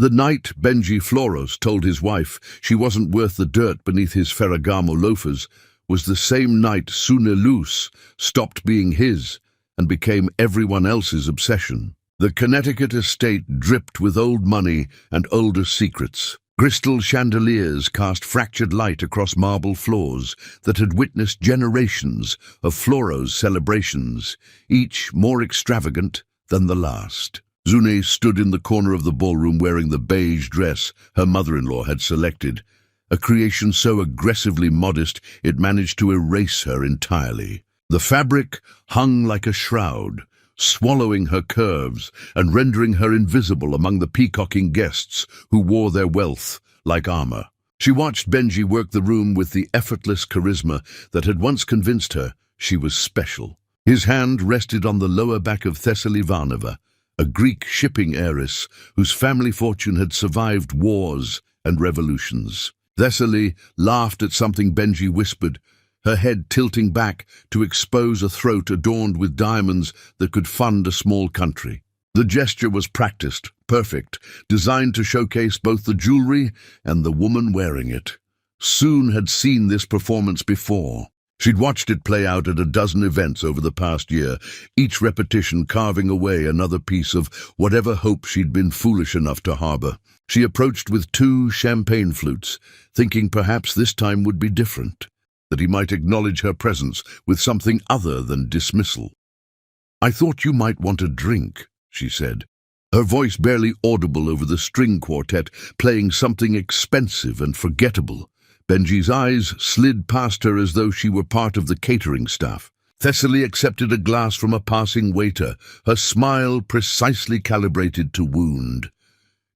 The night Benji Floros told his wife she wasn't worth the dirt beneath his Ferragamo loafers was the same night Sunelus stopped being his and became everyone else's obsession. The Connecticut estate dripped with old money and older secrets. Crystal chandeliers cast fractured light across marble floors that had witnessed generations of Floros celebrations, each more extravagant than the last. Zune stood in the corner of the ballroom wearing the beige dress her mother-in-law had selected, a creation so aggressively modest it managed to erase her entirely. The fabric hung like a shroud, swallowing her curves and rendering her invisible among the peacocking guests who wore their wealth like armor. She watched Benji work the room with the effortless charisma that had once convinced her she was special. His hand rested on the lower back of Thessaly Ivanova, a Greek shipping heiress whose family fortune had survived wars and revolutions. Thessaly laughed at something Benji whispered, her head tilting back to expose a throat adorned with diamonds that could fund a small country. The gesture was practiced, perfect, designed to showcase both the jewelry and the woman wearing it. Soon had seen this performance before. She'd watched it play out at a dozen events over the past year, each repetition carving away another piece of whatever hope she'd been foolish enough to harbor. She approached with 2 champagne flutes, thinking perhaps this time would be different, that he might acknowledge her presence with something other than dismissal. "I thought you might want a drink," she said, her voice barely audible over the string quartet playing something expensive and forgettable. Benji's eyes slid past her as though she were part of the catering staff. Thessaly accepted a glass from a passing waiter, her smile precisely calibrated to wound.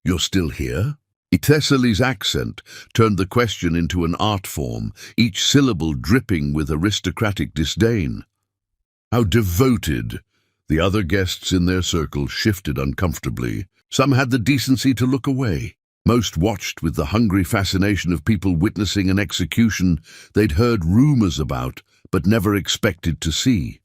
"You're still here?" Thessaly's accent turned the question into an art form, each syllable dripping with aristocratic disdain. How devoted! The other guests in their circle shifted uncomfortably. Some had the decency to look away. Most watched with the hungry fascination of people witnessing an execution they'd heard rumors about but never expected to see.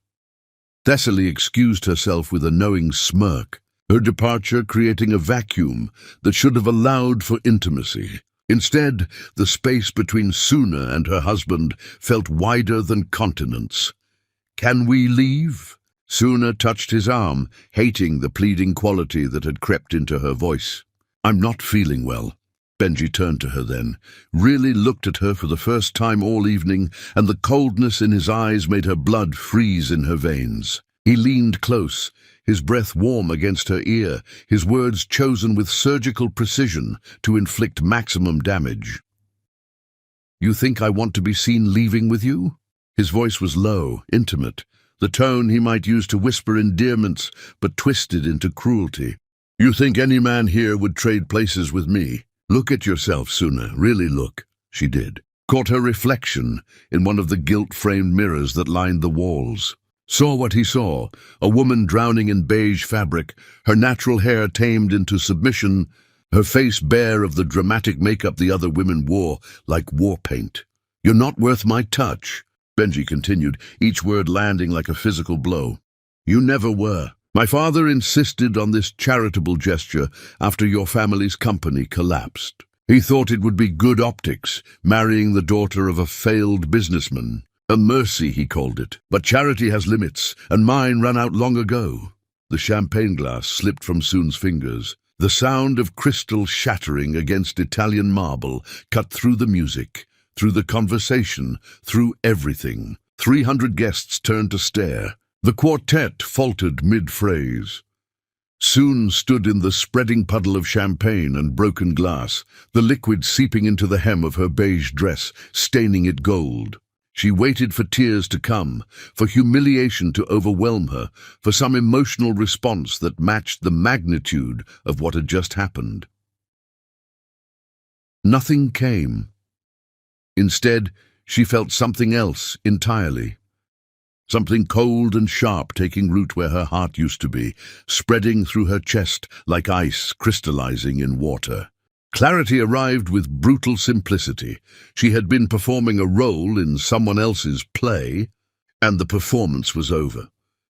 Thessaly excused herself with a knowing smirk, her departure creating a vacuum that should have allowed for intimacy. Instead, the space between Suna and her husband felt wider than continents. "Can we leave?" Suna touched his arm, hating the pleading quality that had crept into her voice. "I'm not feeling well." Benji turned to her then, really looked at her for the first time all evening, and the coldness in his eyes made her blood freeze in her veins. He leaned close, his breath warm against her ear, his words chosen with surgical precision to inflict maximum damage. "You think I want to be seen leaving with you?" His voice was low, intimate, the tone he might use to whisper endearments, but twisted into cruelty. "You think any man here would trade places with me? Look at yourself, Suna, really look." She did. Caught her reflection in one of the gilt-framed mirrors that lined the walls. Saw what he saw, a woman drowning in beige fabric, her natural hair tamed into submission, her face bare of the dramatic makeup the other women wore like war paint. "You're not worth my touch," Benji continued, each word landing like a physical blow. "You never were. My father insisted on this charitable gesture after your family's company collapsed. He thought it would be good optics, marrying the daughter of a failed businessman. A mercy, he called it. But charity has limits, and mine ran out long ago." The champagne glass slipped from Soon's fingers. The sound of crystal shattering against Italian marble cut through the music, through the conversation, through everything. 300 guests turned to stare. The quartet faltered mid-phrase. Soon stood in the spreading puddle of champagne and broken glass, the liquid seeping into the hem of her beige dress, staining it gold. She waited for tears to come, for humiliation to overwhelm her, for some emotional response that matched the magnitude of what had just happened. Nothing came. Instead, she felt something else entirely. Something cold and sharp taking root where her heart used to be, spreading through her chest like ice crystallizing in water. Clarity arrived with brutal simplicity. She had been performing a role in someone else's play, and the performance was over.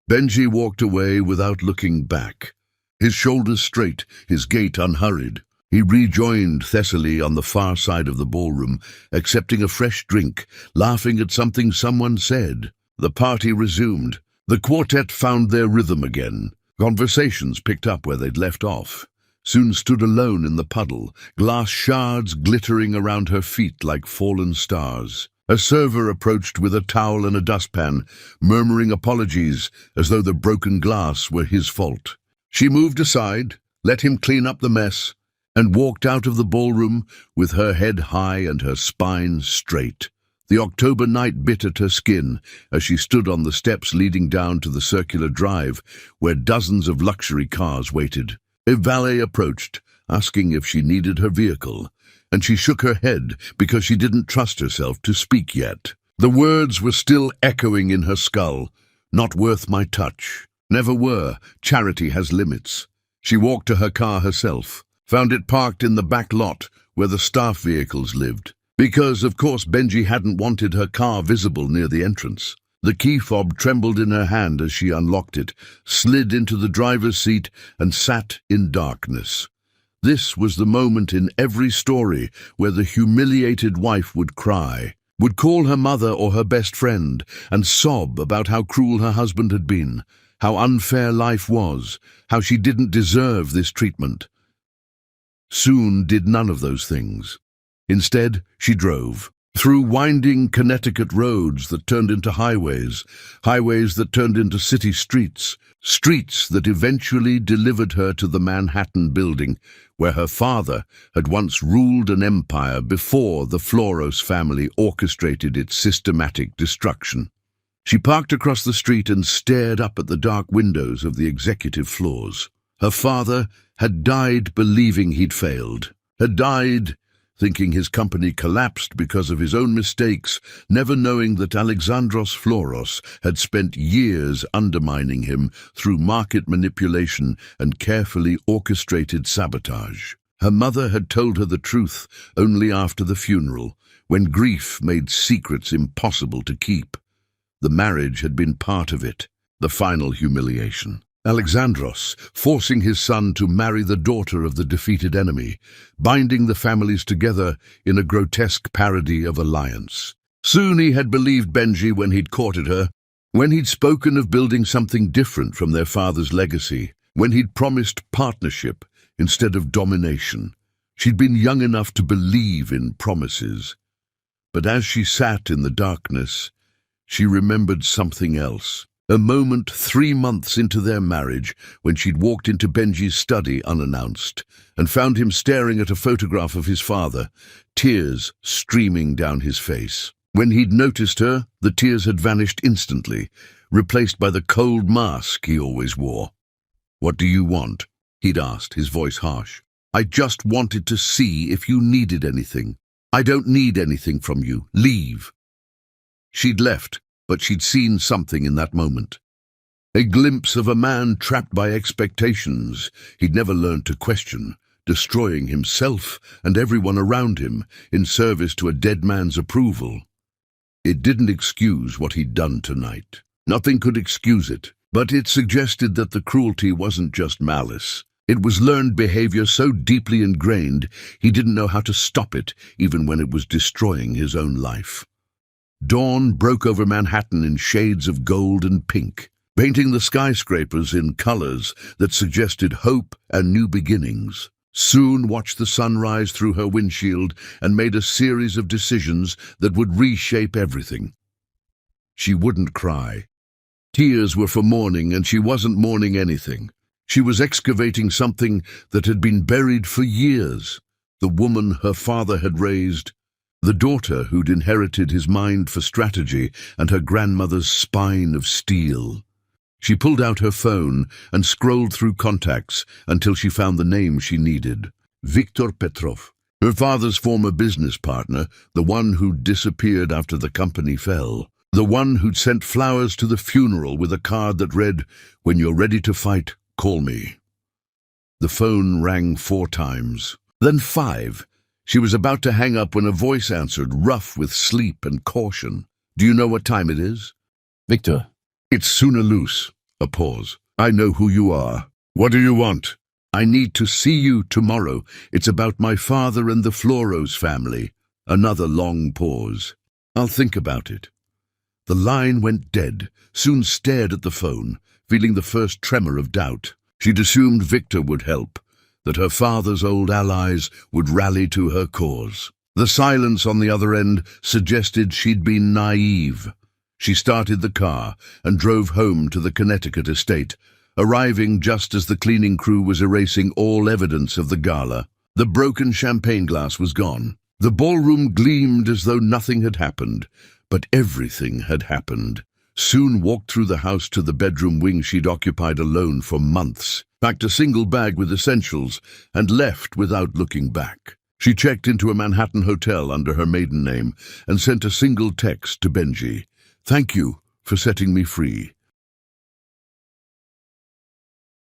Benji walked away without looking back, his shoulders straight, his gait unhurried. He rejoined Thessaly on the far side of the ballroom, accepting a fresh drink, laughing at something someone said. The party resumed. The quartet found their rhythm again. Conversations picked up where they'd left off. Soon stood alone in the puddle, glass shards glittering around her feet like fallen stars. A server approached with a towel and a dustpan, murmuring apologies as though the broken glass were his fault. She moved aside, let him clean up the mess, and walked out of the ballroom with her head high and her spine straight. The October night bit at her skin as she stood on the steps leading down to the circular drive where dozens of luxury cars waited. A valet approached, asking if she needed her vehicle, and she shook her head because she didn't trust herself to speak yet. The words were still echoing in her skull. Not worth my touch. Never were. Charity has limits. She walked to her car herself, found it parked in the back lot where the staff vehicles lived, because, of course, Benji hadn't wanted her car visible near the entrance. The key fob trembled in her hand as she unlocked it, slid into the driver's seat, and sat in darkness. This was the moment in every story where the humiliated wife would cry, would call her mother or her best friend, and sob about how cruel her husband had been, how unfair life was, how she didn't deserve this treatment. Soon did none of those things. Instead, she drove. Through winding Connecticut roads that turned into highways, highways that turned into city streets, streets that eventually delivered her to the Manhattan building where her father had once ruled an empire before the Floros family orchestrated its systematic destruction. She parked across the street and stared up at the dark windows of the executive floors. Her father had died believing he'd failed, had died thinking his company collapsed because of his own mistakes, never knowing that Alexandros Floros had spent years undermining him through market manipulation and carefully orchestrated sabotage. Her mother had told her the truth only after the funeral, when grief made secrets impossible to keep. The marriage had been part of it, the final humiliation. Alexandros, forcing his son to marry the daughter of the defeated enemy, binding the families together in a grotesque parody of alliance. Soon he had believed Benji when he'd courted her, when he'd spoken of building something different from their father's legacy, when he'd promised partnership instead of domination. She'd been young enough to believe in promises. But as she sat in the darkness, she remembered something else. A moment 3 months into their marriage when she'd walked into Benji's study unannounced and found him staring at a photograph of his father, tears streaming down his face. When he'd noticed her, the tears had vanished instantly, replaced by the cold mask he always wore. "What do you want?" he'd asked, his voice harsh. "I just wanted to see if you needed anything. I don't need anything from you. Leave." She'd left, but she'd seen something in that moment. A glimpse of a man trapped by expectations he'd never learned to question, destroying himself and everyone around him in service to a dead man's approval. It didn't excuse what he'd done tonight. Nothing could excuse it, but it suggested that the cruelty wasn't just malice. It was learned behavior so deeply ingrained he didn't know how to stop it, even when it was destroying his own life. Dawn broke over Manhattan in shades of gold and pink, painting the skyscrapers in colors that suggested hope and new beginnings. Soon watched the sun rise through her windshield and made a series of decisions that would reshape everything. She wouldn't cry. Tears were for mourning, and she wasn't mourning anything. She was excavating something that had been buried for years. The woman her father had raised, the daughter who'd inherited his mind for strategy and her grandmother's spine of steel. She pulled out her phone and scrolled through contacts until she found the name she needed. Viktor Petrov, her father's former business partner, the one who'd disappeared after the company fell, the one who'd sent flowers to the funeral with a card that read, "When you're ready to fight, call me." The phone rang 4 times, then 5. She was about to hang up when a voice answered, rough with sleep and caution. "Do you know what time it is?" "Victor." "It's Sunalus." A pause. "I know who you are. What do you want?" I need to see you tomorrow. It's about my father and the Floros family. Another long pause. I'll think about it. The line went dead. Soon stared at the phone, feeling the first tremor of doubt. She'd assumed Victor would help, that her father's old allies would rally to her cause. The silence on the other end suggested she'd been naive. She started the car and drove home to the Connecticut estate, arriving just as the cleaning crew was erasing all evidence of the gala. The broken champagne glass was gone. The ballroom gleamed as though nothing had happened, but everything had happened. Soon walked through the house to the bedroom wing she'd occupied alone for months, packed a single bag with essentials, and left without looking back. She checked into a Manhattan hotel under her maiden name and sent a single text to Benji. "Thank you for setting me free."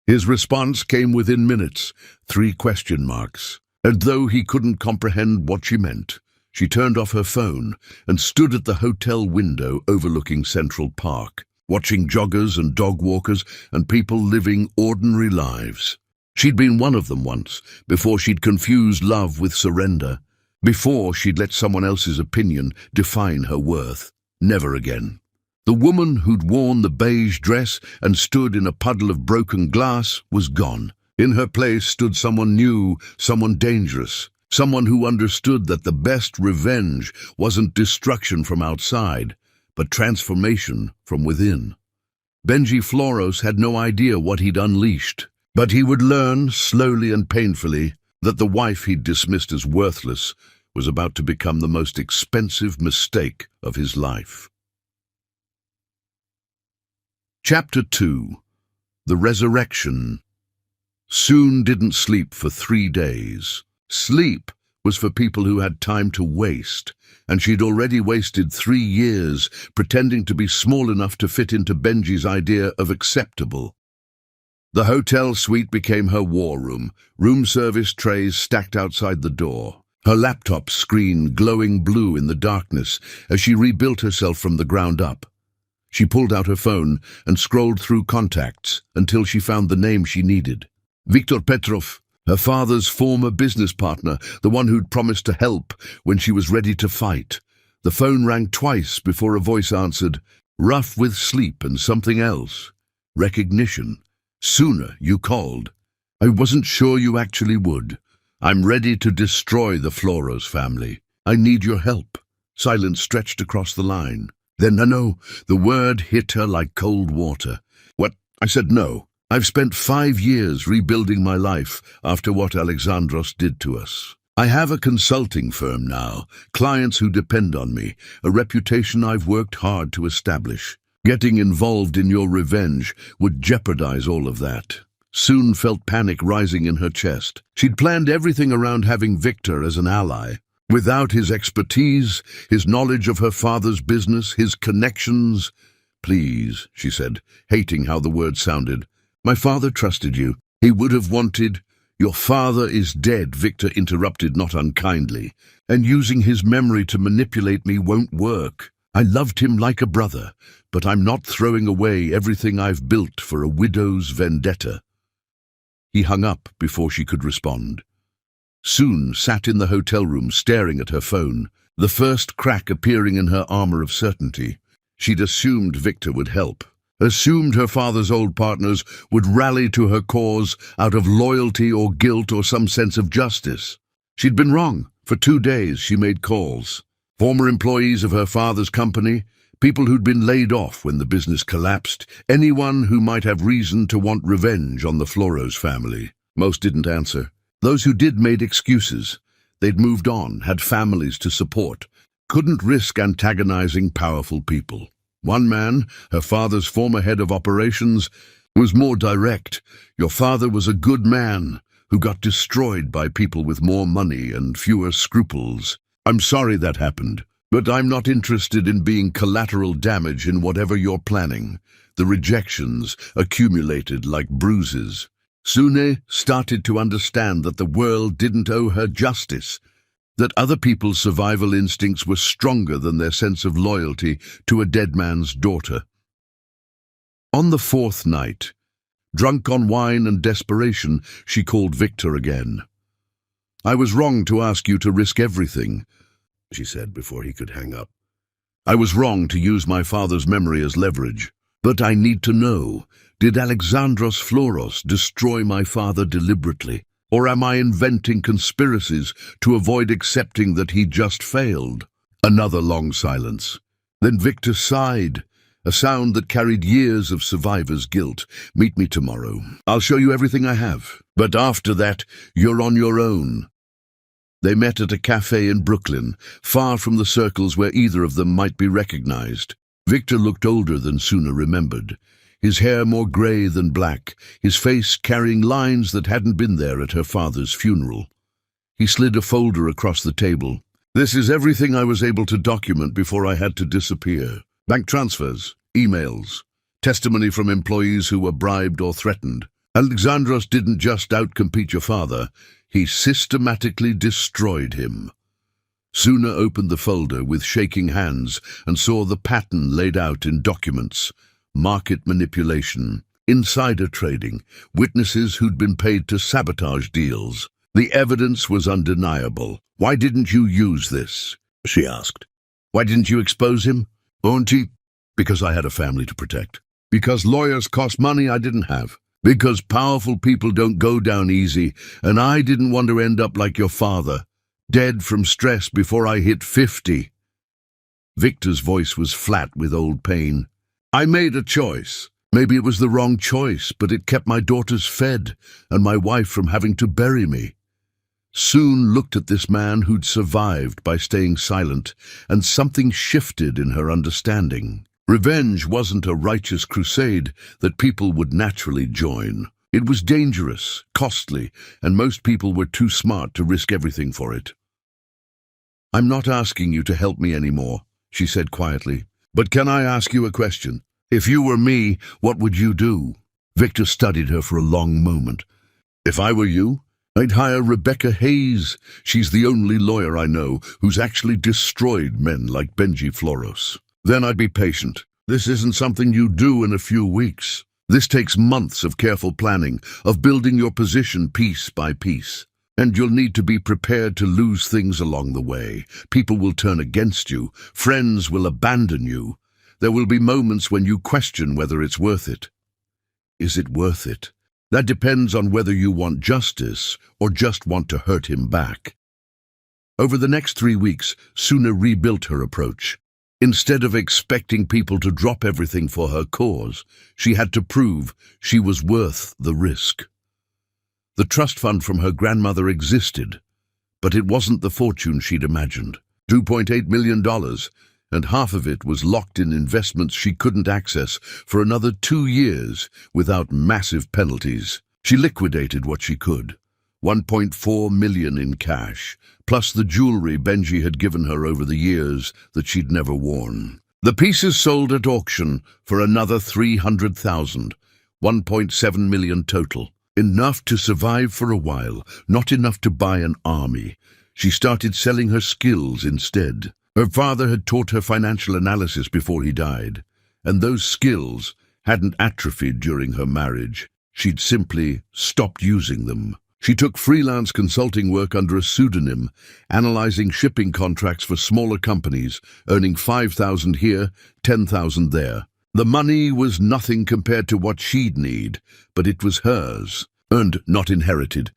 His response came within minutes, 3 question marks. As though he couldn't comprehend what she meant, she turned off her phone and stood at the hotel window overlooking Central Park, watching joggers and dog walkers and people living ordinary lives. She'd been one of them once, before she'd confused love with surrender, before she'd let someone else's opinion define her worth. Never again. The woman who'd worn the beige dress and stood in a puddle of broken glass was gone. In her place stood someone new, someone dangerous, someone who understood that the best revenge wasn't destruction from outside, but transformation from within. Benji Floros had no idea what he'd unleashed, but he would learn, slowly and painfully, that the wife he'd dismissed as worthless was about to become the most expensive mistake of his life. Chapter 2. The Resurrection. Soon didn't sleep for 3 days. Sleep was for people who had time to waste, and she'd already wasted 3 years pretending to be small enough to fit into Benji's idea of acceptable. The hotel suite became her war room, room service trays stacked outside the door, her laptop screen glowing blue in the darkness as she rebuilt herself from the ground up. She pulled out her phone and scrolled through contacts until she found the name she needed. Viktor Petrov, her father's former business partner, the one who'd promised to help when she was ready to fight. The phone rang twice before a voice answered, rough with sleep and something else. Recognition. Sooner you called. I wasn't sure you actually would. I'm ready to destroy the Floros family. I need your help. Silence stretched across the line. Then, no, the word hit her like cold water. What? I said no. I've spent 5 years rebuilding my life after what Alexandros did to us. I have a consulting firm now, clients who depend on me, a reputation I've worked hard to establish. Getting involved in your revenge would jeopardize all of that. Soon felt panic rising in her chest. She'd planned everything around having Victor as an ally. Without his expertise, his knowledge of her father's business, his connections. Please, she said, hating how the word sounded. My father trusted you. He would have wanted. Your father is dead, Victor interrupted not unkindly, and using his memory to manipulate me won't work. I loved him like a brother, but I'm not throwing away everything I've built for a widow's vendetta. He hung up before she could respond. Soon sat in the hotel room staring at her phone, the first crack appearing in her armor of certainty. She'd assumed Victor would help. Assumed her father's old partners would rally to her cause out of loyalty or guilt or some sense of justice. She'd been wrong. For 2 days she made calls. Former employees of her father's company, people who'd been laid off when the business collapsed, anyone who might have reason to want revenge on the Floros family. Most didn't answer. Those who did made excuses. They'd moved on, had families to support, couldn't risk antagonizing powerful people. One man, her father's former head of operations, was more direct. Your father was a good man who got destroyed by people with more money and fewer scruples. I'm sorry that happened, but I'm not interested in being collateral damage in whatever you're planning. The rejections accumulated like bruises. Sune started to understand that the world didn't owe her justice, that other people's survival instincts were stronger than their sense of loyalty to a dead man's daughter. On the 4th night, Drunk on wine and desperation, she called Victor again. "I was wrong to ask you to risk everything," she said before he could hang up. "I was wrong to use my father's memory as leverage. But I need to know, did Alexandros Floros destroy my father deliberately? Or am I inventing conspiracies to avoid accepting that he just failed?" Another long silence. Then Victor sighed, a sound that carried years of survivor's guilt. "Meet me tomorrow. I'll show you everything I have. But after that, you're on your own." They met at a cafe in Brooklyn, far from the circles where either of them might be recognized. Victor looked older than Suna remembered, his hair more grey than black, his face carrying lines that hadn't been there at her father's funeral. He slid a folder across the table. "This is everything I was able to document before I had to disappear. Bank transfers, emails, testimony from employees who were bribed or threatened. Alexandros didn't just outcompete your father, he systematically destroyed him." Suna opened the folder with shaking hands and saw the pattern laid out in documents: market manipulation, insider trading, witnesses who'd been paid to sabotage deals. The evidence was undeniable. "Why didn't you use this?" she asked. "Why didn't you expose him?" "Auntie, because I had a family to protect. Because lawyers cost money I didn't have. Because powerful people don't go down easy, and I didn't want to end up like your father, dead from stress before I hit 50. Victor's voice was flat with old pain. "I made a choice. Maybe it was the wrong choice, but it kept my daughters fed and my wife from having to bury me." Soon looked at this man who'd survived by staying silent, and something shifted in her understanding. Revenge wasn't a righteous crusade that people would naturally join. It was dangerous, costly, and most people were too smart to risk everything for it. "I'm not asking you to help me anymore," she said quietly. "But can I ask you a question? If you were me, what would you do?" Victor studied her for a long moment. "If I were you, I'd hire Rebecca Hayes. She's the only lawyer I know who's actually destroyed men like Benji Floros. Then I'd be patient. This isn't something you do in a few weeks. This takes months of careful planning, of building your position piece by piece. And you'll need to be prepared to lose things along the way. People will turn against you. Friends will abandon you. There will be moments when you question whether it's worth it. Is it worth it? That depends on whether you want justice or just want to hurt him back." Over the next 3 weeks, Suna rebuilt her approach. Instead of expecting people to drop everything for her cause, she had to prove she was worth the risk. The trust fund from her grandmother existed, but it wasn't the fortune she'd imagined. $2.8 million, and half of it was locked in investments she couldn't access for another 2 years without massive penalties. She liquidated what she could. $1.4 million in cash, plus the jewelry Benji had given her over the years that she'd never worn. The pieces sold at auction for another $300,000, $1.7 million total. Enough to survive for a while, not enough to buy an army. She started selling her skills instead. Her father had taught her financial analysis before he died, and those skills hadn't atrophied during her marriage. She'd simply stopped using them. She took freelance consulting work under a pseudonym, analyzing shipping contracts for smaller companies, earning $5,000 here, $10,000 there. The money was nothing compared to what she'd need, but it was hers, earned, not inherited.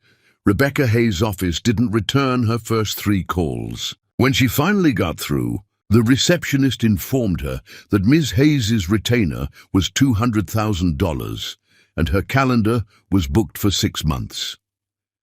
Rebecca Hayes' office didn't return her first 3 calls. When she finally got through, the receptionist informed her that Ms. Hayes' retainer was $200,000, and her calendar was booked for 6 months.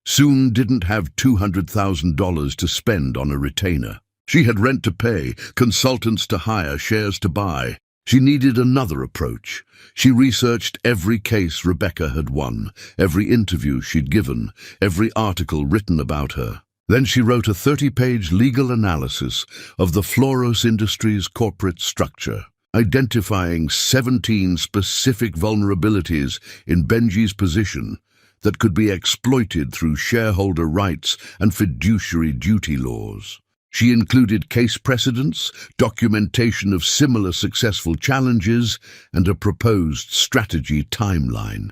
Sune didn't have $200,000 to spend on a retainer. She had rent to pay, consultants to hire, shares to buy. She needed another approach. She researched every case Rebecca had won, every interview she'd given, every article written about her. Then she wrote a 30-page legal analysis of the Floros Industries' corporate structure, identifying 17 specific vulnerabilities in Benji's position that could be exploited through shareholder rights and fiduciary duty laws. She included case precedents, documentation of similar successful challenges, and a proposed strategy timeline.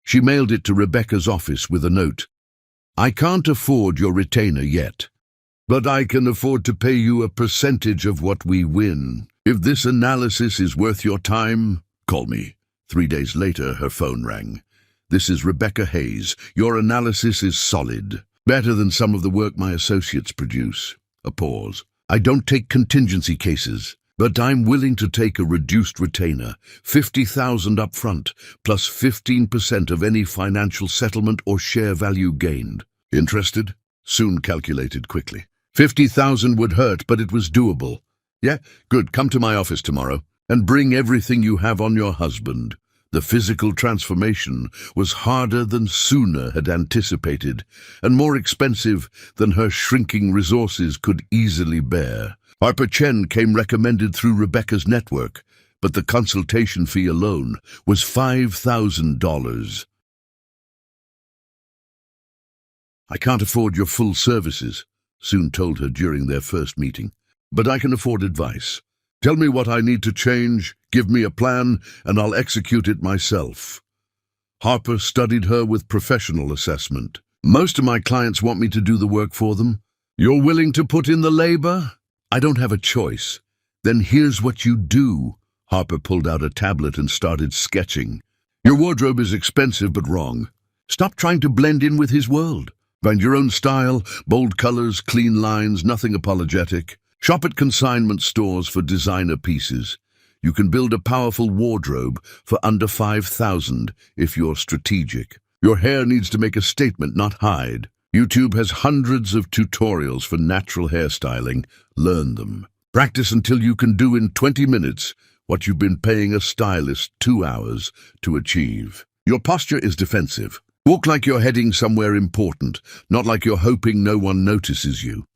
She mailed it to Rebecca's office with a note. "I can't afford your retainer yet, but I can afford to pay you a percentage of what we win. If this analysis is worth your time, call me." 3 days later, her phone rang. "This is Rebecca Hayes. Your analysis is solid. Better than some of the work my associates produce." A pause. "I don't take contingency cases, but I'm willing to take a reduced retainer, 50,000 up front, plus 15% of any financial settlement or share value gained. Interested?" Soon calculated quickly. 50,000 would hurt, but it was doable. "Yeah, good. Come to my office tomorrow and bring everything you have on your husband." The physical transformation was harder than Suna had anticipated, and more expensive than her shrinking resources could easily bear. Harper Chen came recommended through Rebecca's network, but the consultation fee alone was $5,000. "I can't afford your full services," Soon told her during their first meeting, "but I can afford advice. Tell me what I need to change, give me a plan, and I'll execute it myself." Harper studied her with professional assessment. "Most of my clients want me to do the work for them. You're willing to put in the labor? I don't have a choice." "Then here's what you do." Harper pulled out a tablet and started sketching. "Your wardrobe is expensive but wrong. Stop trying to blend in with his world. Find your own style, bold colors, clean lines, nothing apologetic. Shop at consignment stores for designer pieces. You can build a powerful wardrobe for under 5,000 if you're strategic. Your hair needs to make a statement, not hide. YouTube has hundreds of tutorials for natural hairstyling. Learn them. Practice until you can do in 20 minutes what you've been paying a stylist 2 hours to achieve. Your posture is defensive. Walk like you're heading somewhere important, not like you're hoping no one notices you."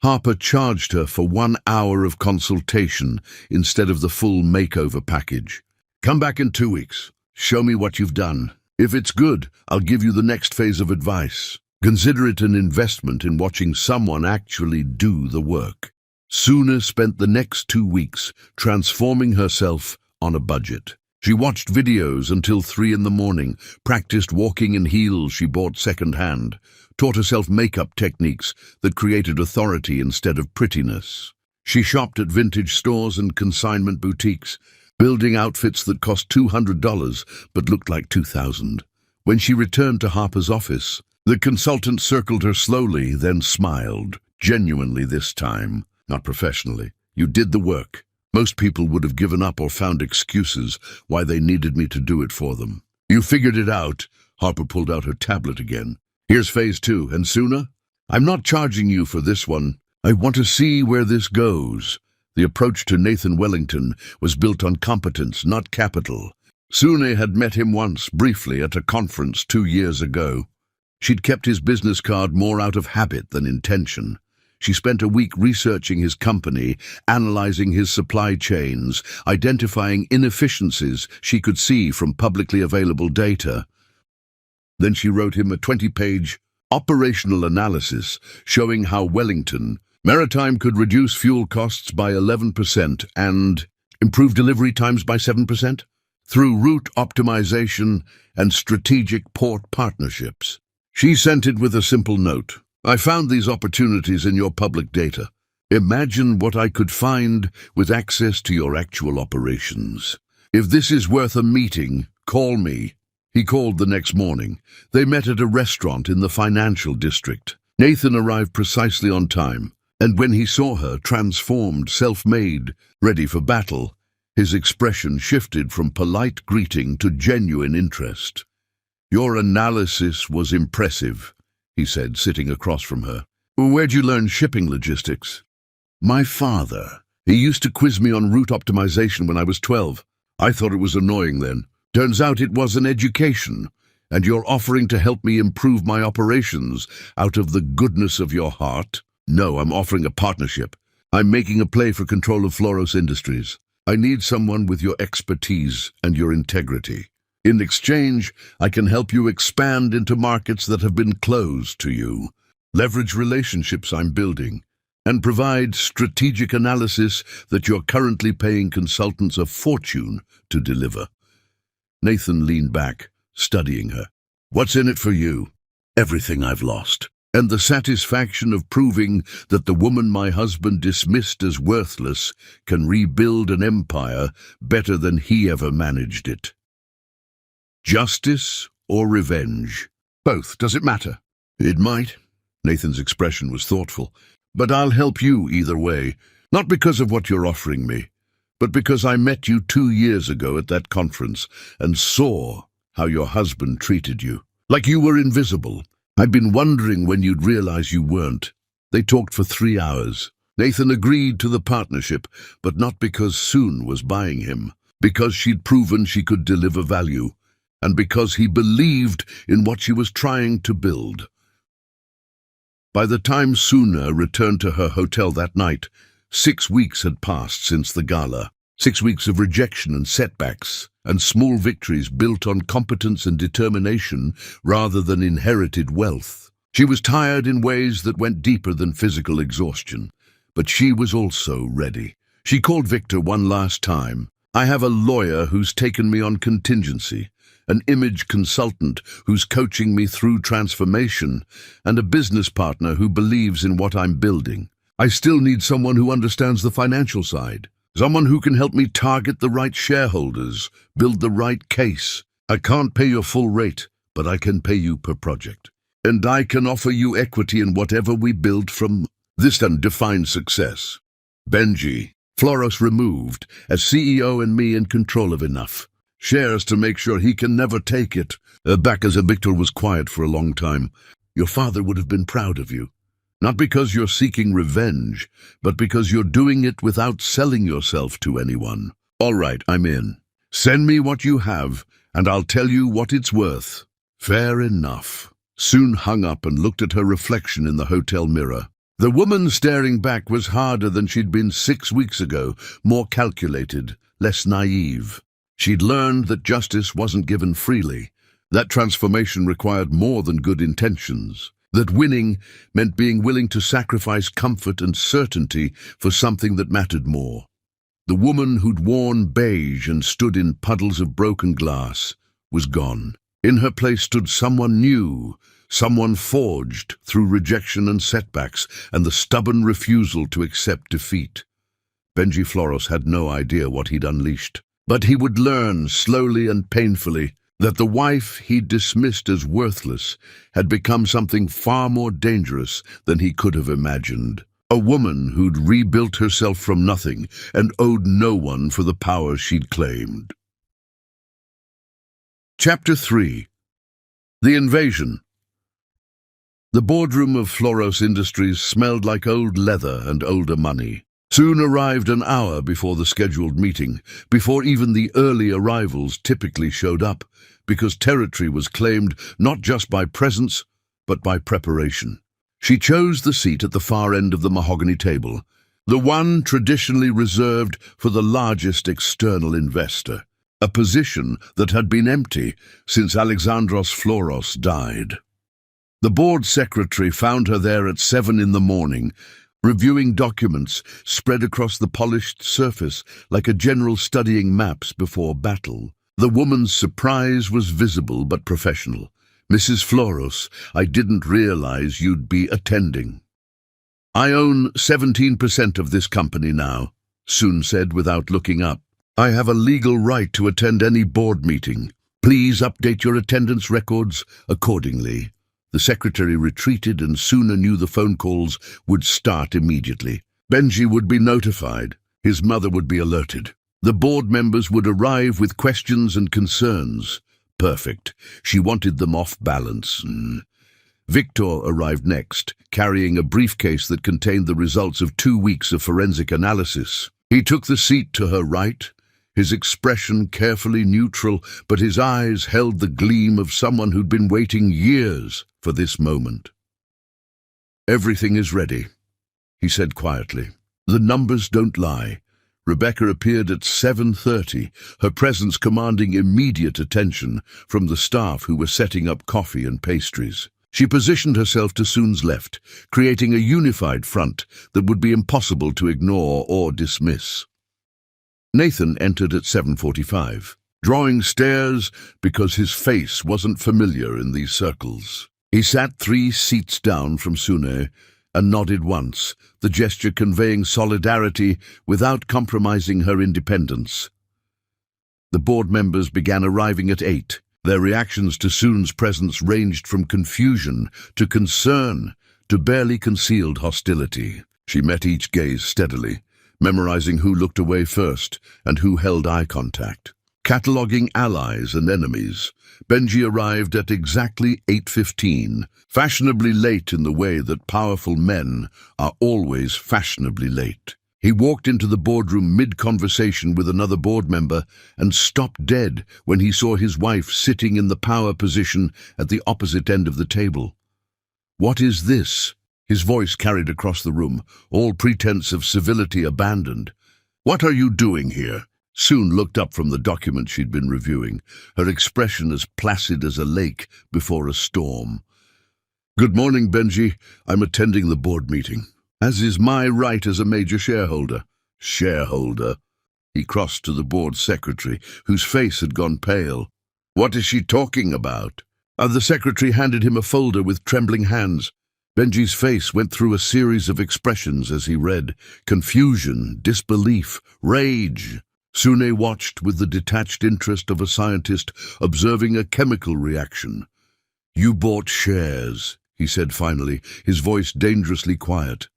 Harper charged her for 1 hour of consultation instead of the full makeover package. "Come back in 2 weeks. Show me what you've done. If it's good, I'll give you the next phase of advice. Consider it an investment in watching someone actually do the work." Suna spent the next 2 weeks transforming herself on a budget. She watched videos until 3 in the morning, practiced walking in heels she bought second-hand, taught herself makeup techniques that created authority instead of prettiness. She shopped at vintage stores and consignment boutiques, building outfits that cost $200 but looked like $2,000. When she returned to Harper's office, the consultant circled her slowly, then smiled, genuinely this time, not professionally. "You did the work. Most people would have given up or found excuses why they needed me to do it for them. You figured it out." Harper pulled out her tablet again. "Here's phase 2, and Suna? I'm not charging you for this one. I want to see where this goes." The approach to Nathan Wellington was built on competence, not capital. Suna had met him once, briefly, at a conference 2 years ago. She'd kept his business card more out of habit than intention. She spent a week researching his company, analyzing his supply chains, identifying inefficiencies she could see from publicly available data. Then she wrote him a 20-page operational analysis showing how Wellington Maritime could reduce fuel costs by 11% and improve delivery times by 7% through route optimization and strategic port partnerships. She sent it with a simple note. "I found these opportunities in your public data. Imagine what I could find with access to your actual operations. If this is worth a meeting, call me." He called the next morning. They met at a restaurant in the financial district. Nathan arrived precisely on time, and when he saw her, transformed, self-made, ready for battle, his expression shifted from polite greeting to genuine interest. "Your analysis was impressive," he said, sitting across from her. "Where'd you learn shipping logistics?" "My father. He used to quiz me on route optimization when I was 12. I thought it was annoying then. Turns out it was an education, and you're offering to help me improve my operations out of the goodness of your heart?" "No, I'm offering a partnership. I'm making a play for control of Floros Industries. I need someone with your expertise and your integrity. In exchange, I can help you expand into markets that have been closed to you, leverage relationships I'm building, and provide strategic analysis that you're currently paying consultants a fortune to deliver." Nathan leaned back, studying her. "What's in it for you?" "Everything I've lost. And the satisfaction of proving that the woman my husband dismissed as worthless can rebuild an empire better than he ever managed it." "Justice or revenge?" "Both. Does it matter?" "It might." Nathan's expression was thoughtful. "But I'll help you either way. Not because of what you're offering me, but because I met you 2 years ago at that conference and saw how your husband treated you. Like you were invisible. I'd been wondering when you'd realize you weren't." They talked for 3 hours. Nathan agreed to the partnership, but not because Soon was buying him, because she'd proven she could deliver value, and because he believed in what she was trying to build. By the time Suna returned to her hotel that night, 6 weeks had passed since the gala. 6 weeks of rejection and setbacks, and small victories built on competence and determination rather than inherited wealth. She was tired in ways that went deeper than physical exhaustion, but she was also ready. She called Victor one last time. "I have a lawyer who's taken me on contingency, an image consultant who's coaching me through transformation, and a business partner who believes in what I'm building. I still need someone who understands the financial side. Someone who can help me target the right shareholders, build the right case. I can't pay your full rate, but I can pay you per project. And I can offer you equity in whatever we build from this then define success." Benji, Floros removed, as CEO and me in control of enough. Shares to make sure he can never take it. Back as a Victor was quiet for a long time. "Your father would have been proud of you. Not because you're seeking revenge, but because you're doing it without selling yourself to anyone." "All right, I'm in. Send me what you have, and I'll tell you what it's worth." "Fair enough." Soon hung up and looked at her reflection in the hotel mirror. The woman staring back was harder than she'd been 6 weeks ago, more calculated, less naive. She'd learned that justice wasn't given freely, that transformation required more than good intentions, that winning meant being willing to sacrifice comfort and certainty for something that mattered more. The woman who'd worn beige and stood in puddles of broken glass was gone. In her place stood someone new, someone forged through rejection and setbacks and the stubborn refusal to accept defeat. Benji Floros had no idea what he'd unleashed, but he would learn slowly and painfully that the wife he'd dismissed as worthless had become something far more dangerous than he could have imagined. A woman who'd rebuilt herself from nothing and owed no one for the power she'd claimed. Chapter 3. The Invasion. The boardroom of Floros Industries smelled like old leather and older money. Soon arrived an hour before the scheduled meeting, before even the early arrivals typically showed up, because territory was claimed not just by presence, but by preparation. She chose the seat at the far end of the mahogany table, the one traditionally reserved for the largest external investor, a position that had been empty since Alexandros Floros died. The board secretary found her there at 7 in the morning, reviewing documents spread across the polished surface like a general studying maps before battle. The woman's surprise was visible but professional. "Mrs. Floros, I didn't realize you'd be attending." "I own 17% of this company now," Soon said without looking up. "I have a legal right to attend any board meeting. Please update your attendance records accordingly." The secretary retreated and Suna knew the phone calls would start immediately. Benji would be notified. His mother would be alerted. The board members would arrive with questions and concerns. Perfect. She wanted them off balance. Victor arrived next, carrying a briefcase that contained the results of 2 weeks of forensic analysis. He took the seat to her right, his expression carefully neutral, but his eyes held the gleam of someone who'd been waiting years for this moment. "Everything is ready," he said quietly. "The numbers don't lie." Rebecca appeared at 7:30, her presence commanding immediate attention from the staff who were setting up coffee and pastries. She positioned herself to Soon's left, creating a unified front that would be impossible to ignore or dismiss. Nathan entered at 7:45. drawing stares because his face wasn't familiar in these circles. He sat 3 seats down from Sune and nodded once, the gesture conveying solidarity without compromising her independence. The board members began arriving at 8. Their reactions to Sune's presence ranged from confusion to concern to barely concealed hostility. She met each gaze steadily, memorizing who looked away first and who held eye contact. Cataloguing allies and enemies, Benji arrived at exactly 8:15, fashionably late in the way that powerful men are always fashionably late. He walked into the boardroom mid-conversation with another board member and stopped dead when he saw his wife sitting in the power position at the opposite end of the table. "What is this?" His voice carried across the room, all pretense of civility abandoned. "What are you doing here?" Sune looked up from the document she'd been reviewing, her expression as placid as a lake before a storm. "Good morning, Benji. I'm attending the board meeting, as is my right as a major shareholder." "Shareholder?" He crossed to the board secretary, whose face had gone pale. "What is she talking about?" The secretary handed him a folder with trembling hands. Benji's face went through a series of expressions as he read: confusion, disbelief, rage. Sune watched with the detached interest of a scientist observing a chemical reaction. "You bought shares," he said finally, his voice dangerously quiet.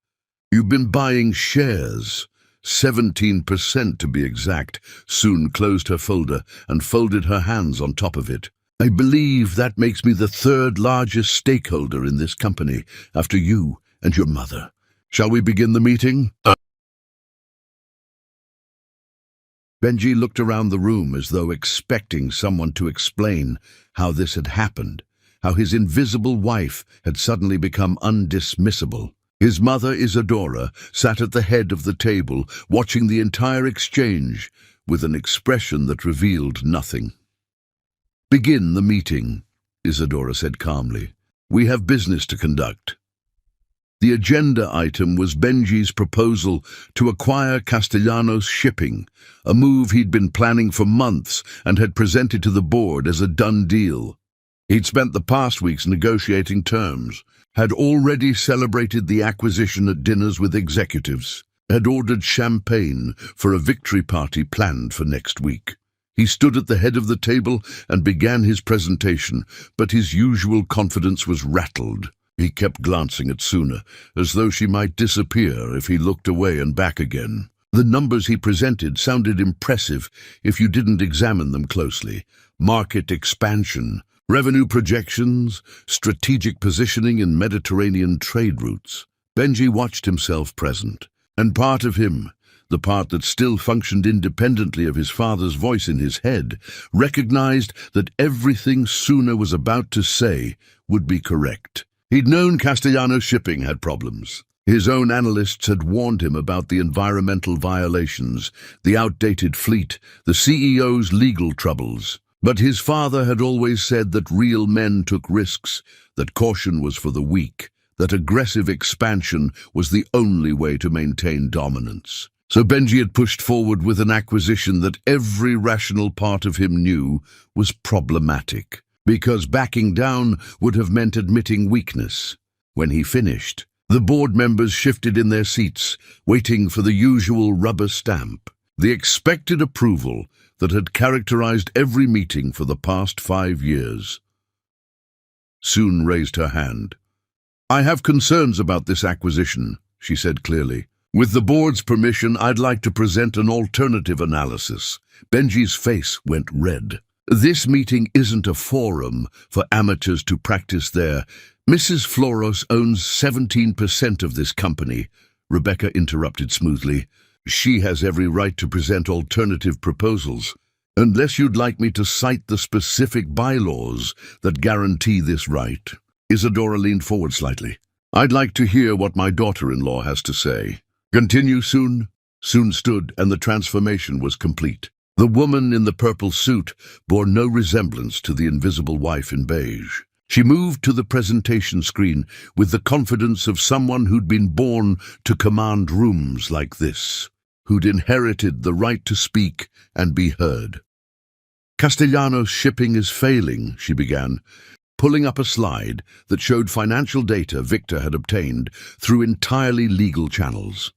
"You've been buying shares. 17% to be exact." Sune closed her folder and folded her hands on top of it. "I believe that makes me the 3rd largest stakeholder in this company, after you and your mother. Shall we begin the meeting?" Benji looked around the room as though expecting someone to explain how this had happened, how his invisible wife had suddenly become undismissible. His mother, Isadora, sat at the head of the table, watching the entire exchange with an expression that revealed nothing. "Begin the meeting," Isadora said calmly. "We have business to conduct." The agenda item was Benji's proposal to acquire Castellanos Shipping, a move he'd been planning for months and had presented to the board as a done deal. He'd spent the past weeks negotiating terms, had already celebrated the acquisition at dinners with executives, had ordered champagne for a victory party planned for next week. He stood at the head of the table and began his presentation, but his usual confidence was rattled. He kept glancing at Sune, as though she might disappear if he looked away and back again. The numbers he presented sounded impressive if you didn't examine them closely. Market expansion, revenue projections, strategic positioning in Mediterranean trade routes. Benji watched himself present, and part of him, the part that still functioned independently of his father's voice in his head, recognized that everything Sune was about to say would be correct. He'd known Castellanos Shipping had problems. His own analysts had warned him about the environmental violations, the outdated fleet, the CEO's legal troubles. But his father had always said that real men took risks, that caution was for the weak, that aggressive expansion was the only way to maintain dominance. So Benji had pushed forward with an acquisition that every rational part of him knew was problematic, because backing down would have meant admitting weakness. When he finished, the board members shifted in their seats, waiting for the usual rubber stamp, the expected approval that had characterized every meeting for the past 5 years. Sune raised her hand. "I have concerns about this acquisition," she said clearly. "With the board's permission, I'd like to present an alternative analysis." Benji's face went red. "This meeting isn't a forum for amateurs to practice their—" "Mrs. Floros owns 17% of this company," Rebecca interrupted smoothly. "She has every right to present alternative proposals, unless you'd like me to cite the specific bylaws that guarantee this right." Isadora leaned forward slightly. "I'd like to hear what my daughter-in-law has to say." "Continue, Sune." Sune stood, and the transformation was complete. The woman in the purple suit bore no resemblance to the invisible wife in beige. She moved to the presentation screen with the confidence of someone who'd been born to command rooms like this, who'd inherited the right to speak and be heard. Castellanos shipping is failing, she began, pulling up a slide that showed financial data Victor had obtained through entirely legal channels.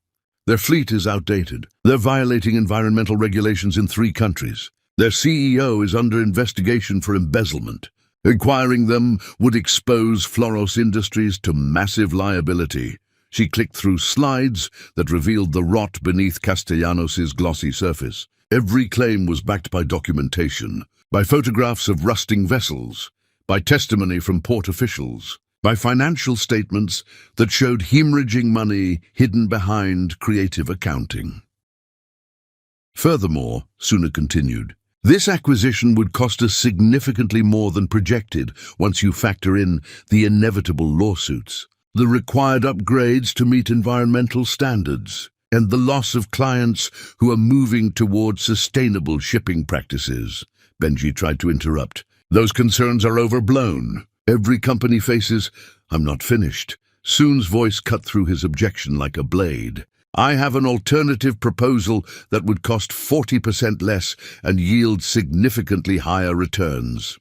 Their fleet is outdated. They're violating environmental regulations in 3 countries. Their CEO is under investigation for embezzlement. Acquiring them would expose Floros Industries to massive liability. She clicked through slides that revealed the rot beneath Castellanos' glossy surface. Every claim was backed by documentation, by photographs of rusting vessels, by testimony from port officials, by financial statements that showed hemorrhaging money hidden behind creative accounting. Furthermore, Suna continued, this acquisition would cost us significantly more than projected once you factor in the inevitable lawsuits, the required upgrades to meet environmental standards, and the loss of clients who are moving toward sustainable shipping practices. Benji tried to interrupt. Those concerns are overblown. Every company faces... I'm not finished. Soon's voice cut through his objection like a blade. I have an alternative proposal that would cost 40% less and yield significantly higher returns.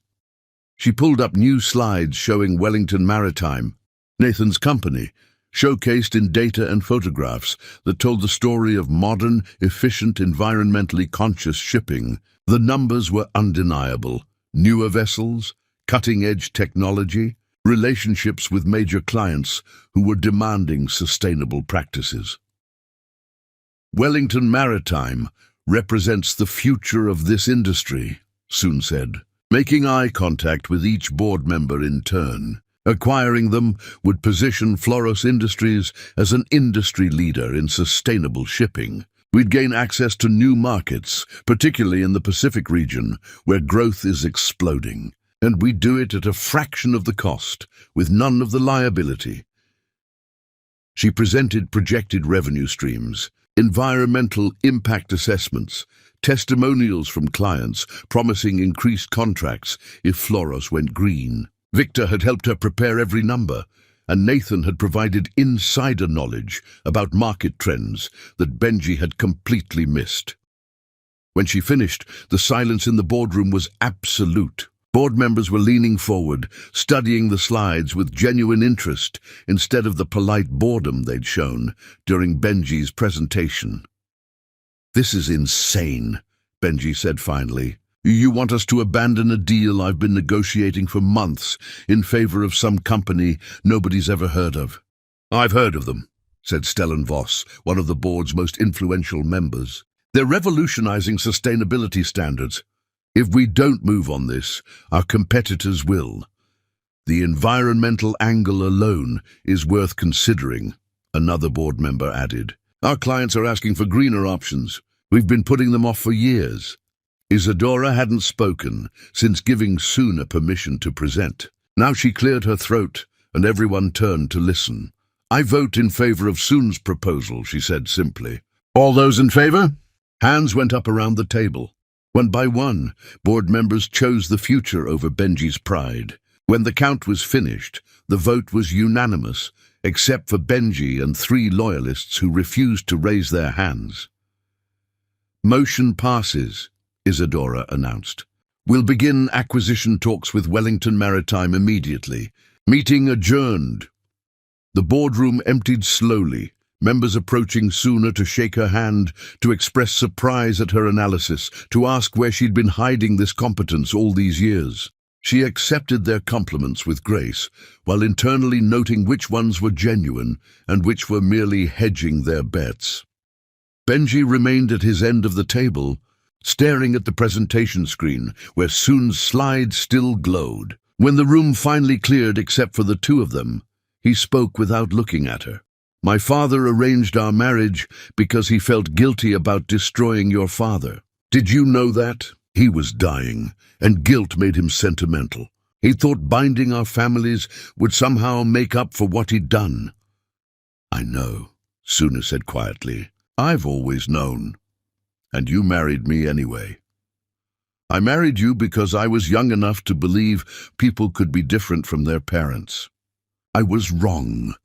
She pulled up new slides showing Wellington Maritime, Nathan's company, showcased in data and photographs that told the story of modern, efficient, environmentally conscious shipping. The numbers were undeniable. Newer vessels, cutting-edge technology, relationships with major clients who were demanding sustainable practices. Wellington Maritime represents the future of this industry, Soon said, making eye contact with each board member in turn. Acquiring them would position Floros Industries as an industry leader in sustainable shipping. We'd gain access to new markets, particularly in the Pacific region, where growth is exploding. And we'd do it at a fraction of the cost, with none of the liability. She presented projected revenue streams, environmental impact assessments, testimonials from clients promising increased contracts if Floros went green. Victor had helped her prepare every number, and Nathan had provided insider knowledge about market trends that Benji had completely missed. When she finished, the silence in the boardroom was absolute. Board members were leaning forward, studying the slides with genuine interest instead of the polite boredom they'd shown during Benji's presentation. This is insane, Benji said finally. You want us to abandon a deal I've been negotiating for months in favor of some company nobody's ever heard of? I've heard of them, said Stellan Voss, one of the board's most influential members. They're revolutionizing sustainability standards. If we don't move on this, our competitors will. The environmental angle alone is worth considering, another board member added. Our clients are asking for greener options. We've been putting them off for years. Isadora hadn't spoken since giving Suna permission to present. Now she cleared her throat, and everyone turned to listen. I vote in favor of Soon's proposal, she said simply. All those in favor? Hands went up around the table. One by one, board members chose the future over Benji's pride. When the count was finished, the vote was unanimous, except for Benji and 3 loyalists who refused to raise their hands. Motion passes, Isadora announced. We'll begin acquisition talks with Wellington Maritime immediately. Meeting adjourned. The boardroom emptied slowly, members approaching Suna to shake her hand, to express surprise at her analysis, to ask where she'd been hiding this competence all these years. She accepted their compliments with grace, while internally noting which ones were genuine and which were merely hedging their bets. Benji remained at his end of the table, staring at the presentation screen, where Soon's slides still glowed. When the room finally cleared except for the 2 of them, he spoke without looking at her. My father arranged our marriage because he felt guilty about destroying your father. Did you know that? He was dying, and guilt made him sentimental. He thought binding our families would somehow make up for what he'd done. I know, Suna said quietly. I've always known. And you married me anyway. I married you because I was young enough to believe people could be different from their parents. I was wrong.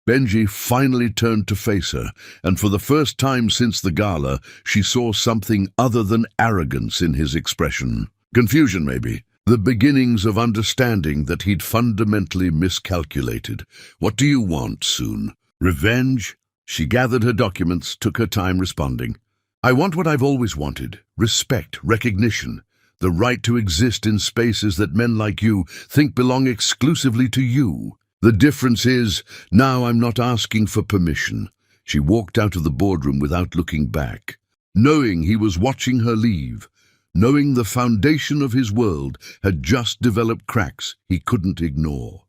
Benji finally turned to face her, and for the first time since the gala, she saw something other than arrogance in his expression. Confusion, maybe. The beginnings of understanding that he'd fundamentally miscalculated. "What do you want, Soon? Revenge?" She gathered her documents, took her time responding. "I want what I've always wanted. Respect, recognition. The right to exist in spaces that men like you think belong exclusively to you. The difference is, now I'm not asking for permission." She walked out of the boardroom without looking back, knowing he was watching her leave, knowing the foundation of his world had just developed cracks he couldn't ignore.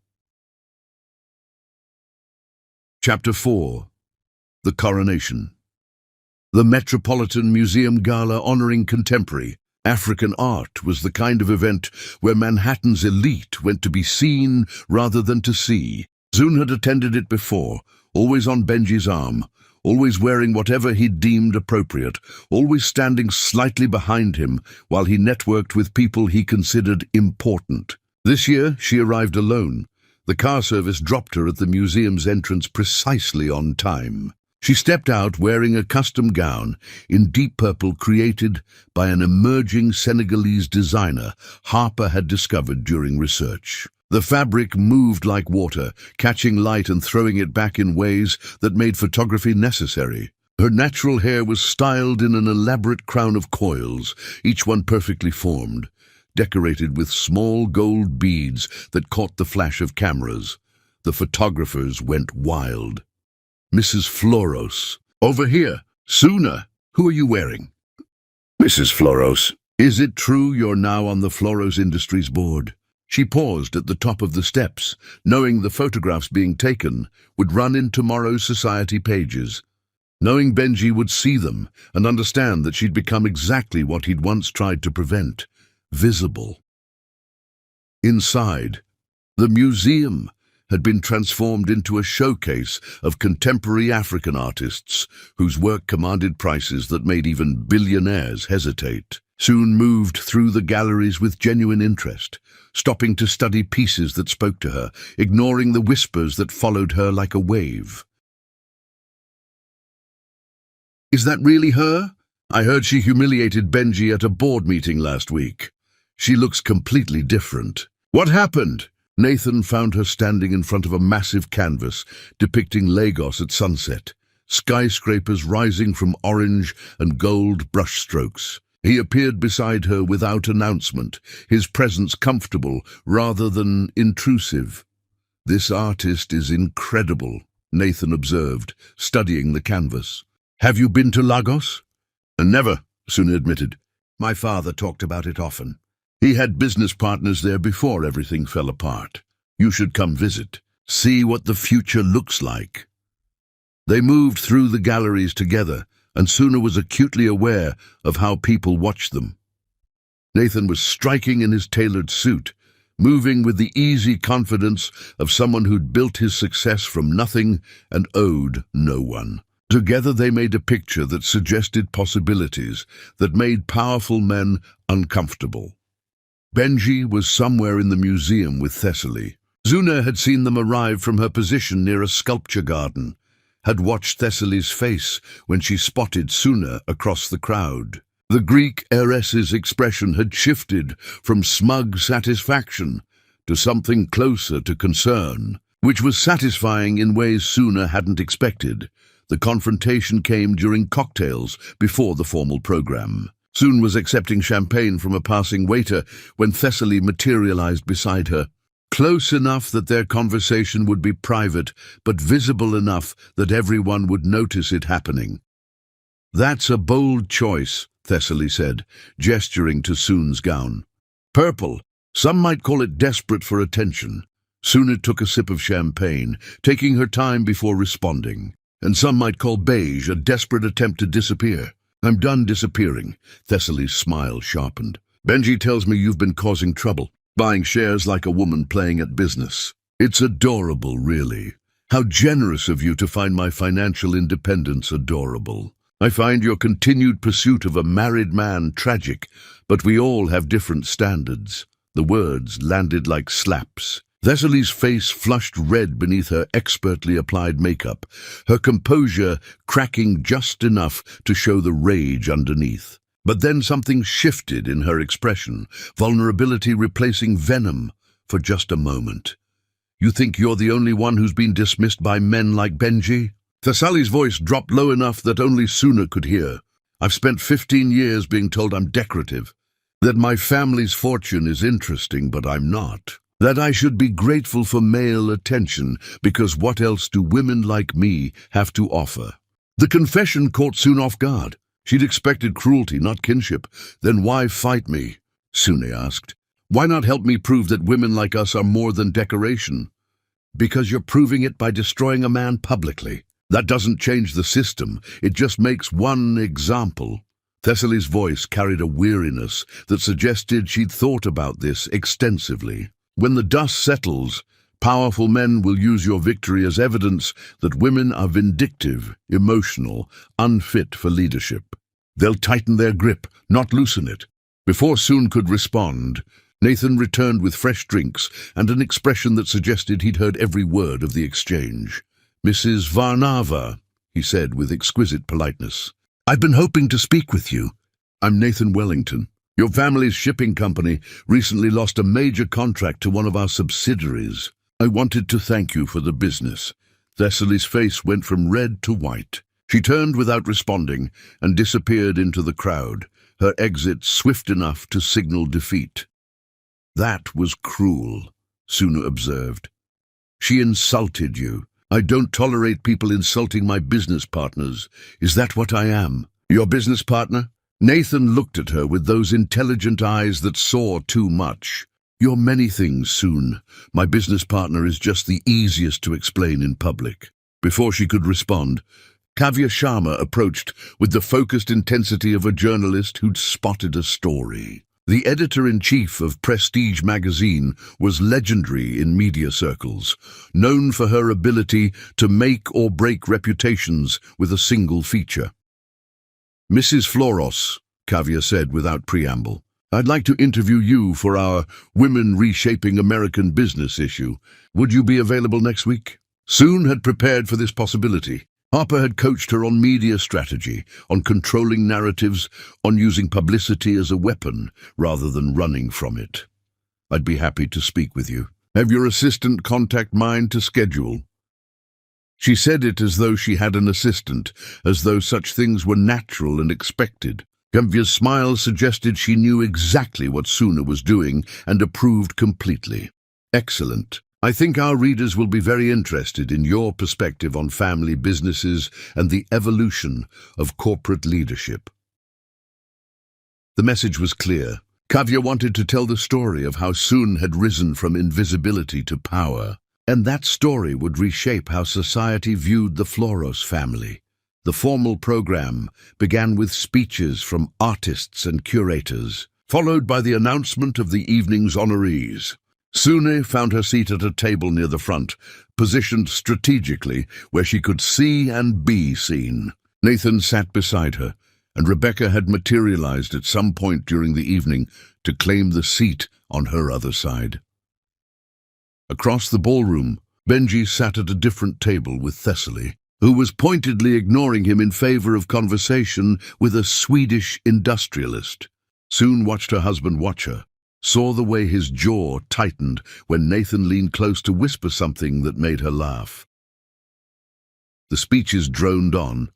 Chapter 4. The Coronation. The Metropolitan Museum Gala honoring contemporary African art was the kind of event where Manhattan's elite went to be seen rather than to see. Zune had attended it before, always on Benji's arm, always wearing whatever he deemed appropriate, always standing slightly behind him while he networked with people he considered important. This year, she arrived alone. The car service dropped her at the museum's entrance precisely on time. She stepped out wearing a custom gown in deep purple created by an emerging Senegalese designer Harper had discovered during research. The fabric moved like water, catching light and throwing it back in ways that made photography necessary. Her natural hair was styled in an elaborate crown of coils, each one perfectly formed, decorated with small gold beads that caught the flash of cameras. The photographers went wild. "Mrs. Floros, over here. Sooner. Who are you wearing?" "Mrs. Floros, is it true you're now on the Floros Industries board?" She paused at the top of the steps, knowing the photographs being taken would run in tomorrow's society pages, knowing Benji would see them and understand that she'd become exactly what he'd once tried to prevent: visible. Inside, the museum had been transformed into a showcase of contemporary African artists whose work commanded prices that made even billionaires hesitate. Soon moved through the galleries with genuine interest, stopping to study pieces that spoke to her, ignoring the whispers that followed her like a wave. "Is that really her? I heard she humiliated Benji at a board meeting last week. She looks completely different. What happened?" Nathan found her standing in front of a massive canvas depicting Lagos at sunset, skyscrapers rising from orange and gold brushstrokes. He appeared beside her without announcement, his presence comfortable rather than intrusive. "This artist is incredible," Nathan observed, studying the canvas. "Have you been to Lagos?" "Never," Suna admitted. "My father talked about it often. He had business partners there before everything fell apart. You should come visit. See what the future looks like." They moved through the galleries together, and Suna was acutely aware of how people watched them. Nathan was striking in his tailored suit, moving with the easy confidence of someone who'd built his success from nothing and owed no one. Together they made a picture that suggested possibilities, that made powerful men uncomfortable. Benji was somewhere in the museum with Thessaly. Zuna had seen them arrive from her position near a sculpture garden, had watched Thessaly's face when she spotted Suna across the crowd. The Greek heiress's expression had shifted from smug satisfaction to something closer to concern, which was satisfying in ways Suna hadn't expected. The confrontation came during cocktails before the formal program. Soon was accepting champagne from a passing waiter when Thessaly materialized beside her, close enough that their conversation would be private, but visible enough that everyone would notice it happening. "That's a bold choice," Thessaly said, gesturing to Soon's gown. "Purple. Some might call it desperate for attention." Suna took a sip of champagne, taking her time before responding. "And some might call beige a desperate attempt to disappear." "I'm done disappearing." Thessaly's smile sharpened. "Benji tells me you've been causing trouble, buying shares like a woman playing at business. It's adorable, really. How generous of you to find my financial independence adorable. I find your continued pursuit of a married man tragic, but we all have different standards." The words landed like slaps. Thessaly's face flushed red beneath her expertly applied makeup, her composure cracking just enough to show the rage underneath. But then something shifted in her expression, vulnerability replacing venom for just a moment. "You think you're the only one who's been dismissed by men like Benji?" Thessaly's voice dropped low enough that only Suna could hear. "I've spent 15 years being told I'm decorative, that my family's fortune is interesting, but I'm not. That I should be grateful for male attention, because what else do women like me have to offer?" The confession caught Suna off guard. She'd expected cruelty, not kinship. "Then why fight me?" Suna asked. "Why not help me prove that women like us are more than decoration?" "Because you're proving it by destroying a man publicly. That doesn't change the system, it just makes one example." Thessaly's voice carried a weariness that suggested she'd thought about this extensively. "When the dust settles, powerful men will use your victory as evidence that women are vindictive, emotional, unfit for leadership. They'll tighten their grip, not loosen it." Before Soon could respond, Nathan returned with fresh drinks and an expression that suggested he'd heard every word of the exchange. "Mrs. Varnava," he said with exquisite politeness. "I've been hoping to speak with you. I'm Nathan Wellington. Your family's shipping company recently lost a major contract to one of our subsidiaries. I wanted to thank you for the business." Thessaly's face went from red to white. She turned without responding and disappeared into the crowd, her exit swift enough to signal defeat. "That was cruel," Suna observed. "She insulted you. I don't tolerate people insulting my business partners. Is that what I am? Your business partner?" Nathan looked at her with those intelligent eyes that saw too much. "You're many things, Soon. My business partner is just the easiest to explain in public." Before she could respond, Kavya Sharma approached with the focused intensity of a journalist who'd spotted a story. The editor-in-chief of Prestige magazine was legendary in media circles, known for her ability to make or break reputations with a single feature. "Mrs. Floros," Kavya said without preamble, "I'd like to interview you for our Women Reshaping American Business issue. Would you be available next week?" Soon had prepared for this possibility. Harper had coached her on media strategy, on controlling narratives, on using publicity as a weapon rather than running from it. "I'd be happy to speak with you. Have your assistant contact mine to schedule." She said it as though she had an assistant, as though such things were natural and expected. Kavya's smile suggested she knew exactly what Suna was doing and approved completely. "Excellent. I think our readers will be very interested in your perspective on family businesses and the evolution of corporate leadership." The message was clear. Kavya wanted to tell the story of how Soon had risen from invisibility to power, and that story would reshape how society viewed the Floros family. The formal program began with speeches from artists and curators, followed by the announcement of the evening's honorees. Sune found her seat at a table near the front, positioned strategically where she could see and be seen. Nathan sat beside her, and Rebecca had materialized at some point during the evening to claim the seat on her other side. Across the ballroom, Benji sat at a different table with Thessaly, who was pointedly ignoring him in favor of conversation with a Swedish industrialist. Soon watched her husband watch her, saw the way his jaw tightened when Nathan leaned close to whisper something that made her laugh. The speeches droned on,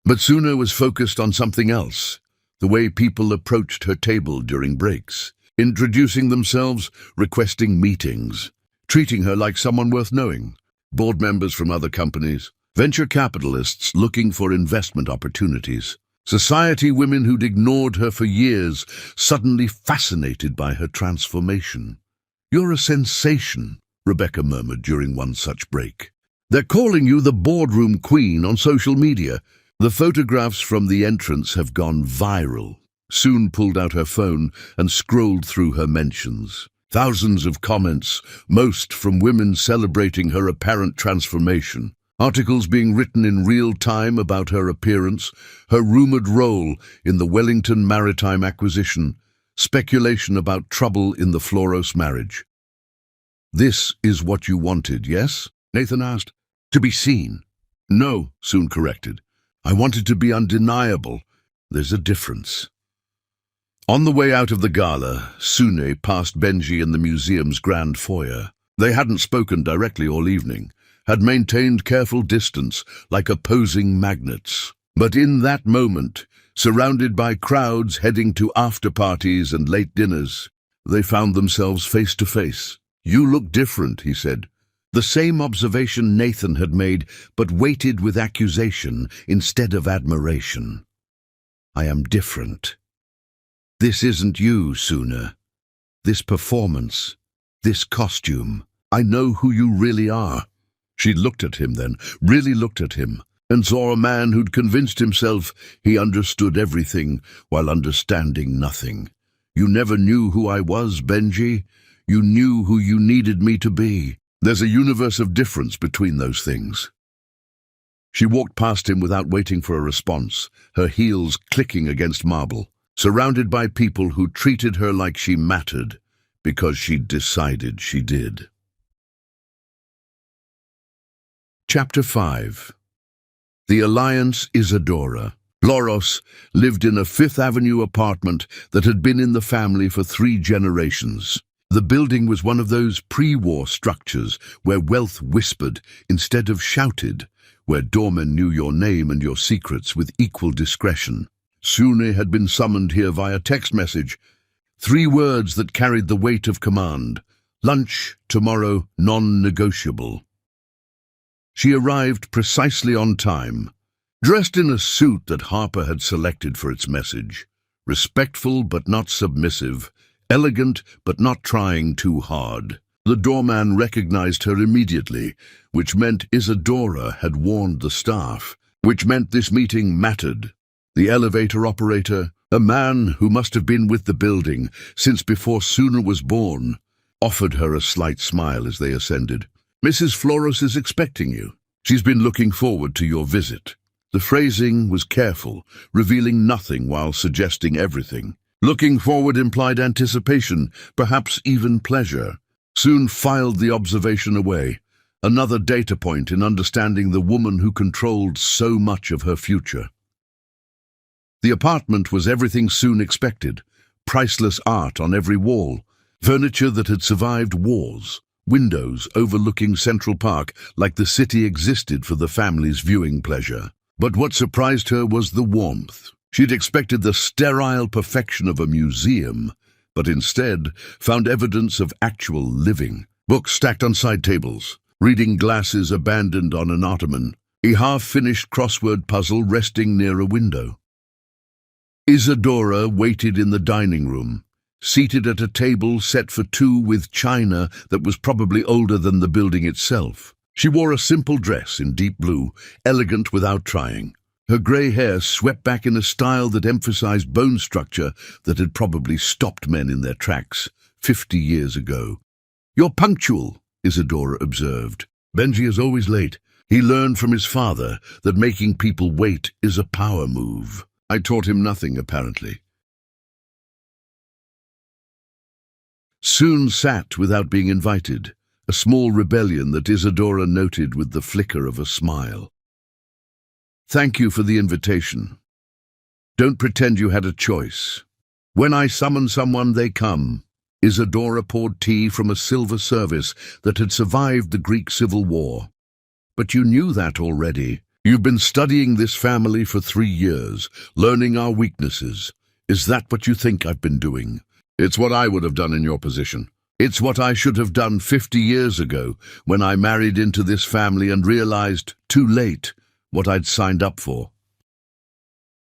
but Suna was focused on something else, the way people approached her table during breaks, introducing themselves, requesting meetings, treating her like someone worth knowing. Board members from other companies, venture capitalists looking for investment opportunities. Society women who'd ignored her for years, suddenly fascinated by her transformation. "You're a sensation," Rebecca murmured during one such break. "They're calling you the boardroom queen on social media. The photographs from the entrance have gone viral." Soon pulled out her phone and scrolled through her mentions. Thousands of comments, most from women celebrating her apparent transformation. Articles being written in real time about her appearance, her rumored role in the Wellington maritime acquisition, speculation about trouble in the Floros marriage. "This is what you wanted, yes?" Nathan asked. "To be seen." "No," Soon corrected. "I wanted to be undeniable. There's a difference." On the way out of the gala, Sune passed Benji in the museum's grand foyer. They hadn't spoken directly all evening, had maintained careful distance like opposing magnets. But in that moment, surrounded by crowds heading to after-parties and late dinners, they found themselves face to face. "You look different," he said. The same observation Nathan had made, but weighted with accusation instead of admiration. "I am different. This isn't you, Sune. This performance, this costume. I know who you really are." She looked at him then, really looked at him, and saw a man who'd convinced himself he understood everything while understanding nothing. "You never knew who I was, Benji. You knew who you needed me to be. There's a universe of difference between those things." She walked past him without waiting for a response, her heels clicking against marble, surrounded by people who treated her like she mattered because she'd decided she did. Chapter 5. The Alliance Isadora. Loros lived in a Fifth Avenue apartment that had been in the family for 3 generations. The building was one of those pre-war structures where wealth whispered instead of shouted, where doormen knew your name and your secrets with equal discretion. Sune had been summoned here via text message. 3 words that carried the weight of command. Lunch, tomorrow, non-negotiable. She arrived precisely on time, dressed in a suit that Harper had selected for its message. Respectful but not submissive, elegant but not trying too hard. The doorman recognized her immediately, which meant Isadora had warned the staff, which meant this meeting mattered. The elevator operator, a man who must have been with the building since before Sune was born, offered her a slight smile as they ascended. "Mrs. Floros is expecting you. She's been looking forward to your visit." The phrasing was careful, revealing nothing while suggesting everything. Looking forward implied anticipation, perhaps even pleasure. Soon filed the observation away, another data point in understanding the woman who controlled so much of her future. The apartment was everything Soon expected. Priceless art on every wall, furniture that had survived wars, windows overlooking Central Park like the city existed for the family's viewing pleasure. But what surprised her was the warmth. She'd expected the sterile perfection of a museum, but instead found evidence of actual living. Books stacked on side tables, reading glasses abandoned on an ottoman, a half-finished crossword puzzle resting near a window. Isadora waited in the dining room, seated at a table set for 2 with china that was probably older than the building itself. She wore a simple dress in deep blue, elegant without trying. Her grey hair swept back in a style that emphasized bone structure that had probably stopped men in their tracks 50 years ago. "You're punctual," Isadora observed. "Benji is always late. He learned from his father that making people wait is a power move. I taught him nothing, apparently." Soon sat without being invited, a small rebellion that Isadora noted with the flicker of a smile. "Thank you for the invitation. Don't pretend you had a choice. When I summon someone, they come." Isadora poured tea from a silver service that had survived the Greek Civil War. "But you knew that already. You've been studying this family for 3 years, learning our weaknesses. Is that what you think I've been doing?" "It's what I would have done in your position. It's what I should have done 50 years ago when I married into this family and realized, too late, what I'd signed up for."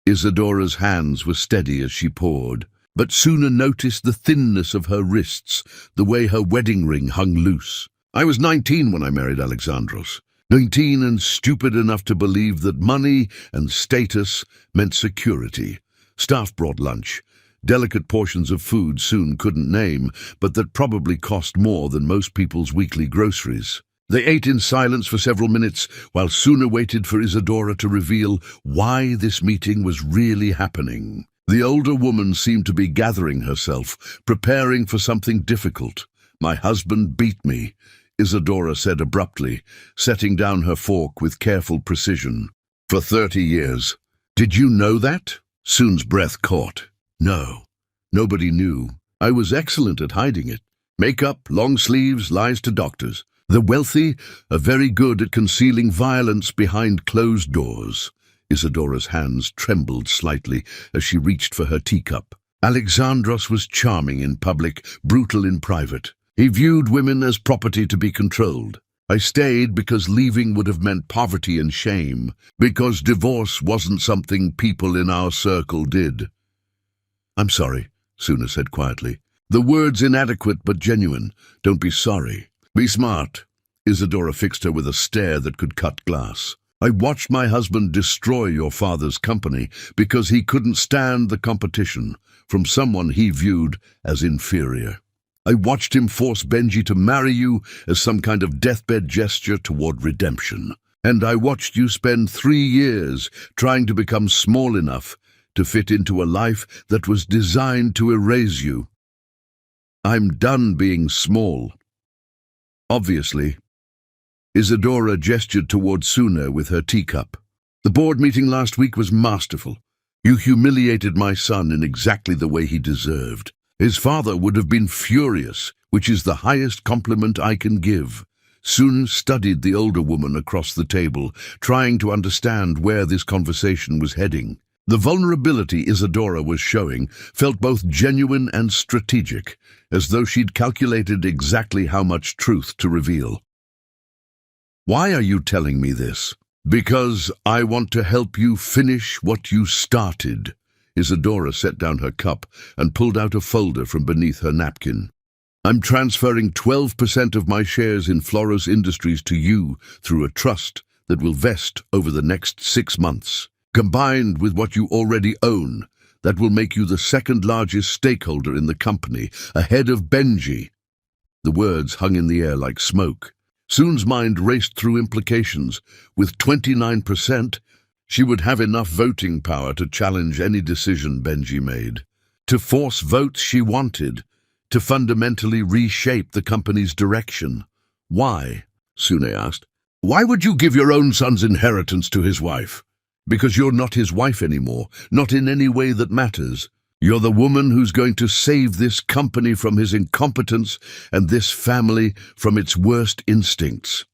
Isadora's hands were steady as she poured, but Suna noticed the thinness of her wrists, the way her wedding ring hung loose. "I was 19 when I married Alexandros. 19 and stupid enough to believe that money and status meant security. Staff brought lunch. Delicate portions of food Soon couldn't name, but that probably cost more than most people's weekly groceries. They ate in silence for several minutes while Suna waited for Isadora to reveal why this meeting was really happening. The older woman seemed to be gathering herself, preparing for something difficult, My husband beat me, Isadora said abruptly, setting down her fork with careful precision. For 30 years. Did you know that? Soon's breath caught. No, nobody knew. I was excellent at hiding it. Makeup, long sleeves, lies to doctors. The wealthy are very good at concealing violence behind closed doors. Isadora's hands trembled slightly as she reached for her teacup. Alexandros was charming in public, brutal in private. He viewed women as property to be controlled. I stayed because leaving would have meant poverty and shame, because divorce wasn't something people in our circle did. I'm sorry, Suna said quietly. The word's inadequate but genuine. Don't be sorry. Be smart. Isadora fixed her with a stare that could cut glass. I watched my husband destroy your father's company because he couldn't stand the competition from someone he viewed as inferior. I watched him force Benji to marry you as some kind of deathbed gesture toward redemption. And I watched you spend 3 years trying to become small enough to fit into a life that was designed to erase you. I'm done being small. Obviously. Isadora gestured toward Suna with her teacup. The board meeting last week was masterful. You humiliated my son in exactly the way he deserved. His father would have been furious, which is the highest compliment I can give. Sun studied the older woman across the table, trying to understand where this conversation was heading. The vulnerability Isadora was showing felt both genuine and strategic, as though she'd calculated exactly how much truth to reveal. Why are you telling me this? Because I want to help you finish what you started. Isadora set down her cup and pulled out a folder from beneath her napkin. I'm transferring 12% of my shares in Floros Industries to you through a trust that will vest over the next 6 months. Combined with what you already own, that will make you the second largest stakeholder in the company, ahead of Benji. The words hung in the air like smoke. Soon's mind raced through implications. With 29%, she would have enough voting power to challenge any decision Benji made. To force votes she wanted, to fundamentally reshape the company's direction. Why? Sune asked. Why would you give your own son's inheritance to his wife? Because you're not his wife anymore, not in any way that matters. You're the woman who's going to save this company from his incompetence and this family from its worst instincts.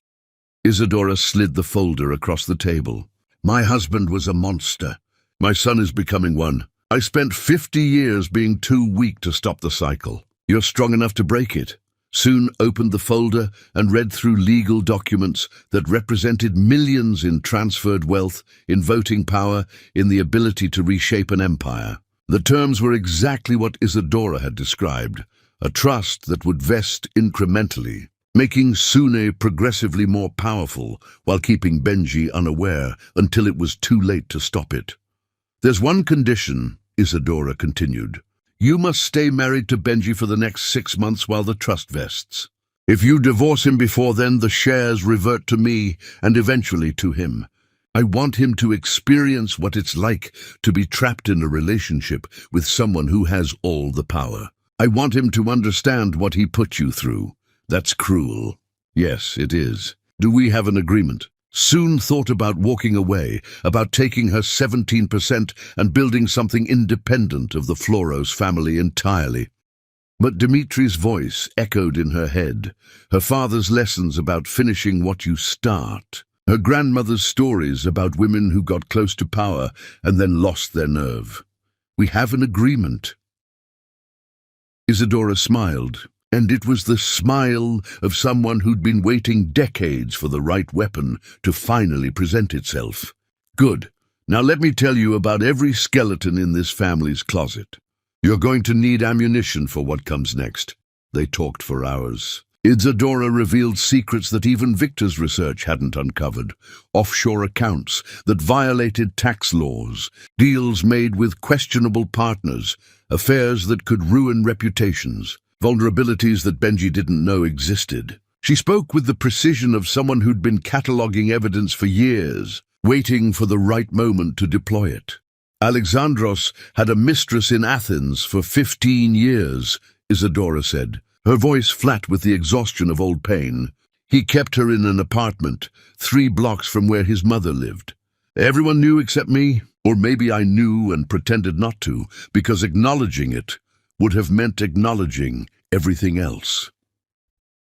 Isadora slid the folder across the table. My husband was a monster. My son is becoming one. I spent 50 years being too weak to stop the cycle. You're strong enough to break it. Soon opened the folder and read through legal documents that represented millions in transferred wealth, in voting power, in the ability to reshape an empire. The terms were exactly what Isadora had described, a trust that would vest incrementally, making Sune progressively more powerful while keeping Benji unaware until it was too late to stop it. There's one condition, Isadora continued. You must stay married to Benji for the next 6 months while the trust vests. If you divorce him before then, the shares revert to me and eventually to him. I want him to experience what it's like to be trapped in a relationship with someone who has all the power. I want him to understand what he put you through. That's cruel. Yes, it is. Do we have an agreement? Soon thought about walking away, about taking her 17% and building something independent of the Floros family entirely. But Dimitri's voice echoed in her head, her father's lessons about finishing what you start, her grandmother's stories about women who got close to power and then lost their nerve. We have an agreement. Isadora smiled. And it was the smile of someone who'd been waiting decades for the right weapon to finally present itself. Good. Now let me tell you about every skeleton in this family's closet. You're going to need ammunition for what comes next. They talked for hours. Isadora revealed secrets that even Victor's research hadn't uncovered. Offshore accounts that violated tax laws, deals made with questionable partners, affairs that could ruin reputations. Vulnerabilities that Benji didn't know existed. She spoke with the precision of someone who'd been cataloging evidence for years, waiting for the right moment to deploy it. Alexandros had a mistress in Athens for 15 years, Isadora said. her voice flat with the exhaustion of old pain. He kept her in an apartment 3 blocks from where his mother lived. Everyone knew except me, or maybe I knew and pretended not to, because acknowledging it would have meant acknowledging everything else.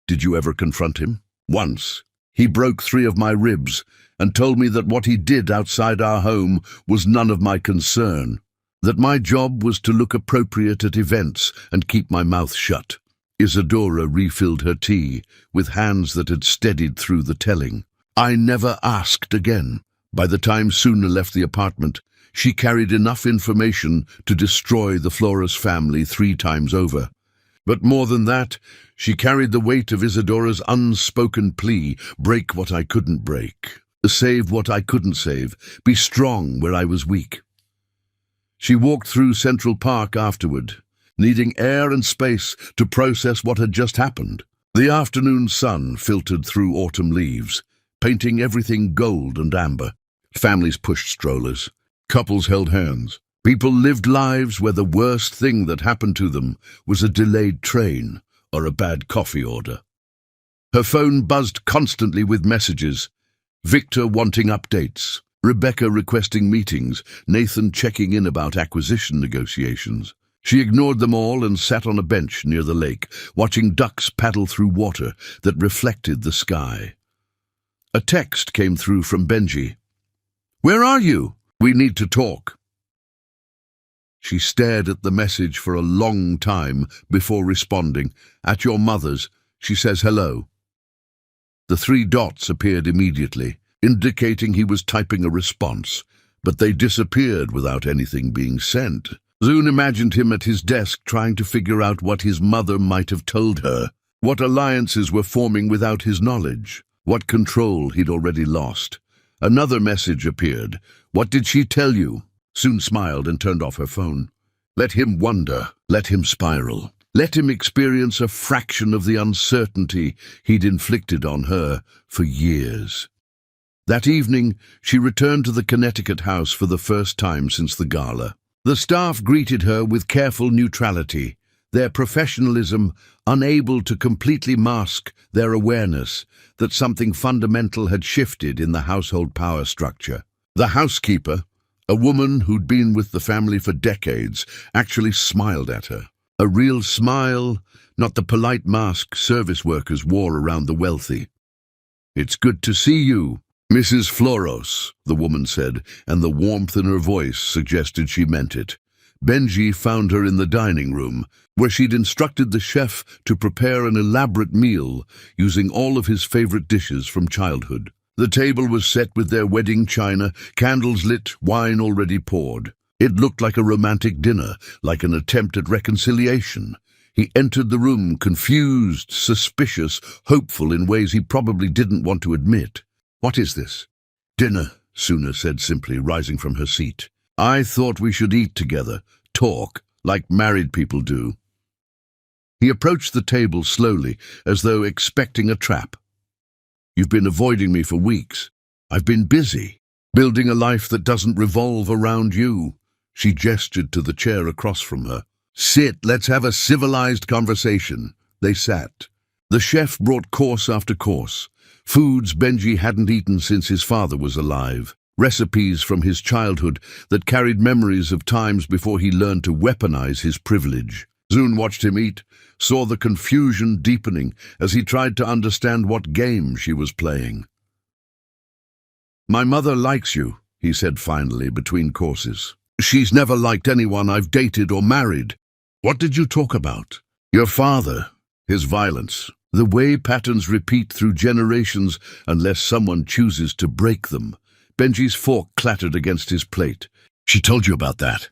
Did you ever confront him? Once. He broke 3 of my ribs and told me that what he did outside our home was none of my concern, that my job was to look appropriate at events and keep my mouth shut. Isadora refilled her tea with hands that had steadied through the telling. I never asked again. By the time Suna left the apartment, she carried enough information to destroy the Flores family 3 times over. But more than that, she carried the weight of Isadora's unspoken plea, break what I couldn't break, save what I couldn't save, be strong where I was weak. She walked through Central Park afterward, needing air and space to process what had just happened. The afternoon sun filtered through autumn leaves, painting everything gold and amber. Families pushed strollers. Couples held hands. People lived lives where the worst thing that happened to them was a delayed train or a bad coffee order. Her phone buzzed constantly with messages. Victor wanting updates, Rebecca requesting meetings, Nathan checking in about acquisition negotiations. She ignored them all and sat on a bench near the lake, watching ducks paddle through water that reflected the sky. A text came through from Benji. "Where are you? We need to talk." She stared at the message for a long time before responding. "At your mother's. She says hello." The 3 dots appeared immediately, indicating he was typing a response, but they disappeared without anything being sent. Zune imagined him at his desk trying to figure out what his mother might have told her, what alliances were forming without his knowledge, what control he'd already lost. Another message appeared. "What did she tell you?" Zune smiled and turned off her phone. Let him wonder, let him spiral. Let him experience a fraction of the uncertainty he'd inflicted on her for years. That evening, she returned to the Connecticut house for the first time since the gala. The staff greeted her with careful neutrality, their professionalism unable to completely mask their awareness that something fundamental had shifted in the household power structure. The housekeeper, a woman who'd been with the family for decades, actually smiled at her. A real smile, not the polite mask service workers wore around the wealthy. "It's good to see you, Mrs. Flores," the woman said, and the warmth in her voice suggested she meant it. Benji found her in the dining room, where she'd instructed the chef to prepare an elaborate meal using all of his favorite dishes from childhood. The table was set with their wedding china, candles lit, wine already poured. It looked like a romantic dinner, like an attempt at reconciliation. He entered the room, confused, suspicious, hopeful in ways he probably didn't want to admit. "What is this?" "Dinner," Suna said simply, rising from her seat. "I thought we should eat together, talk, like married people do." He approached the table slowly, as though expecting a trap. "You've been avoiding me for weeks. I've been busy, building a life that doesn't revolve around you." She gestured to the chair across from her. "Sit, let's have a civilized conversation." They sat. The chef brought course after course, foods Benji hadn't eaten since his father was alive, recipes from his childhood that carried memories of times before he learned to weaponize his privilege. Zune watched him eat, saw the confusion deepening as he tried to understand what game she was playing. "My mother likes you," he said finally between courses. "She's never liked anyone I've dated or married." "What did you talk about?" "Your father, his violence, the way patterns repeat through generations unless someone chooses to break them." Benji's fork clattered against his plate. "She told you about that?"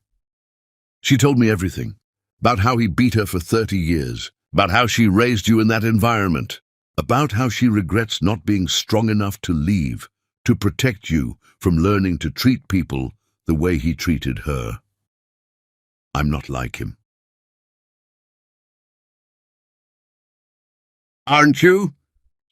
"She told me everything. About how he beat her for 30 years. About how she raised you in that environment. About how she regrets not being strong enough to leave, to protect you from learning to treat people the way he treated her." "I'm not like him." "Aren't you?"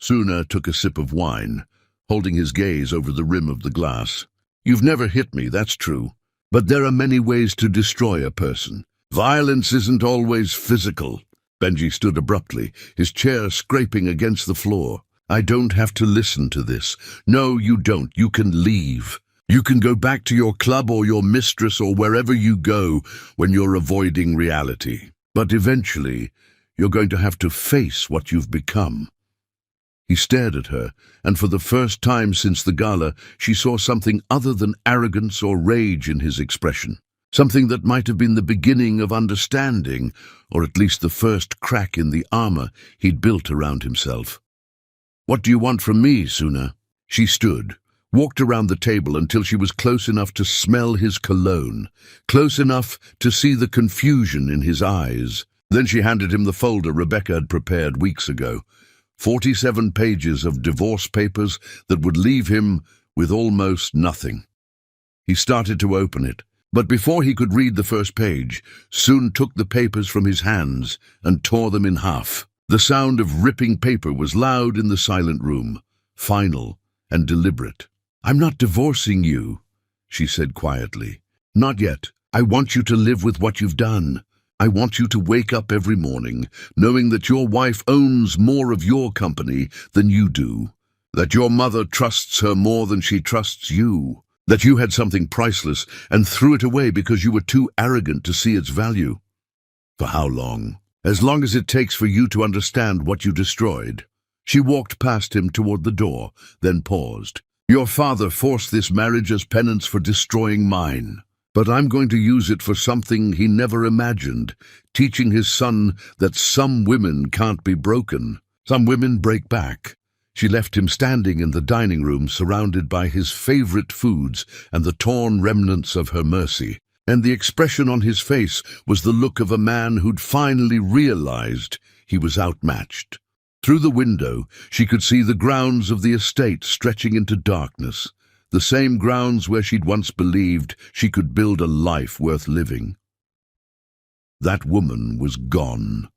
Suna took a sip of wine, holding his gaze over the rim of the glass. "You've never hit me, that's true. But there are many ways to destroy a person. Violence isn't always physical. Benji stood abruptly, his chair scraping against the floor. I don't have to listen to this. No, you don't. You can leave. You can go back to your club or your mistress or wherever you go when you're avoiding reality. But eventually, you're going to have to face what you've become. He stared at her, and for the first time since the gala, she saw something other than arrogance or rage in his expression. Something that might have been the beginning of understanding, or at least the first crack in the armor he'd built around himself. What do you want from me, Suna? She stood, walked around the table until she was close enough to smell his cologne, close enough to see the confusion in his eyes. Then she handed him the folder Rebecca had prepared weeks ago. 47 pages of divorce papers that would leave him with almost nothing. He started to open it, but before he could read the first page, Sun took the papers from his hands and tore them in half. The sound of ripping paper was loud in the silent room, final and deliberate. I'm not divorcing you, she said quietly. Not yet. I want you to live with what you've done. I want you to wake up every morning knowing that your wife owns more of your company than you do, that your mother trusts her more than she trusts you, that you had something priceless and threw it away because you were too arrogant to see its value. For how long? As long as it takes for you to understand what you destroyed. She walked past him toward the door, then paused. Your father forced this marriage as penance for destroying mine. But I'm going to use it for something he never imagined, teaching his son that some women can't be broken. Some women break back. She left him standing in the dining room, surrounded by his favorite foods and the torn remnants of her mercy. And the expression on his face was the look of a man who'd finally realized he was outmatched. Through the window, she could see the grounds of the estate stretching into darkness, the same grounds where she'd once believed she could build a life worth living. That woman was gone.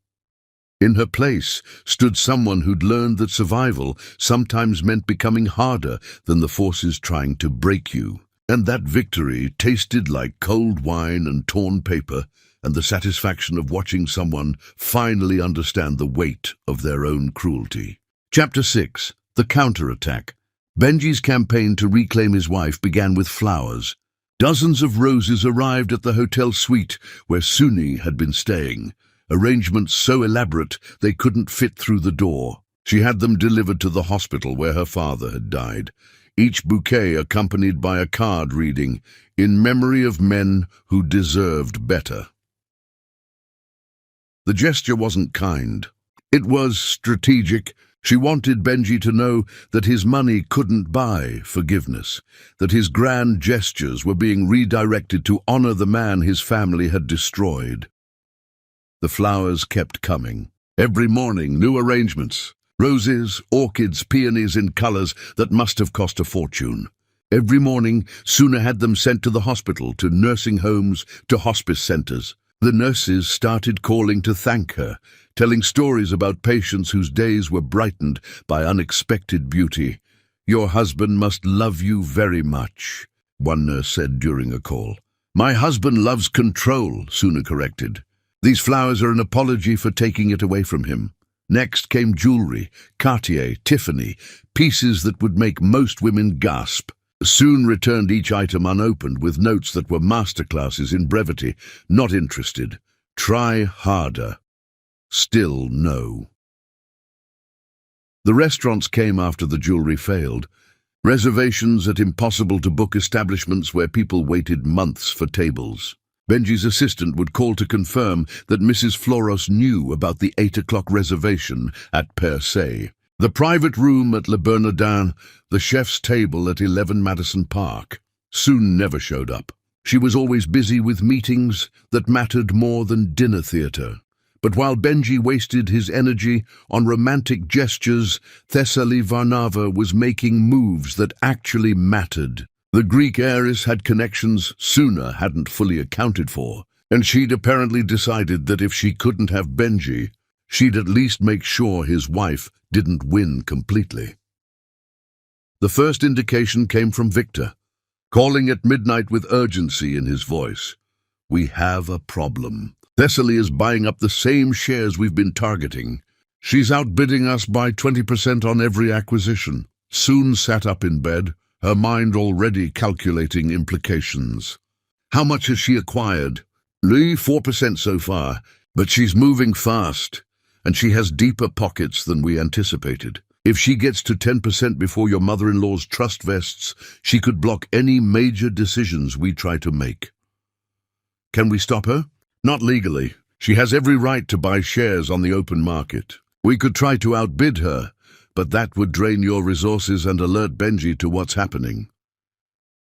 In her place stood someone who'd learned that survival sometimes meant becoming harder than the forces trying to break you. And that victory tasted like cold wine and torn paper, and the satisfaction of watching someone finally understand the weight of their own cruelty. Chapter 6. The Counterattack. Benji's campaign to reclaim his wife began with flowers. Dozens of roses arrived at the hotel suite where Suni had been staying, arrangements so elaborate they couldn't fit through the door. She had them delivered to the hospital where her father had died, each bouquet accompanied by a card reading, "In memory of men who deserved better." The gesture wasn't kind. It was strategic. She wanted Benji to know that his money couldn't buy forgiveness, that his grand gestures were being redirected to honor the man his family had destroyed. The flowers kept coming. Every morning, new arrangements. Roses, orchids, peonies in colors that must have cost a fortune. Every morning, Suna had them sent to the hospital, to nursing homes, to hospice centers. The nurses started calling to thank her, telling stories about patients whose days were brightened by unexpected beauty. "Your husband must love you very much," one nurse said during a call. "My husband loves control," Suna corrected. "These flowers are an apology for taking it away from him." Next came jewelry, Cartier, Tiffany, pieces that would make most women gasp. Soon returned each item unopened with notes that were masterclasses in brevity. Not interested. Try harder. Still no. The restaurants came after the jewelry failed. Reservations at impossible-to-book establishments where people waited months for tables. Benji's assistant would call to confirm that Mrs. Floros knew about the 8 o'clock reservation at Per Se. The private room at Le Bernardin, the chef's table at 11 Madison Park. Soon never showed up. She was always busy with meetings that mattered more than dinner theater. But while Benji wasted his energy on romantic gestures, Thessaly Varnava was making moves that actually mattered. The Greek heiress had connections Suna hadn't fully accounted for, and she'd apparently decided that if she couldn't have Benji, she'd at least make sure his wife didn't win completely. The first indication came from Victor, calling at midnight with urgency in his voice. "We have a problem." Thessaly is buying up the same shares we've been targeting. She's outbidding us by 20% on every acquisition." Soon sat up in bed, her mind already calculating implications. "How much has she acquired?" "Lee, 4% so far, but she's moving fast, and she has deeper pockets than we anticipated. If she gets to 10% before your mother-in-law's trust vests, she could block any major decisions we try to make." "Can we stop her?" "Not legally. She has every right to buy shares on the open market. We could try to outbid her, but that would drain your resources and alert Benji to what's happening."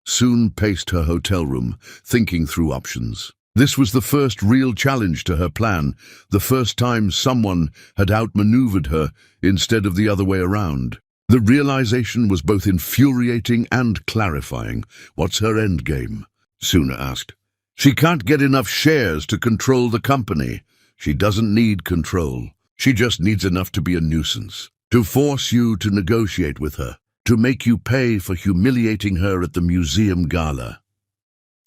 Soon paced her hotel room, thinking through options. This was the first real challenge to her plan, the first time someone had outmaneuvered her instead of the other way around. The realization was both infuriating and clarifying. "What's her endgame?" Suna asked. "She can't get enough shares to control the company. She doesn't need control. She just needs enough to be a nuisance. To force you to negotiate with her. To make you pay for humiliating her at the museum gala."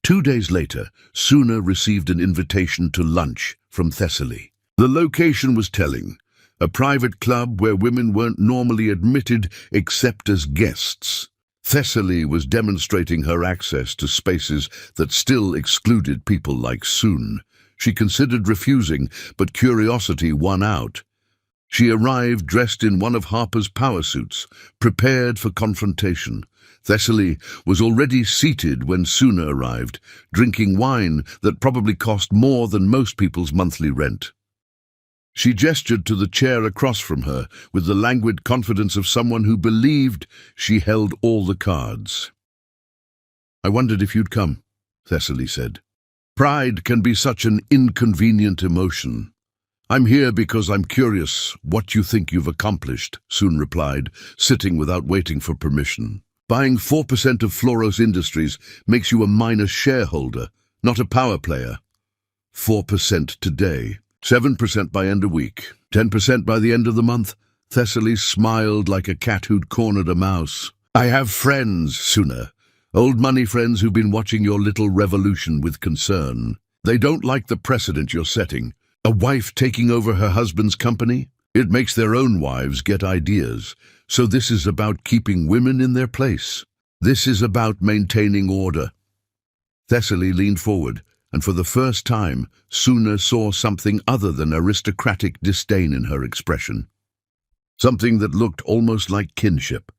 2 days later, Suna received an invitation to lunch from Thessaly. The location was telling. A private club where women weren't normally admitted except as guests. Thessaly was demonstrating her access to spaces that still excluded people like Sun. She considered refusing, but curiosity won out. She arrived dressed in one of Harper's power suits, prepared for confrontation. Thessaly was already seated when Suna arrived, drinking wine that probably cost more than most people's monthly rent. She gestured to the chair across from her with the languid confidence of someone who believed she held all the cards. "I wondered if you'd come," Thessaly said. "Pride can be such an inconvenient emotion." "I'm here because I'm curious what you think you've accomplished," Sun replied, sitting without waiting for permission. "Buying 4% of Floros Industries makes you a minor shareholder, not a power player. 4% today, 7% by end of week, 10% by the end of the month." Thessaly smiled like a cat who'd cornered a mouse. "I have friends, Suna. Old money friends who've been watching your little revolution with concern. They don't like the precedent you're setting. A wife taking over her husband's company? It makes their own wives get ideas. So this is about keeping women in their place. This is about maintaining order." Thessaly leaned forward, and for the first time, Suna saw something other than aristocratic disdain in her expression. Something that looked almost like kinship.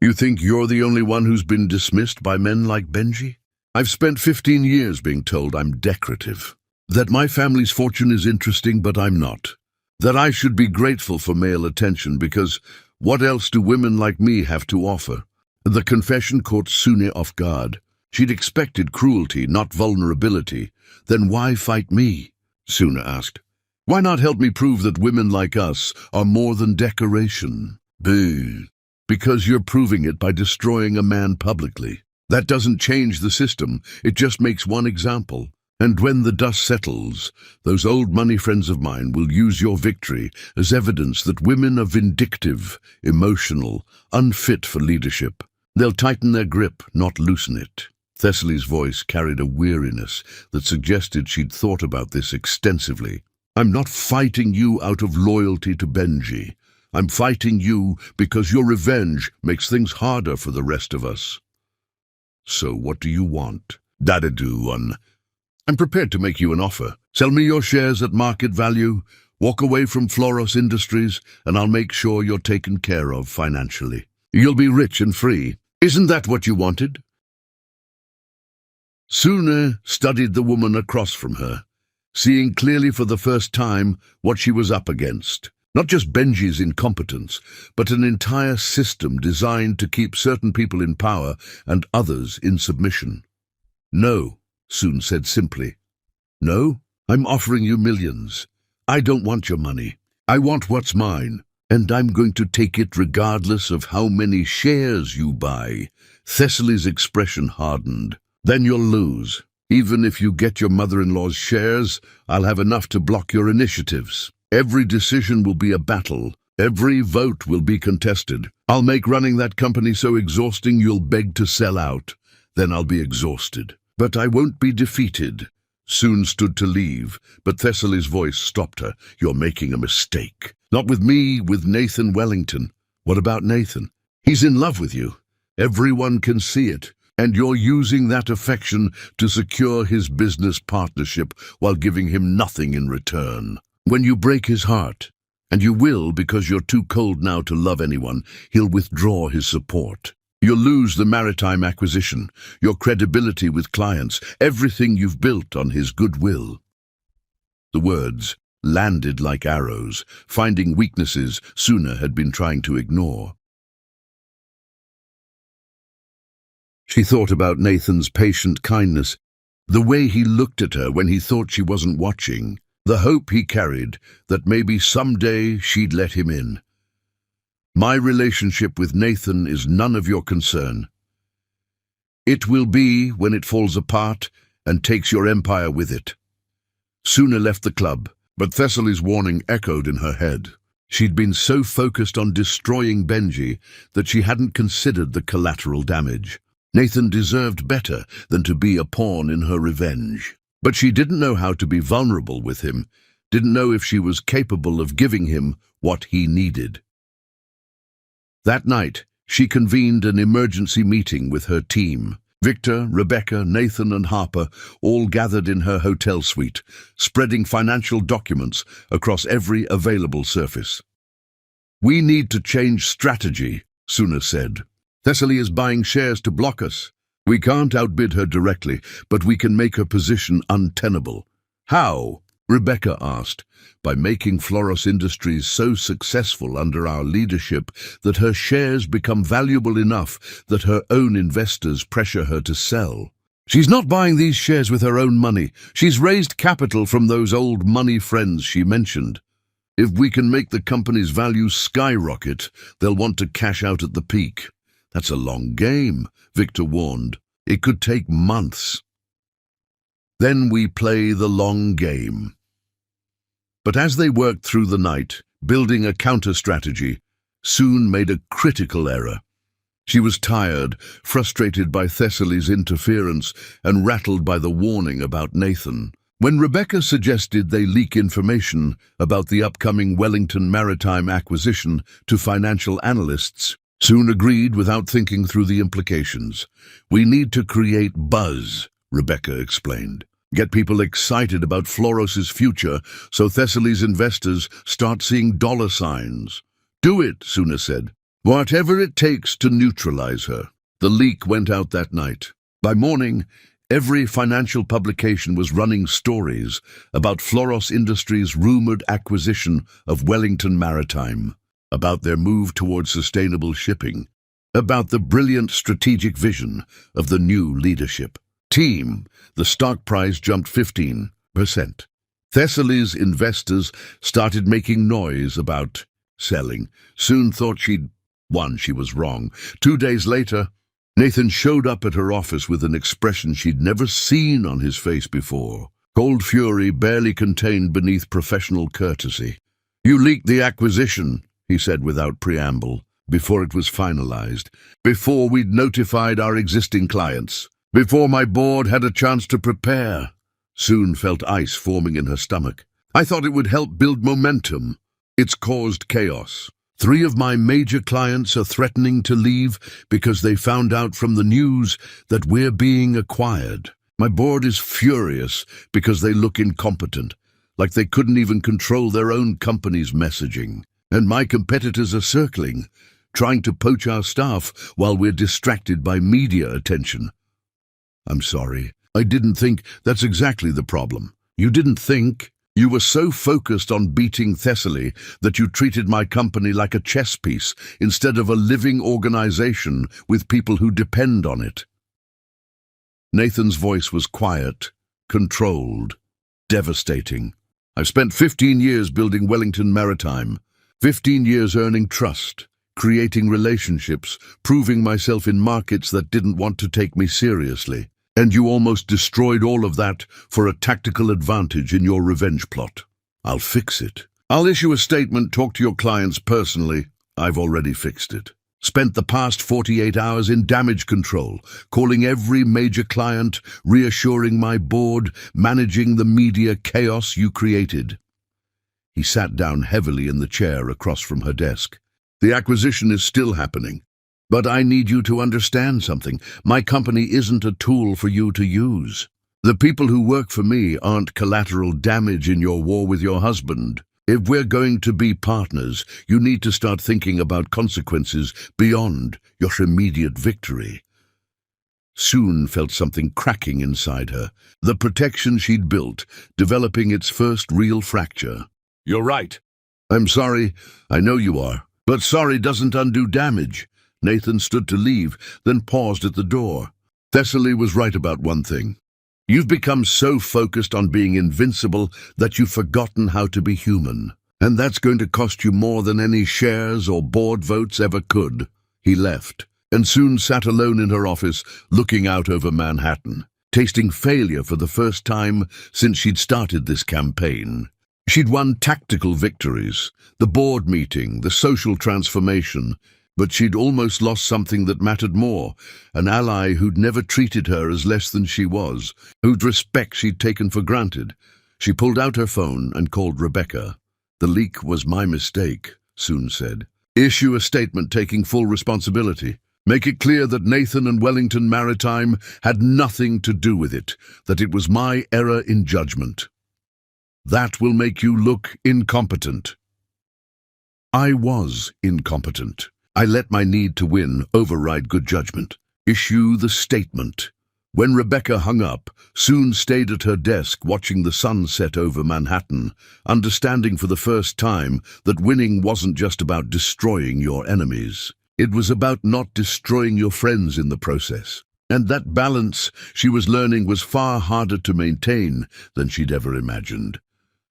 "You think you're the only one who's been dismissed by men like Benji? I've spent 15 years being told I'm decorative. That my family's fortune is interesting, but I'm not. That I should be grateful for male attention because what else do women like me have to offer?" The confession caught Sune off guard. She'd expected cruelty, not vulnerability. "Then why fight me?" Sune asked. "Why not help me prove that women like us are more than decoration?" "Boo. Because you're proving it by destroying a man publicly. That doesn't change the system, it just makes one example. And when the dust settles, those old money friends of mine will use your victory as evidence that women are vindictive, emotional, unfit for leadership. They'll tighten their grip, not loosen it." Thessaly's voice carried a weariness that suggested she'd thought about this extensively. "I'm not fighting you out of loyalty to Benji. I'm fighting you because your revenge makes things harder for the rest of us." "So what do you want?" "Dadadu-un. I'm prepared to make you an offer. Sell me your shares at market value, walk away from Floros Industries, and I'll make sure you're taken care of financially. You'll be rich and free. Isn't that what you wanted?" Suna studied the woman across from her, seeing clearly for the first time what she was up against. Not just Benji's incompetence, but an entire system designed to keep certain people in power and others in submission. "No," Sun said simply. "No, I'm offering you millions. I don't want your money. I want what's mine, and I'm going to take it regardless of how many shares you buy." Thessaly's expression hardened. "Then you'll lose. Even if you get your mother-in-law's shares, I'll have enough to block your initiatives. Every decision will be a battle. Every vote will be contested. I'll make running that company so exhausting you'll beg to sell out. Then I'll be exhausted. But I won't be defeated." Soon stood to leave, but Thessaly's voice stopped her. "You're making a mistake. Not with me, with Nathan Wellington." "What about Nathan?" "He's in love with you. Everyone can see it. And you're using that affection to secure his business partnership while giving him nothing in return. When you break his heart, and you will because you're too cold now to love anyone, he'll withdraw his support. You'll lose the maritime acquisition, your credibility with clients, everything you've built on his goodwill." The words landed like arrows, finding weaknesses Suna had been trying to ignore. She thought about Nathan's patient kindness, the way he looked at her when he thought she wasn't watching, the hope he carried that maybe someday she'd let him in. "My relationship with Nathan is none of your concern. It will be when it falls apart and takes your empire with it." Suna left the club, but Thessaly's warning echoed in her head. She'd been so focused on destroying Benji that she hadn't considered the collateral damage. Nathan deserved better than to be a pawn in her revenge. But she didn't know how to be vulnerable with him, didn't know if she was capable of giving him what he needed. That night, she convened an emergency meeting with her team. Victor, Rebecca, Nathan, and Harper all gathered in her hotel suite, spreading financial documents across every available surface. "We need to change strategy," Suna said. "Thessaly is buying shares to block us. We can't outbid her directly, but we can make her position untenable." "How?" Rebecca asked. "By making Floros Industries so successful under our leadership that her shares become valuable enough that her own investors pressure her to sell." "She's not buying these shares with her own money. She's raised capital from those old money friends she mentioned. If we can make the company's value skyrocket, they'll want to cash out at the peak." "That's a long game," Victor warned. "It could take months." "Then we play the long game." But as they worked through the night, building a counter-strategy, Soon made a critical error. She was tired, frustrated by Thessaly's interference, and rattled by the warning about Nathan. When Rebecca suggested they leak information about the upcoming Wellington maritime acquisition to financial analysts, Soon agreed without thinking through the implications. "We need to create buzz," Rebecca explained. "Get people excited about Floros's future so Thessaly's investors start seeing dollar signs." "Do it," Suna said. "Whatever it takes to neutralize her." The leak went out that night. By morning, every financial publication was running stories about Floros Industries' rumored acquisition of Wellington Maritime, about their move towards sustainable shipping, about the brilliant strategic vision of the new leadership team. The stock price jumped 15%. Thessaly's investors started making noise about selling. Soon thought she'd won. She was wrong. 2 days later, Nathan showed up at her office with an expression she'd never seen on his face before. Cold fury barely contained beneath professional courtesy. "You leaked the acquisition," he said without preamble, "before it was finalized, before we'd notified our existing clients, before my board had a chance to prepare." Soon felt ice forming in her stomach. "I thought it would help build momentum. It's caused chaos. 3 of my major clients are threatening to leave because they found out from the news that we're being acquired. My board is furious because they look incompetent, like they couldn't even control their own company's messaging. And my competitors are circling, trying to poach our staff while we're distracted by media attention." "I'm sorry. I didn't think that's exactly the problem." "You didn't think? You were so focused on beating Thessaly that you treated my company like a chess piece instead of a living organization with people who depend on it." Nathan's voice was quiet, controlled, devastating. "I've spent 15 years building Wellington Maritime. 15 years earning trust, creating relationships, proving myself in markets that didn't want to take me seriously. And you almost destroyed all of that for a tactical advantage in your revenge plot. I'll fix it. I'll issue a statement, talk to your clients personally. I've already fixed it." Spent the past 48 hours in damage control, calling every major client, reassuring my board, managing the media chaos you created." He sat down heavily in the chair across from her desk. "The acquisition is still happening. But I need you to understand something. My company isn't a tool for you to use. The people who work for me aren't collateral damage in your war with your husband. If we're going to be partners, you need to start thinking about consequences beyond your immediate victory." Soon felt something cracking inside her, the protection she'd built, developing its first real fracture. "You're right." "I'm sorry, I know you are. But sorry doesn't undo damage." Nathan stood to leave, then paused at the door. "Thessaly was right about one thing. You've become so focused on being invincible that you've forgotten how to be human. And that's going to cost you more than any shares or board votes ever could." He left, and soon sat alone in her office, looking out over Manhattan, tasting failure for the first time since she'd started this campaign. She'd won tactical victories, the board meeting, the social transformation, but she'd almost lost something that mattered more, an ally who'd never treated her as less than she was, whose respect she'd taken for granted. She pulled out her phone and called Rebecca. "The leak was my mistake," Soon said. "Issue a statement taking full responsibility. Make it clear that Nathan and Wellington Maritime had nothing to do with it, that it was my error in judgment. That will make you look incompetent." I was incompetent. I let my need to win override good judgment. Issue the statement. When Rebecca hung up, Soon stayed at her desk watching the sun set over Manhattan, understanding for the first time that winning wasn't just about destroying your enemies. It was about not destroying your friends in the process. And that balance, she was learning, was far harder to maintain than she'd ever imagined.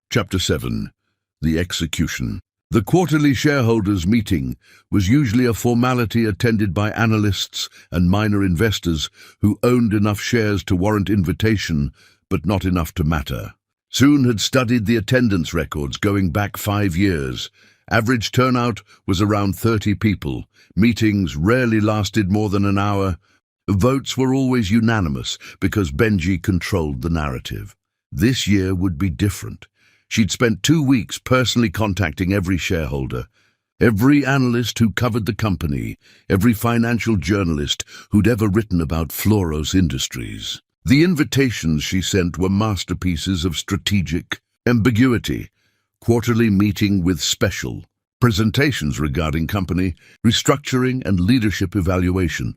Chapter 7. The Execution. The quarterly shareholders' meeting was usually a formality attended by analysts and minor investors who owned enough shares to warrant invitation, but not enough to matter. Soon had studied the attendance records going back 5 years. Average turnout was around 30 people. Meetings rarely lasted more than an hour. Votes were always unanimous because Benji controlled the narrative. This year would be different. She'd spent 2 weeks personally contacting every shareholder, every analyst who covered the company, every financial journalist who'd ever written about Floros Industries. The invitations she sent were masterpieces of strategic ambiguity. Quarterly meeting with special presentations regarding company restructuring and leadership evaluation.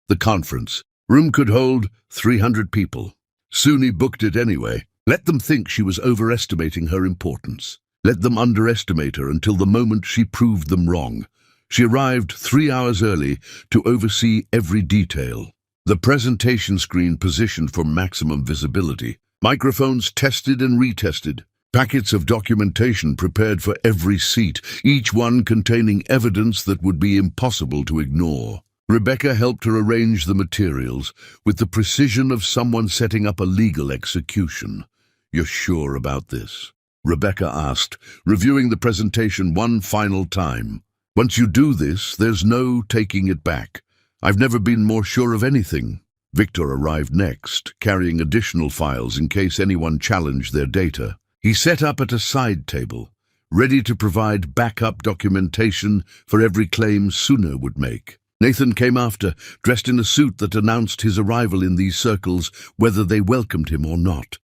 The conference room could hold 300 people. Suni booked it anyway. Let them think she was overestimating her importance. Let them underestimate her until the moment she proved them wrong. She arrived 3 hours early to oversee every detail. The presentation screen positioned for maximum visibility. Microphones tested and retested. Packets of documentation prepared for every seat, each one containing evidence that would be impossible to ignore. Rebecca helped her arrange the materials with the precision of someone setting up a legal execution. "You're sure about this?" Rebecca asked, reviewing the presentation one final time. "Once you do this, there's no taking it back. I've never been more sure of anything." Victor arrived next, carrying additional files in case anyone challenged their data. He set up at a side table, ready to provide backup documentation for every claim Suna would make. Nathan came after, dressed in a suit that announced his arrival in these circles, whether they welcomed him or not.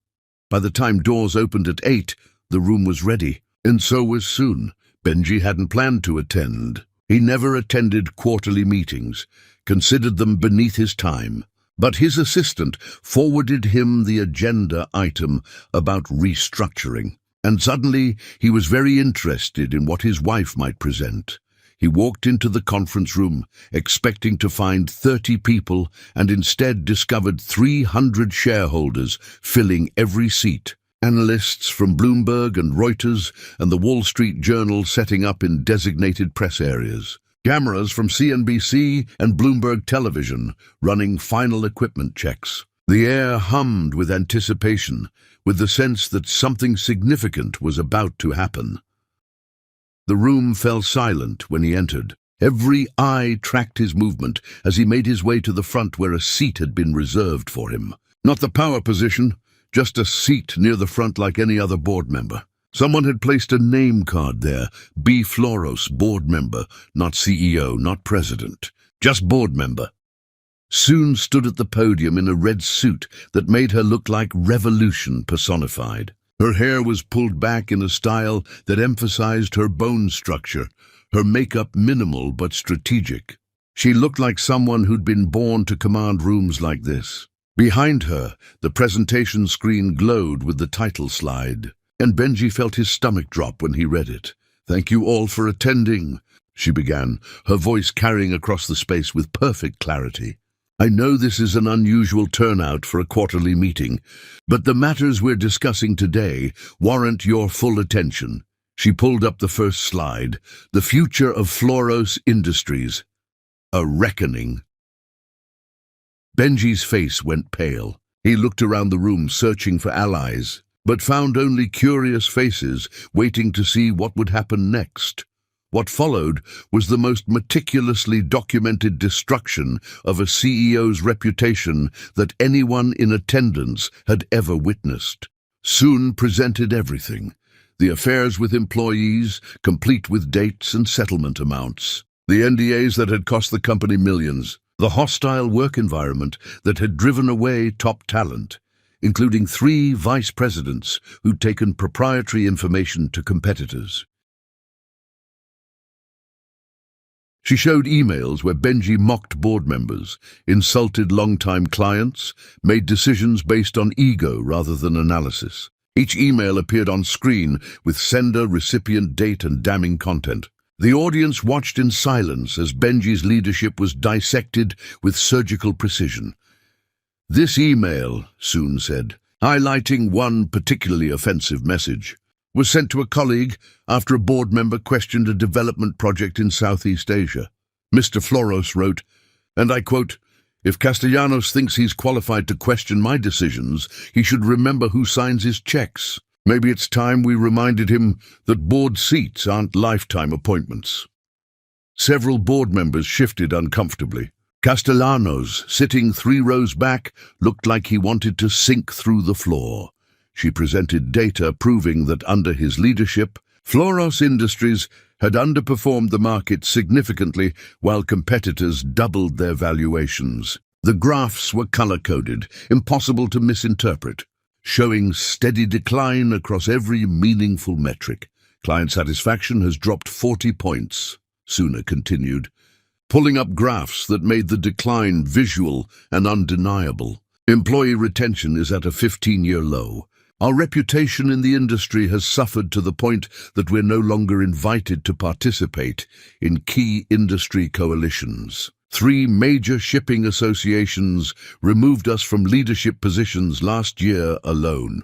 By the time doors opened at 8, the room was ready, and so was Soon. Benji hadn't planned to attend. He never attended quarterly meetings, considered them beneath his time. But his assistant forwarded him the agenda item about restructuring, and suddenly he was very interested in what his wife might present. He walked into the conference room, expecting to find 30 people, and instead discovered 300 shareholders filling every seat. Analysts from Bloomberg and Reuters and the Wall Street Journal setting up in designated press areas. Cameras from CNBC and Bloomberg Television running final equipment checks. The air hummed with anticipation, with the sense that something significant was about to happen. The room fell silent when he entered. Every eye tracked his movement as he made his way to the front where a seat had been reserved for him. Not the power position, just a seat near the front like any other board member. Someone had placed a name card there, B. Floros, board member, not CEO, not president, just board member. Soon stood at the podium in a red suit that made her look like revolution personified. Her hair was pulled back in a style that emphasized her bone structure, her makeup minimal but strategic. She looked like someone who'd been born to command rooms like this. Behind her, the presentation screen glowed with the title slide, and Benji felt his stomach drop when he read it. "Thank you all for attending," she began, her voice carrying across the space with perfect clarity. "I know this is an unusual turnout for a quarterly meeting, but the matters we're discussing today warrant your full attention." She pulled up the first slide, "The future of Floros Industries. A reckoning." Benji's face went pale. He looked around the room searching for allies, but found only curious faces waiting to see what would happen next. What followed was the most meticulously documented destruction of a CEO's reputation that anyone in attendance had ever witnessed. Soon presented everything. The affairs with employees, complete with dates and settlement amounts. The NDAs that had cost the company millions. The hostile work environment that had driven away top talent, including 3 vice presidents who'd taken proprietary information to competitors. She showed emails where Benji mocked board members, insulted longtime clients, made decisions based on ego rather than analysis. Each email appeared on screen with sender, recipient, date, and damning content. The audience watched in silence as Benji's leadership was dissected with surgical precision. "This email," Soon said, highlighting one particularly offensive message, was sent to a colleague after a board member questioned a development project in Southeast Asia. Mr. Floros wrote, and I quote, "If Castellanos thinks he's qualified to question my decisions, he should remember who signs his checks. Maybe it's time we reminded him that board seats aren't lifetime appointments." Several board members shifted uncomfortably. Castellanos, sitting 3 rows back, looked like he wanted to sink through the floor. She presented data proving that under his leadership, Floros Industries had underperformed the market significantly while competitors doubled their valuations. The graphs were color-coded, impossible to misinterpret, showing steady decline across every meaningful metric. "Client satisfaction has dropped 40 points, Suna continued, pulling up graphs that made the decline visual and undeniable. "Employee retention is at a 15-year low. Our reputation in the industry has suffered to the point that we're no longer invited to participate in key industry coalitions. 3 major shipping associations removed us from leadership positions last year alone."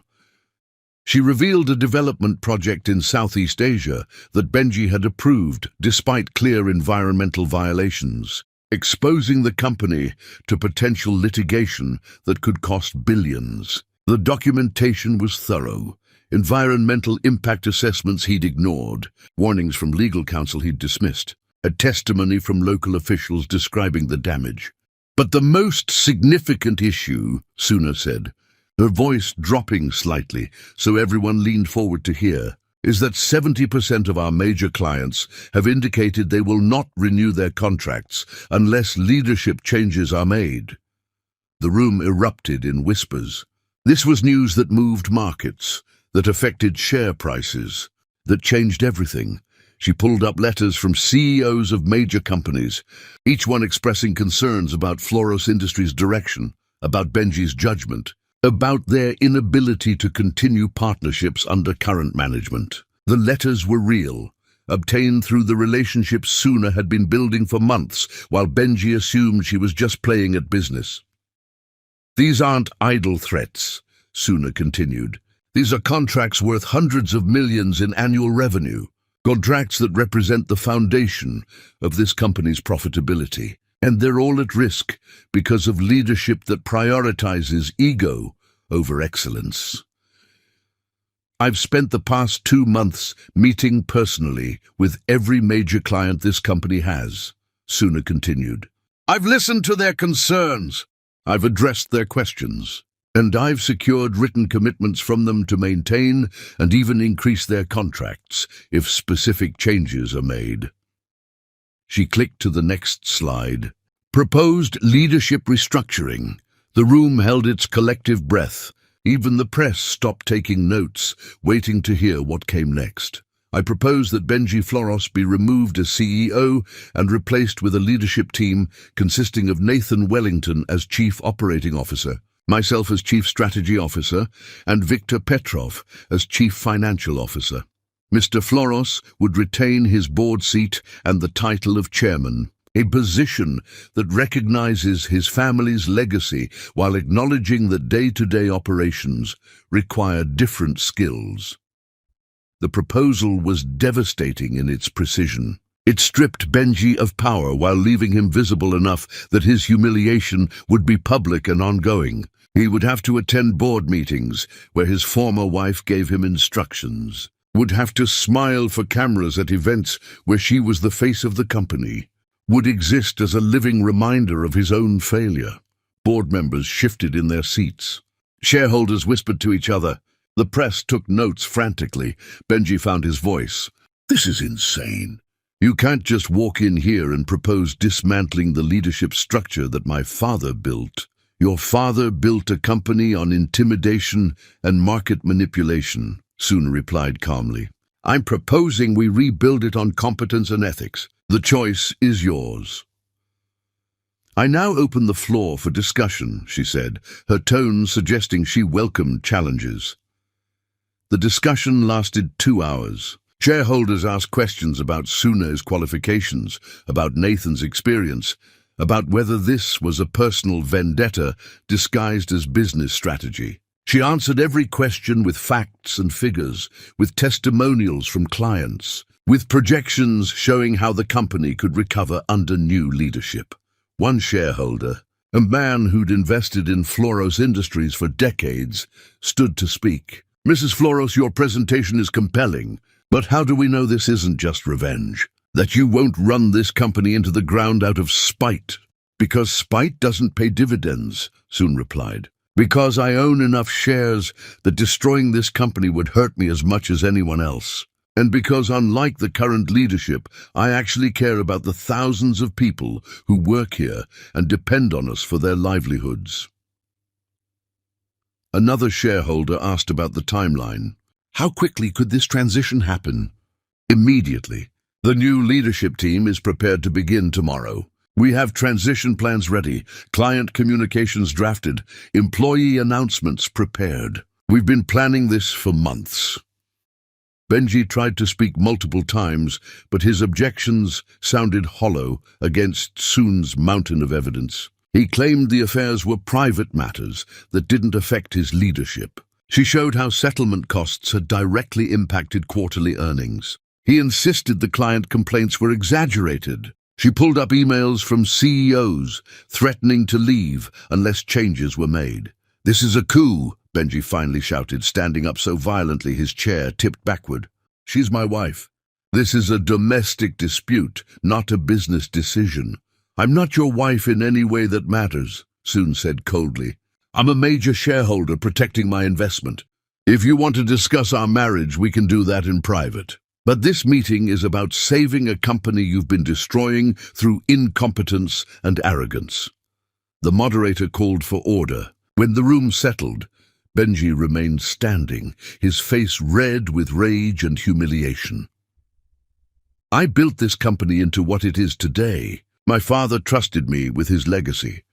She revealed a development project in Southeast Asia that Benji had approved despite clear environmental violations, exposing the company to potential litigation that could cost billions. The documentation was thorough. Environmental impact assessments he'd ignored, warnings from legal counsel he'd dismissed, a testimony from local officials describing the damage. "But the most significant issue," Suna said, her voice dropping slightly so everyone leaned forward to hear, "is that 70% of our major clients have indicated they will not renew their contracts unless leadership changes are made." The room erupted in whispers. This was news that moved markets, that affected share prices, that changed everything. She pulled up letters from CEOs of major companies, each one expressing concerns about Floros Industries' direction, about Benji's judgment, about their inability to continue partnerships under current management. The letters were real, obtained through the relationships Suna had been building for months, while Benji assumed she was just playing at business. "These aren't idle threats," Suna continued. "These are contracts worth hundreds of millions in annual revenue, contracts that represent the foundation of this company's profitability. And they're all at risk because of leadership that prioritizes ego over excellence." I've spent the past 2 months meeting personally with every major client this company has, Suna continued. I've listened to their concerns. I've addressed their questions. And I've secured written commitments from them to maintain and even increase their contracts if specific changes are made. She clicked to the next slide. Proposed leadership restructuring. The room held its collective breath. Even the press stopped taking notes, waiting to hear what came next. I propose that Benji Floros be removed as CEO and replaced with a leadership team consisting of Nathan Wellington as Chief Operating Officer, myself as Chief Strategy Officer, and Victor Petrov as Chief Financial Officer. Mr. Floros would retain his board seat and the title of Chairman, a position that recognizes his family's legacy while acknowledging that day-to-day operations require different skills. The proposal was devastating in its precision. It stripped Benji of power while leaving him visible enough that his humiliation would be public and ongoing. He would have to attend board meetings where his former wife gave him instructions, would have to smile for cameras at events where she was the face of the company, would exist as a living reminder of his own failure. Board members shifted in their seats. Shareholders whispered to each other. The press took notes frantically. Benji found his voice. This is insane. You can't just walk in here and propose dismantling the leadership structure that my father built. Your father built a company on intimidation and market manipulation, Suna replied calmly. I'm proposing we rebuild it on competence and ethics. The choice is yours. I now open the floor for discussion, she said, her tone suggesting she welcomed challenges. The discussion lasted 2 hours. Shareholders asked questions about Suna's qualifications, about Nathan's experience, about whether this was a personal vendetta disguised as business strategy. She answered every question with facts and figures, with testimonials from clients, with projections showing how the company could recover under new leadership. One shareholder, a man who'd invested in Floros Industries for decades, stood to speak. Mrs. Floros, your presentation is compelling, but how do we know this isn't just revenge? That you won't run this company into the ground out of spite? Because spite doesn't pay dividends, Suna replied. Because I own enough shares that destroying this company would hurt me as much as anyone else. And because, unlike the current leadership, I actually care about the thousands of people who work here and depend on us for their livelihoods. Another shareholder asked about the timeline. How quickly could this transition happen? Immediately. The new leadership team is prepared to begin tomorrow. We have transition plans ready, client communications drafted, employee announcements prepared. We've been planning this for months. Benji tried to speak multiple times, but his objections sounded hollow against Suna's mountain of evidence. He claimed the affairs were private matters that didn't affect his leadership. She showed how settlement costs had directly impacted quarterly earnings. He insisted the client complaints were exaggerated. She pulled up emails from CEOs threatening to leave unless changes were made. This is a coup, Benji finally shouted, standing up so violently his chair tipped backward. She's my wife. This is a domestic dispute, not a business decision. I'm not your wife in any way that matters, Suna said coldly. I'm a major shareholder protecting my investment. If you want to discuss our marriage, we can do that in private. But this meeting is about saving a company you've been destroying through incompetence and arrogance. The moderator called for order. When the room settled, Benji remained standing, his face red with rage and humiliation. I built this company into what it is today. My father trusted me with his legacy,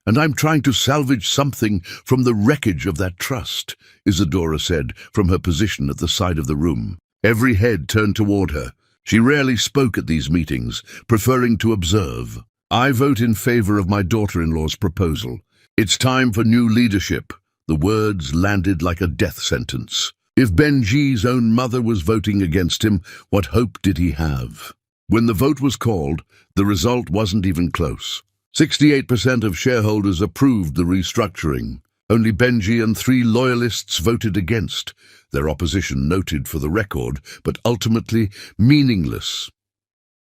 and I'm trying to salvage something from the wreckage of that trust, Isadora said from her position at the side of the room. Every head turned toward her. She rarely spoke at these meetings, preferring to observe. I vote in favor of my daughter-in-law's proposal. It's time for new leadership. The words landed like a death sentence. If Benji's own mother was voting against him, what hope did he have? When the vote was called, the result wasn't even close. 68% of shareholders approved the restructuring. Only Benji and 3 loyalists voted against, their opposition noted for the record, but ultimately meaningless.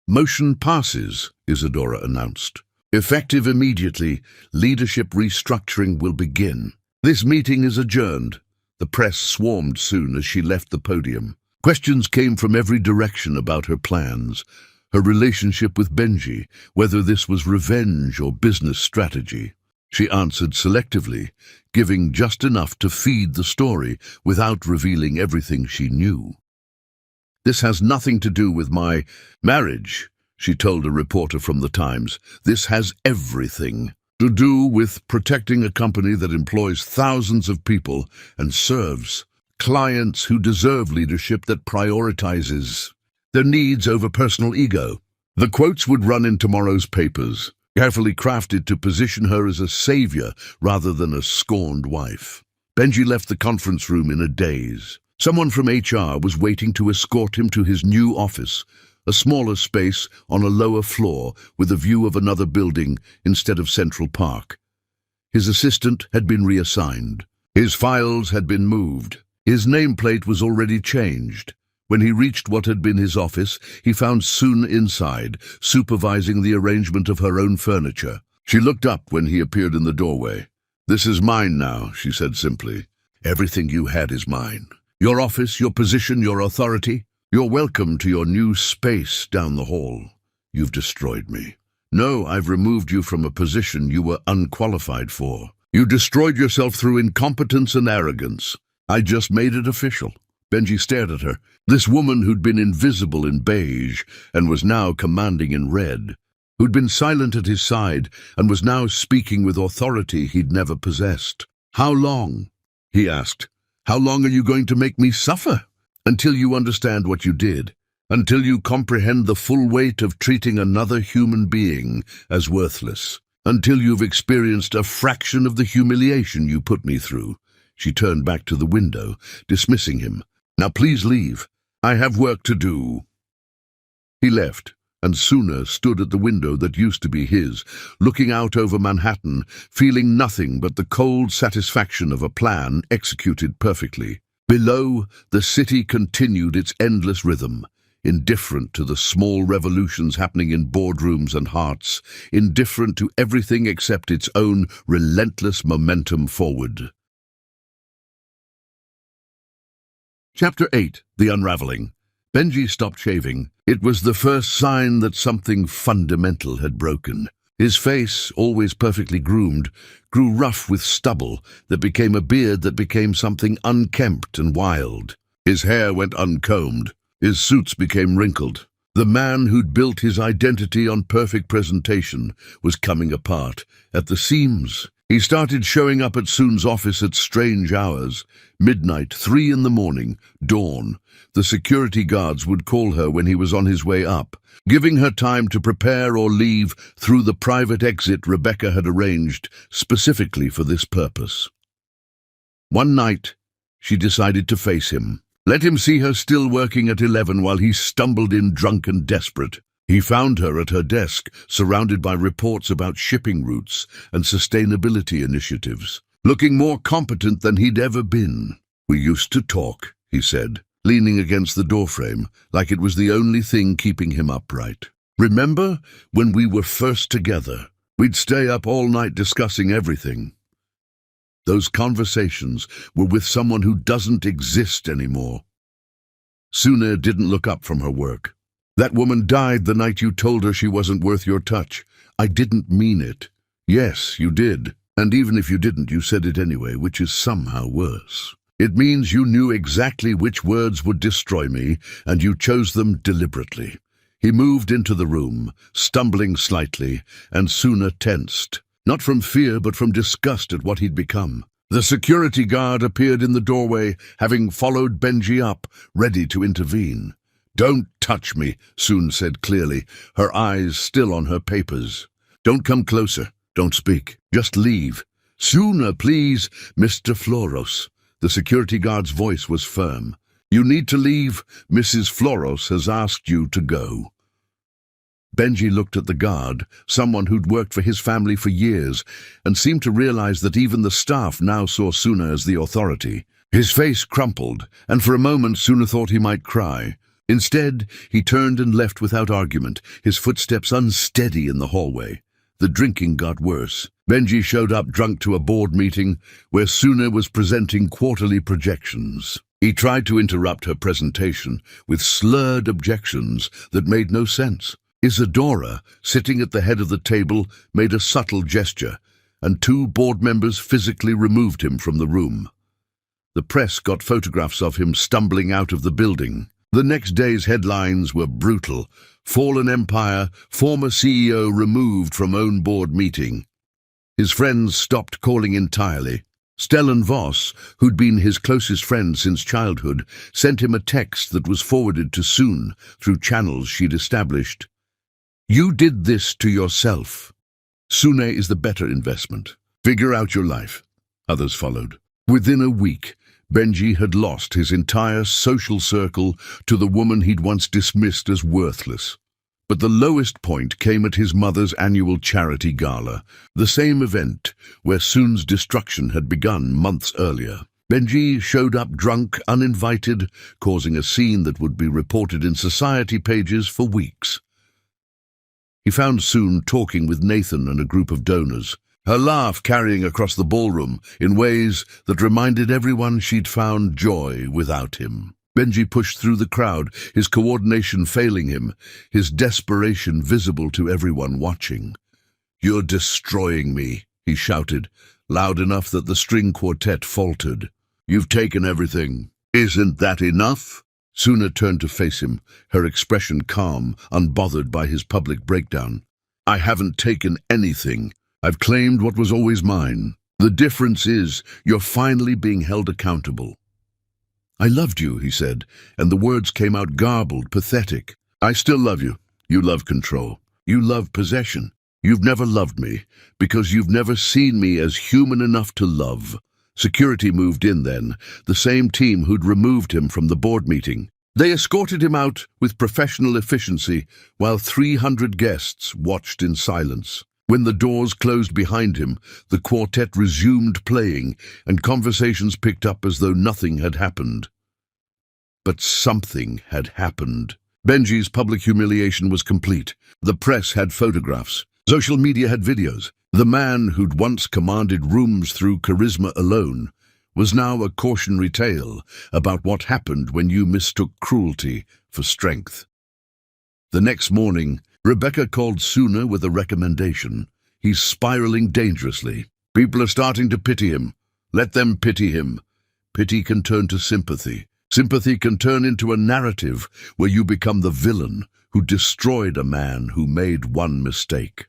"Motion passes," Isadora announced. "Effective immediately, leadership restructuring will begin. This meeting is adjourned." The press swarmed soon as she left the podium. Questions came from every direction about her plans, her relationship with Benji, whether this was revenge or business strategy. She answered selectively, giving just enough to feed the story without revealing everything she knew. "This has nothing to do with my marriage," she told a reporter from the Times. "This has everything to do with protecting a company that employs thousands of people and serves clients who deserve leadership that prioritizes their needs over personal ego." The quotes would run in tomorrow's papers, carefully crafted to position her as a savior rather than a scorned wife. Benji left the conference room in a daze. Someone from HR was waiting to escort him to his new office, a smaller space on a lower floor with a view of another building instead of Central Park. His assistant had been reassigned. His files had been moved. His nameplate was already changed. When he reached what had been his office, he found Soon inside, supervising the arrangement of her own furniture. She looked up when he appeared in the doorway. "This is mine now," she said simply. "Everything you had is mine. Your office, your position, your authority. You're welcome to your new space down the hall. You've destroyed me. No, I've removed you from a position you were unqualified for. You destroyed yourself through incompetence and arrogance. I just made it official." Benji stared at her, this woman who'd been invisible in beige and was now commanding in red, who'd been silent at his side and was now speaking with authority he'd never possessed. "How long?" he asked. "How long are you going to make me suffer? Until you understand what you did, until you comprehend the full weight of treating another human being as worthless, until you've experienced a fraction of the humiliation you put me through." She turned back to the window, dismissing him. "Now please leave. I have work to do." He left, and Suna stood at the window that used to be his, looking out over Manhattan, feeling nothing but the cold satisfaction of a plan executed perfectly. Below, the city continued its endless rhythm, indifferent to the small revolutions happening in boardrooms and hearts, indifferent to everything except its own relentless momentum forward. Chapter 8. The Unraveling. Benji stopped shaving. It was the first sign that something fundamental had broken. His face, always perfectly groomed, grew rough with stubble that became a beard that became something unkempt and wild. His hair went uncombed. His suits became wrinkled. The man who'd built his identity on perfect presentation was coming apart at the seams. He started showing up at Soon's office at strange hours. Midnight, 3 in the morning, dawn. The security guards would call her when he was on his way up, giving her time to prepare or leave through the private exit Rebecca had arranged specifically for this purpose. One night, she decided to face him. Let him see her still working at 11 while he stumbled in drunk and desperate. He found her at her desk, surrounded by reports about shipping routes and sustainability initiatives, looking more competent than he'd ever been. "We used to talk," he said, leaning against the doorframe, like it was the only thing keeping him upright. "Remember when we were first together? We'd stay up all night discussing everything. Those conversations were with someone who doesn't exist anymore." Suna didn't look up from her work. "That woman died the night you told her she wasn't worth your touch. I didn't mean it." "Yes, you did. And even if you didn't, you said it anyway, which is somehow worse. It means you knew exactly which words would destroy me, and you chose them deliberately." He moved into the room, stumbling slightly, and Suna tensed. Not from fear, but from disgust at what he'd become. The security guard appeared in the doorway, having followed Benji up, ready to intervene. "Don't touch me," Soon said clearly, her eyes still on her papers. "Don't come closer. Don't speak. Just leave." "Sooner, please, Mr. Floros." The security guard's voice was firm. "You need to leave. Mrs. Floros has asked you to go." Benji looked at the guard, someone who'd worked for his family for years, and seemed to realize that even the staff now saw Suna as the authority. His face crumpled, and for a moment Suna thought he might cry. Instead, he turned and left without argument, his footsteps unsteady in the hallway. The drinking got worse. Benji showed up drunk to a board meeting where Suna was presenting quarterly projections. He tried to interrupt her presentation with slurred objections that made no sense. Isadora, sitting at the head of the table, made a subtle gesture, and 2 board members physically removed him from the room. The press got photographs of him stumbling out of the building. The next day's headlines were brutal. Fallen Empire, former CEO removed from own board meeting. His friends stopped calling entirely. Stellan Voss, who'd been his closest friend since childhood, sent him a text that was forwarded to Soon through channels she'd established. "You did this to yourself. Sune is the better investment. Figure out your life." Others followed. Within a week, Benji had lost his entire social circle to the woman he'd once dismissed as worthless. But the lowest point came at his mother's annual charity gala, the same event where Soon's destruction had begun months earlier. Benji showed up drunk, uninvited, causing a scene that would be reported in society pages for weeks. He found Soon talking with Nathan and a group of donors, her laugh carrying across the ballroom in ways that reminded everyone she'd found joy without him. Benji pushed through the crowd, his coordination failing him, his desperation visible to everyone watching. "You're destroying me," he shouted, loud enough that the string quartet faltered. "You've taken everything. Isn't that enough?" Suna turned to face him, her expression calm, unbothered by his public breakdown. "I haven't taken anything. I've claimed what was always mine. The difference is you're finally being held accountable." "I loved you," he said, and the words came out garbled, pathetic. "I still love you. You love control. You love possession. You've never loved me, because you've never seen me as human enough to love." Security moved in then, the same team who'd removed him from the board meeting. They escorted him out with professional efficiency, while 300 guests watched in silence. When the doors closed behind him, the quartet resumed playing, and conversations picked up as though nothing had happened. But something had happened. Benji's public humiliation was complete. The press had photographs. Social media had videos. The man who'd once commanded rooms through charisma alone was now a cautionary tale about what happened when you mistook cruelty for strength. The next morning, Rebecca called Suna with a recommendation. "He's spiraling dangerously. People are starting to pity him. Let them pity him. Pity can turn to sympathy. Sympathy can turn into a narrative where you become the villain who destroyed a man who made one mistake."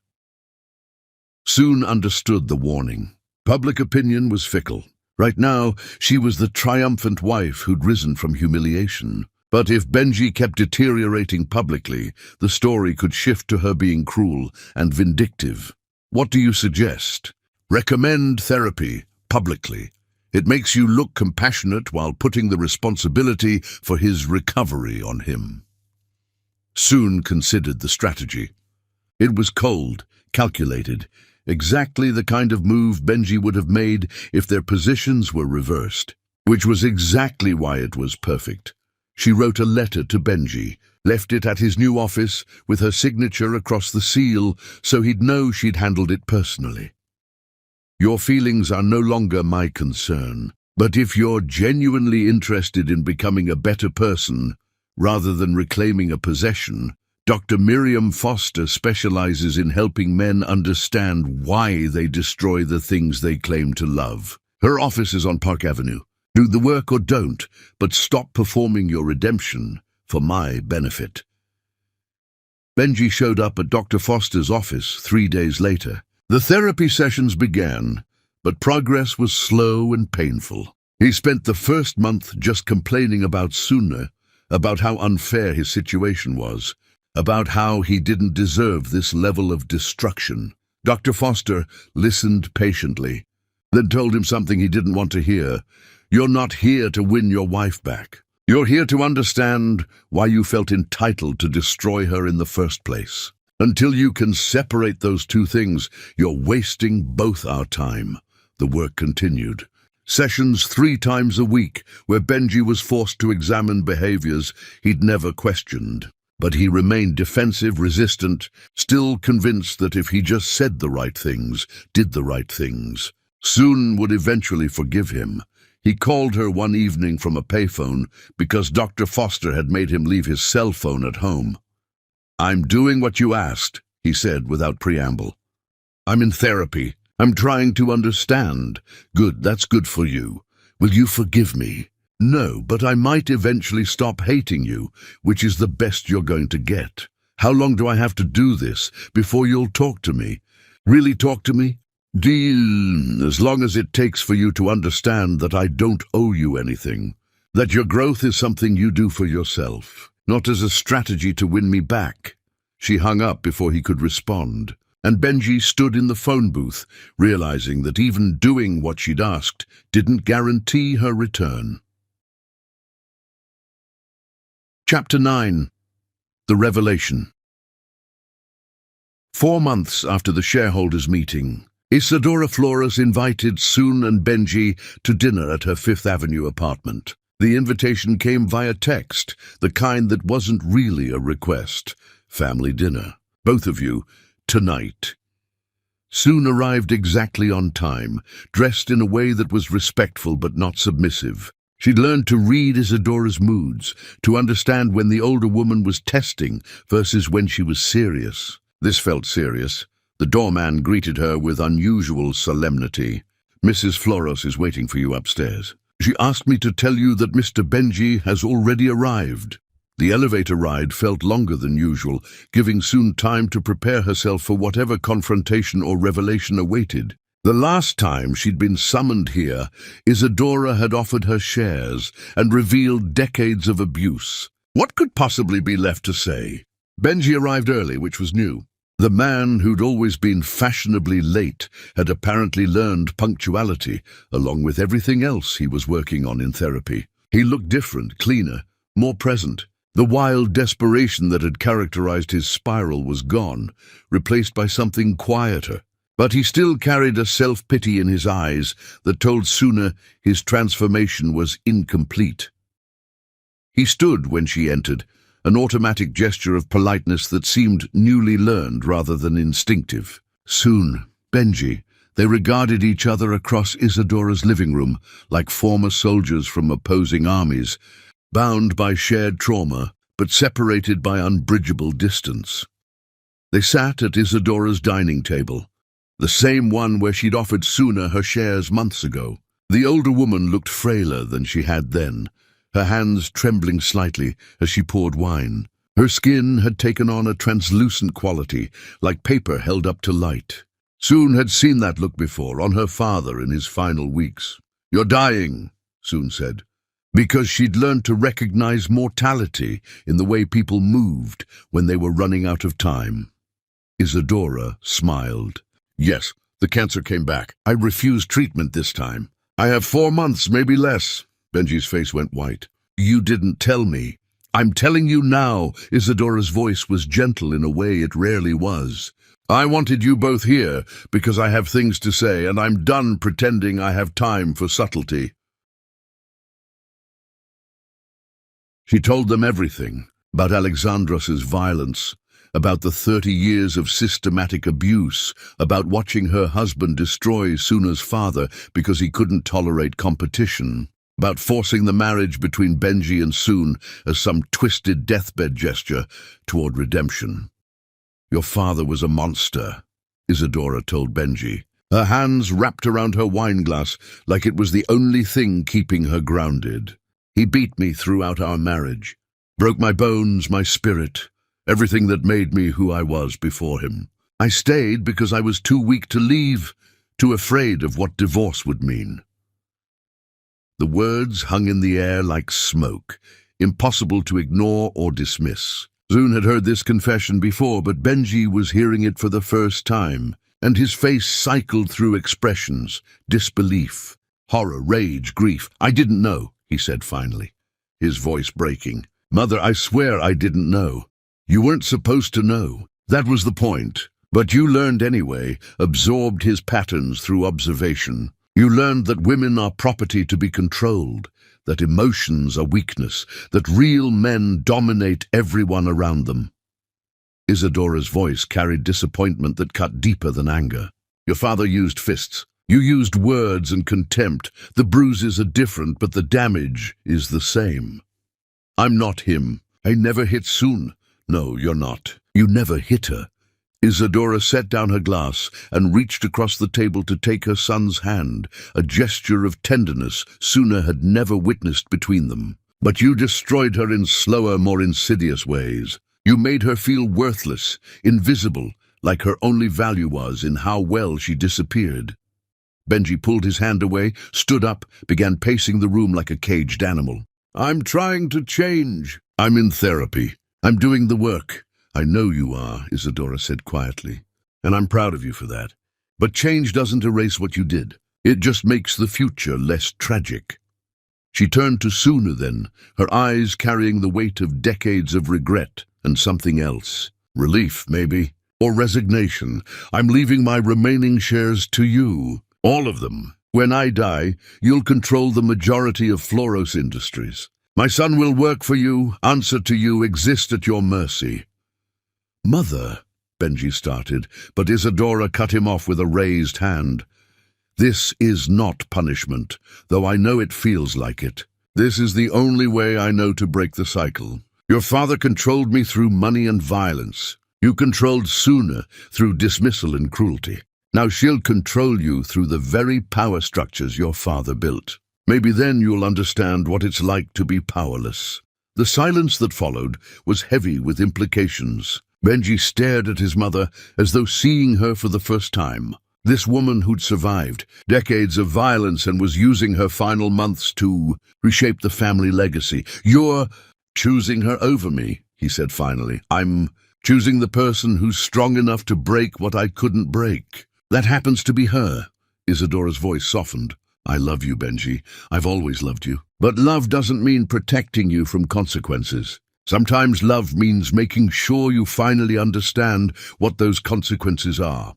Soon understood the warning. Public opinion was fickle. Right now, she was the triumphant wife who'd risen from humiliation. But if Benji kept deteriorating publicly, the story could shift to her being cruel and vindictive. "What do you suggest?" "Recommend therapy, publicly. It makes you look compassionate while putting the responsibility for his recovery on him." Soon considered the strategy. It was cold, calculated, exactly the kind of move Benji would have made if their positions were reversed, which was exactly why it was perfect. She wrote a letter to Benji, left it at his new office with her signature across the seal so he'd know she'd handled it personally. "Your feelings are no longer my concern, but if you're genuinely interested in becoming a better person rather than reclaiming a possession, Dr. Miriam Foster specializes in helping men understand why they destroy the things they claim to love. Her office is on Park Avenue. Do the work or don't, but stop performing your redemption for my benefit." Benji showed up at Dr. Foster's office 3 days later. The therapy sessions began, but progress was slow and painful. He spent the first month just complaining about Suna, about how unfair his situation was, about how he didn't deserve this level of destruction. Dr. Foster listened patiently, then told him something he didn't want to hear. "You're not here to win your wife back. You're here to understand why you felt entitled to destroy her in the first place." Until you can separate those two things, you're wasting both our time. The work continued. Sessions 3 times a week, where Benji was forced to examine behaviors he'd never questioned. But he remained defensive, resistant, still convinced that if he just said the right things, did the right things, Soon would eventually forgive him. He called her one evening from a payphone because Dr. Foster had made him leave his cell phone at home. "I'm doing what you asked," he said without preamble. "I'm in therapy. I'm trying to understand." "Good, that's good for you. Will you forgive me?" "No, but I might eventually stop hating you, which is the best you're going to get. How long do I have to do this before you'll talk to me? Really talk to me? Deal, as long as it takes for you to understand that I don't owe you anything, that your growth is something you do for yourself, not as a strategy to win me back." She hung up before he could respond, and Benji stood in the phone booth, realizing that even doing what she'd asked didn't guarantee her return. Chapter 9. The Revelation. 4 months after the shareholders' meeting, Isadora Flores invited Soon and Benji to dinner at her Fifth Avenue apartment. The invitation came via text, the kind that wasn't really a request. "Family dinner. Both of you, tonight." Soon arrived exactly on time, dressed in a way that was respectful but not submissive. She'd learned to read Isadora's moods, to understand when the older woman was testing versus when she was serious. This felt serious. The doorman greeted her with unusual solemnity. "Mrs. Flores is waiting for you upstairs. She asked me to tell you that Mr. Benji has already arrived." The elevator ride felt longer than usual, giving Soon time to prepare herself for whatever confrontation or revelation awaited. The last time she'd been summoned here, Isadora had offered her shares and revealed decades of abuse. What could possibly be left to say? Benji arrived early, which was new. The man who'd always been fashionably late had apparently learned punctuality, along with everything else he was working on in therapy. He looked different, cleaner, more present. The wild desperation that had characterized his spiral was gone, replaced by something quieter. But he still carried a self-pity in his eyes that told Suna his transformation was incomplete. He stood when she entered, an automatic gesture of politeness that seemed newly learned rather than instinctive. Soon, Benji, they regarded each other across Isadora's living room like former soldiers from opposing armies, bound by shared trauma but separated by unbridgeable distance. They sat at Isadora's dining table, the same one where she'd offered Suna her shares months ago. The older woman looked frailer than she had then, her hands trembling slightly as she poured wine. Her skin had taken on a translucent quality, like paper held up to light. Soon had seen that look before, on her father in his final weeks. "You're dying," Soon said, because she'd learned to recognize mortality in the way people moved when they were running out of time. Isadora smiled. "Yes, the cancer came back. I refused treatment this time. I have 4 months, maybe less." Benji's face went white. "You didn't tell me." "I'm telling you now." Isadora's voice was gentle in a way it rarely was. "I wanted you both here because I have things to say, and I'm done pretending I have time for subtlety." She told them everything, about Alexandros's violence, about the 30 years of systematic abuse, about watching her husband destroy Suna's father because he couldn't tolerate competition, about forcing the marriage between Benji and Soon as some twisted deathbed gesture toward redemption. "Your father was a monster," Isadora told Benji, her hands wrapped around her wineglass like it was the only thing keeping her grounded. "He beat me throughout our marriage, broke my bones, my spirit, everything that made me who I was before him. I stayed because I was too weak to leave, too afraid of what divorce would mean." The words hung in the air like smoke, impossible to ignore or dismiss. Soon had heard this confession before, but Benji was hearing it for the first time, and his face cycled through expressions: disbelief, horror, rage, grief. "I didn't know," he said finally, his voice breaking. "Mother, I swear I didn't know. You weren't supposed to know. That was the point. But you learned anyway, absorbed his patterns through observation. You learned that women are property to be controlled, that emotions are weakness, that real men dominate everyone around them. Isadora's voice carried disappointment that cut deeper than anger. Your father used fists. You used words and contempt. The bruises are different, but the damage is the same. I'm not him. I never hit Soon. No, you're not. You never hit her. Isadora set down her glass and reached across the table to take her son's hand, a gesture of tenderness Suna had never witnessed between them. But you destroyed her in slower, more insidious ways. You made her feel worthless, invisible, like her only value was in how well she disappeared. Benji pulled his hand away, stood up, began pacing the room like a caged animal. I'm trying to change. I'm in therapy. I'm doing the work. I know you are, Isadora said quietly, and I'm proud of you for that. But change doesn't erase what you did. It just makes the future less tragic. She turned to Suna then, her eyes carrying the weight of decades of regret and something else. Relief, maybe, or resignation. I'm leaving my remaining shares to you, all of them. When I die, you'll control the majority of Floros Industries. My son will work for you, answer to you, exist at your mercy. Mother, Benji started, but Isadora cut him off with a raised hand. This is not punishment, though I know it feels like it. This is the only way I know to break the cycle. Your father controlled me through money and violence. You controlled Suna through dismissal and cruelty. Now she'll control you through the very power structures your father built. Maybe then you'll understand what it's like to be powerless. The silence that followed was heavy with implications. Benji stared at his mother as though seeing her for the first time. This woman who'd survived decades of violence and was using her final months to reshape the family legacy. You're choosing her over me, he said finally. I'm choosing the person who's strong enough to break what I couldn't break. That happens to be her. Isadora's voice softened. I love you, Benji. I've always loved you. But love doesn't mean protecting you from consequences. Sometimes love means making sure you finally understand what those consequences are.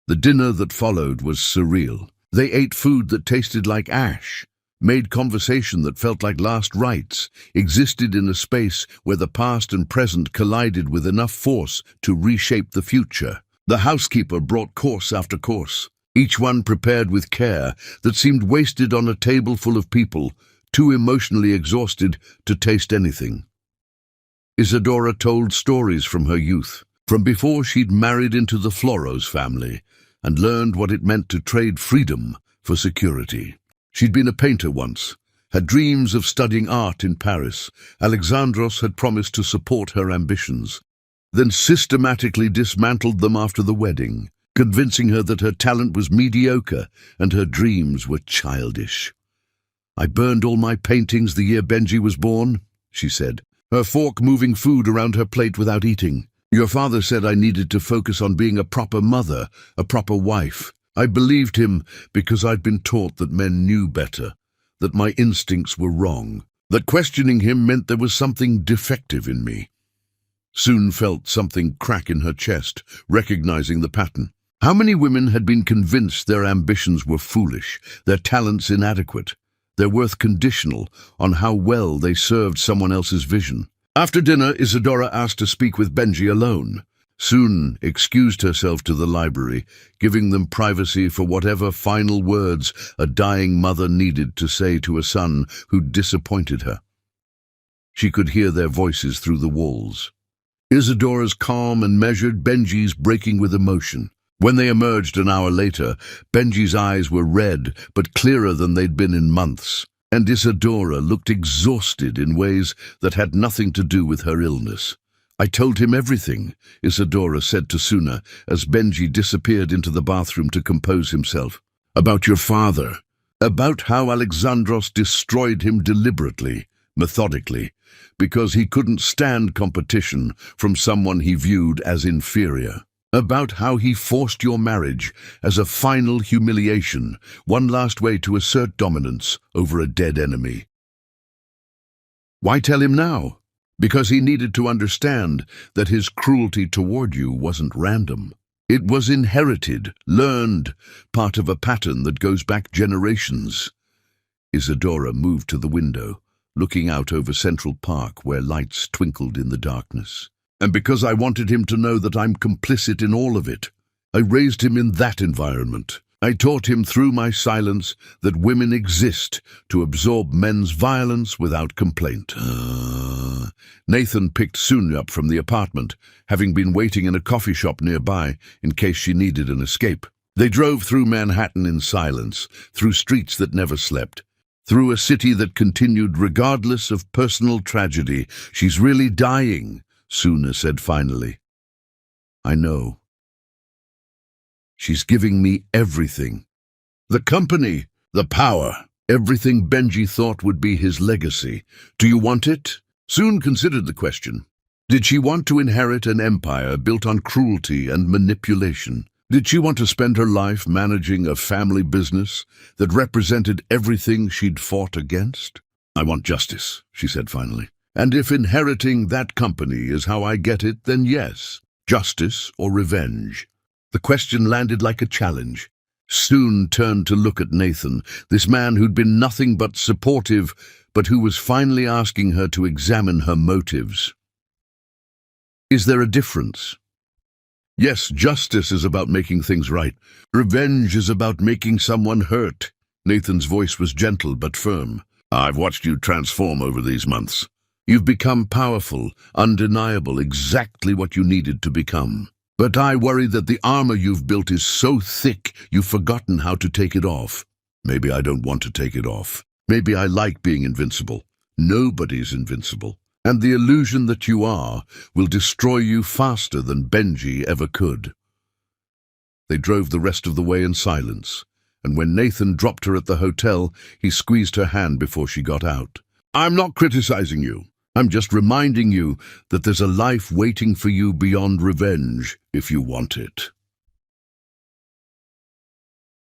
The dinner that followed was surreal. They ate food that tasted like ash, made conversation that felt like last rites, existed in a space where the past and present collided with enough force to reshape the future. The housekeeper brought course after course, each one prepared with care that seemed wasted on a table full of people, too emotionally exhausted to taste anything. Isadora told stories from her youth, from before she'd married into the Floros family and learned what it meant to trade freedom for security. She'd been a painter once, had dreams of studying art in Paris. Alexandros had promised to support her ambitions, then systematically dismantled them after the wedding, convincing her that her talent was mediocre and her dreams were childish. I burned all my paintings the year Benji was born, she said, her fork moving food around her plate without eating. Your father said I needed to focus on being a proper mother, a proper wife. I believed him because I'd been taught that men knew better, that my instincts were wrong, that questioning him meant there was something defective in me. Soon felt something crack in her chest, recognizing the pattern. How many women had been convinced their ambitions were foolish, their talents inadequate, their worth conditional on how well they served someone else's vision? After dinner, Isadora asked to speak with Benji alone. Soon excused herself to the library, giving them privacy for whatever final words a dying mother needed to say to a son who'd disappointed her. She could hear their voices through the walls. Isadora's calm and measured, Benji's breaking with emotion. When they emerged an hour later, Benji's eyes were red, but clearer than they'd been in months, and Isadora looked exhausted in ways that had nothing to do with her illness. I told him everything, Isadora said to Suna as Benji disappeared into the bathroom to compose himself. About your father, about how Alexandros destroyed him deliberately, methodically, because he couldn't stand competition from someone he viewed as inferior. About how he forced your marriage as a final humiliation, one last way to assert dominance over a dead enemy. Why tell him now? because he needed to understand that his cruelty toward you wasn't random. It was inherited, learned, part of a pattern that goes back generations. Isadora moved to the window, looking out over Central Park where lights twinkled in the darkness. And because I wanted him to know that I'm complicit in all of it, I raised him in that environment. I taught him through my silence that women exist to absorb men's violence without complaint. Nathan picked Soon up from the apartment, having been waiting in a coffee shop nearby in case she needed an escape. They drove through Manhattan in silence, through streets that never slept, through a city that continued regardless of personal tragedy. "She's really dying," Soon said finally. "I know. She's giving me everything. The company, the power, everything Benji thought would be his legacy. Do you want it?" Soon considered the question. Did she want to inherit an empire built on cruelty and manipulation? Did she want to spend her life managing a family business that represented everything she'd fought against? "I want justice," she said finally. "And if inheriting that company is how I get it, then yes, justice or revenge." The question landed like a challenge. Soon turned to look at Nathan, this man who'd been nothing but supportive, but who was finally asking her to examine her motives. "Is there a difference?" "Yes, justice is about making things right. Revenge is about making someone hurt." Nathan's voice was gentle but firm. "I've watched you transform over these months. You've become powerful, undeniable, exactly what you needed to become. But I worry that the armor you've built is so thick you've forgotten how to take it off." "Maybe I don't want to take it off. Maybe I like being invincible. Nobody's invincible. And the illusion that you are will destroy you faster than Benji ever could." They drove the rest of the way in silence, and when Nathan dropped her at the hotel, he squeezed her hand before she got out. "I'm not criticizing you. I'm just reminding you that there's a life waiting for you beyond revenge if you want it."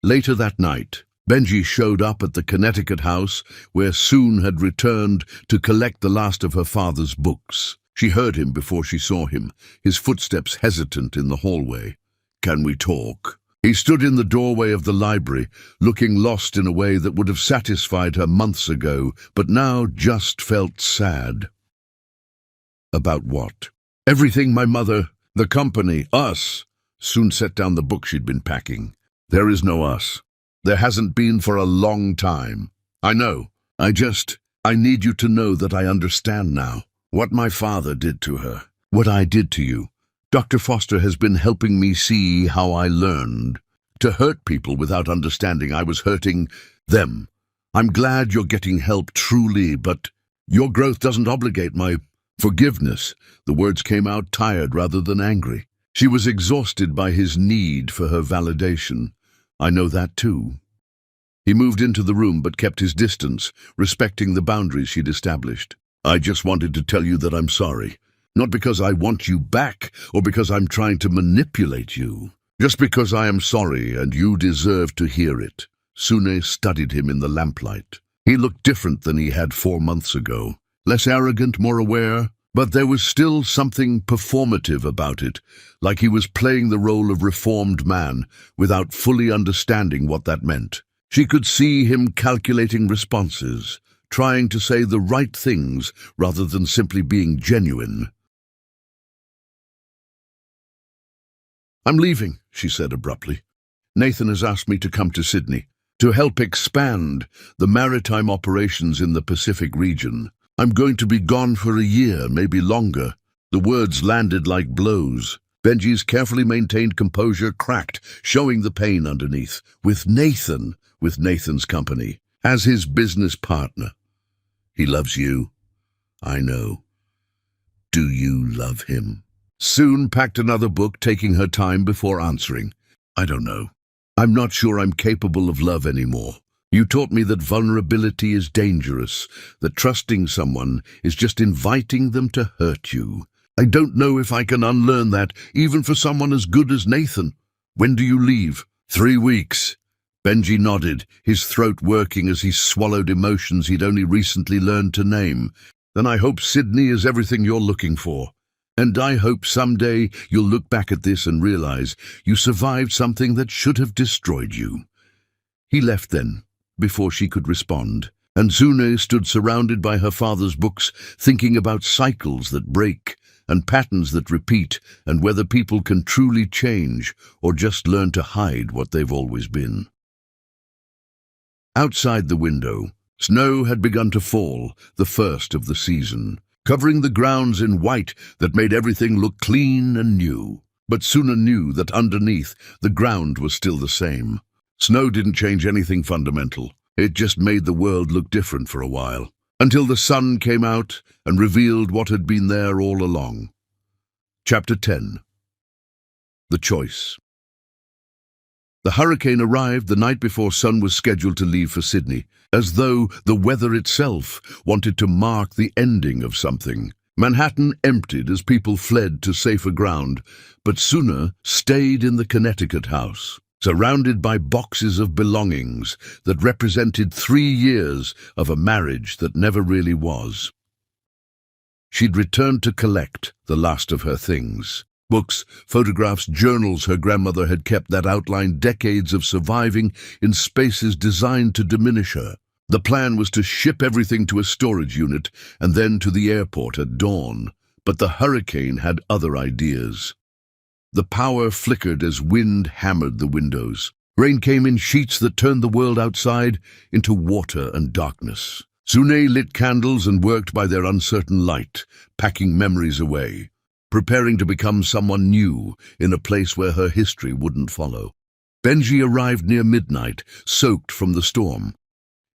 Later that night, Benji showed up at the Connecticut house where Soon had returned to collect the last of her father's books. She heard him before she saw him, his footsteps hesitant in the hallway. "Can we talk?" He stood in the doorway of the library, looking lost in a way that would have satisfied her months ago, but now just felt sad. "About what?" "Everything, my mother, the company, us." Soon set down the book she'd been packing. "There is no us. There hasn't been for a long time. I know. I need you to know that I understand now. What my father did to her. What I did to you. Dr. Foster has been helping me see how I learned to hurt people without understanding I was hurting them. I'm glad you're getting help truly, but your growth doesn't obligate my forgiveness." The words came out tired rather than angry. She was exhausted by his need for her validation. "I know that too." He moved into the room but kept his distance, respecting the boundaries she'd established. "I just wanted to tell you that I'm sorry. Not because I want you back or because I'm trying to manipulate you. Just because I am sorry and you deserve to hear it." Sune studied him in the lamplight. He looked different than he had 4 months ago. Less arrogant, more aware, but there was still something performative about it, like he was playing the role of reformed man without fully understanding what that meant. She could see him calculating responses, trying to say the right things rather than simply being genuine. "I'm leaving," she said abruptly. "Nathan has asked me to come to Sydney, to help expand the maritime operations in the Pacific region. I'm going to be gone for a year, maybe longer." The words landed like blows. Benji's carefully maintained composure cracked, showing the pain underneath. With Nathan's company, as his business partner. "He loves you. I know. Do you love him?" Soon packed another book, taking her time before answering. "I don't know. I'm not sure I'm capable of love anymore. You taught me that vulnerability is dangerous, that trusting someone is just inviting them to hurt you. I don't know if I can unlearn that, even for someone as good as Nathan. When do you leave?" 3 weeks. Benji nodded, his throat working as he swallowed emotions he'd only recently learned to name. then I hope Sydney is everything you're looking for. And I hope someday you'll look back at this and realize you survived something that should have destroyed you." He left then, before she could respond, and Sune stood surrounded by her father's books, thinking about cycles that break and patterns that repeat, and whether people can truly change or just learn to hide what they've always been. Outside the window, snow had begun to fall, the first of the season, covering the grounds in white that made everything look clean and new. But Sune knew that underneath, the ground was still the same. Snow didn't change anything fundamental. It just made the world look different for a while, until the sun came out and revealed what had been there all along. Chapter 10. The Choice. The hurricane arrived the night before Sun was scheduled to leave for Sydney, as though the weather itself wanted to mark the ending of something. Manhattan emptied as people fled to safer ground, but Sune stayed in the Connecticut house, surrounded by boxes of belongings that represented 3 years of a marriage that never really was. She'd returned to collect the last of her things. Books, photographs, journals her grandmother had kept that outlined decades of surviving in spaces designed to diminish her. The plan was to ship everything to a storage unit and then to the airport at dawn, but the hurricane had other ideas. The power flickered as wind hammered the windows. Rain came in sheets that turned the world outside into water and darkness. Sune lit candles and worked by their uncertain light, packing memories away, preparing to become someone new in a place where her history wouldn't follow. Benji arrived near midnight, soaked from the storm,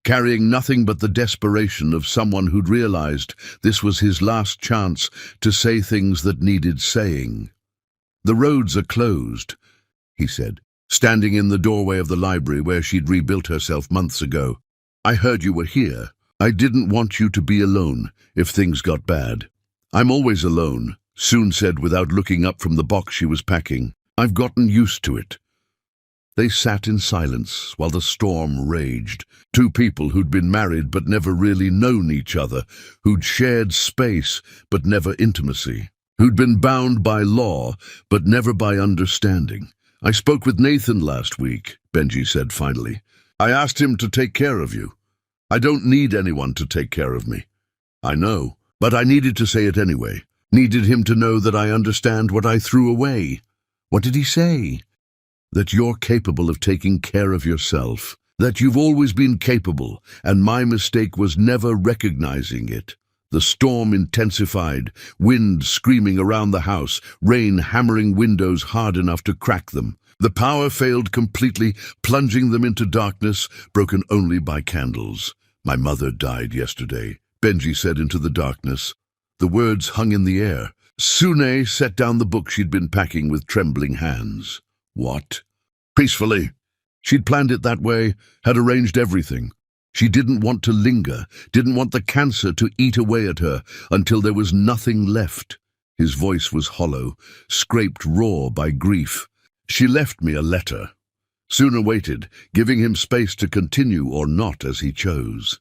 carrying nothing but the desperation of someone who'd realized this was his last chance to say things that needed saying. "The roads are closed," he said, standing in the doorway of the library where she'd rebuilt herself months ago. "I heard you were here. I didn't want you to be alone if things got bad." "I'm always alone," Sune said without looking up from the box she was packing. "I've gotten used to it." They sat in silence while the storm raged. Two people who'd been married but never really known each other, who'd shared space but never intimacy, who'd been bound by law but never by understanding. "I spoke with Nathan last week," Benji said finally. "I asked him to take care of you. I don't need anyone to take care of me. I know, but I needed to say it anyway. Needed him to know that I understand what I threw away." "What did he say?" "That you're capable of taking care of yourself. That you've always been capable, and my mistake was never recognizing it." The storm intensified, wind screaming around the house, rain hammering windows hard enough to crack them. The power failed completely, plunging them into darkness, broken only by candles. "My mother died yesterday," Benji said into the darkness. The words hung in the air. Sune set down the book she'd been packing with trembling hands. "What?" "Peacefully." She'd planned it that way, had arranged everything. She didn't want to linger, didn't want the cancer to eat away at her until there was nothing left. His voice was hollow, scraped raw by grief. "She left me a letter." Sune waited, giving him space to continue or not as he chose.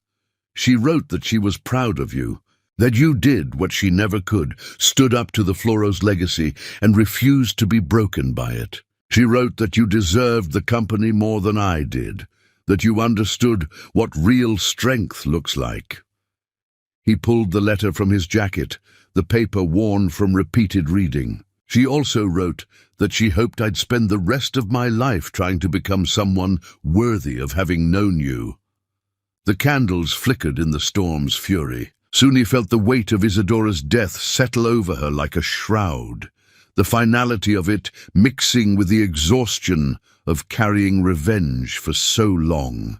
"She wrote that she was proud of you, that you did what she never could, stood up to the Floros legacy, and refused to be broken by it. She wrote that you deserved the company more than I did, that you understood what real strength looks like." He pulled the letter from his jacket, the paper worn from repeated reading. "She also wrote that she hoped I'd spend the rest of my life trying to become someone worthy of having known you." The candles flickered in the storm's fury. Sune felt the weight of Isadora's death settle over her like a shroud, the finality of it mixing with the exhaustion of carrying revenge for so long.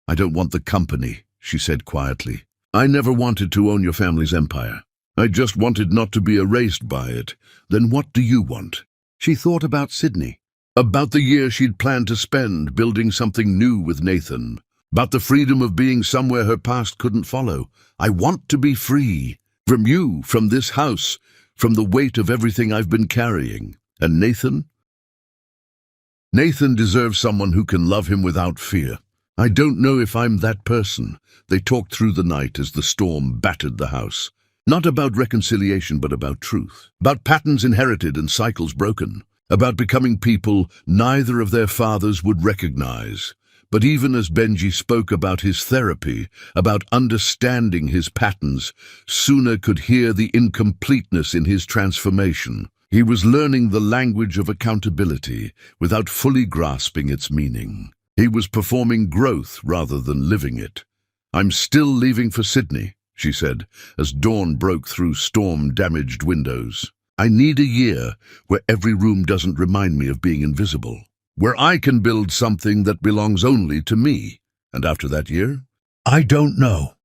"I don't want the company," she said quietly. "I never wanted to own your family's empire. I just wanted not to be erased by it. Then what do you want?" She thought about Sydney, about the year she'd planned to spend building something new with Nathan, about the freedom of being somewhere her past couldn't follow. "I want to be free. From you, from this house, from the weight of everything I've been carrying. And Nathan? Nathan deserves someone who can love him without fear. I don't know if I'm that person. They talked through the night as the storm battered the house. Not about reconciliation, but about truth. About patterns inherited and cycles broken. About becoming people neither of their fathers would recognize. But even as Benji spoke about his therapy, about understanding his patterns, Suna could hear the incompleteness in his transformation. He was learning the language of accountability without fully grasping its meaning. He was performing growth rather than living it. "I'm still leaving for Sydney," she said, as dawn broke through storm-damaged windows. "I need a year where every room doesn't remind me of being invisible, where I can build something that belongs only to me. And after that year, I don't know.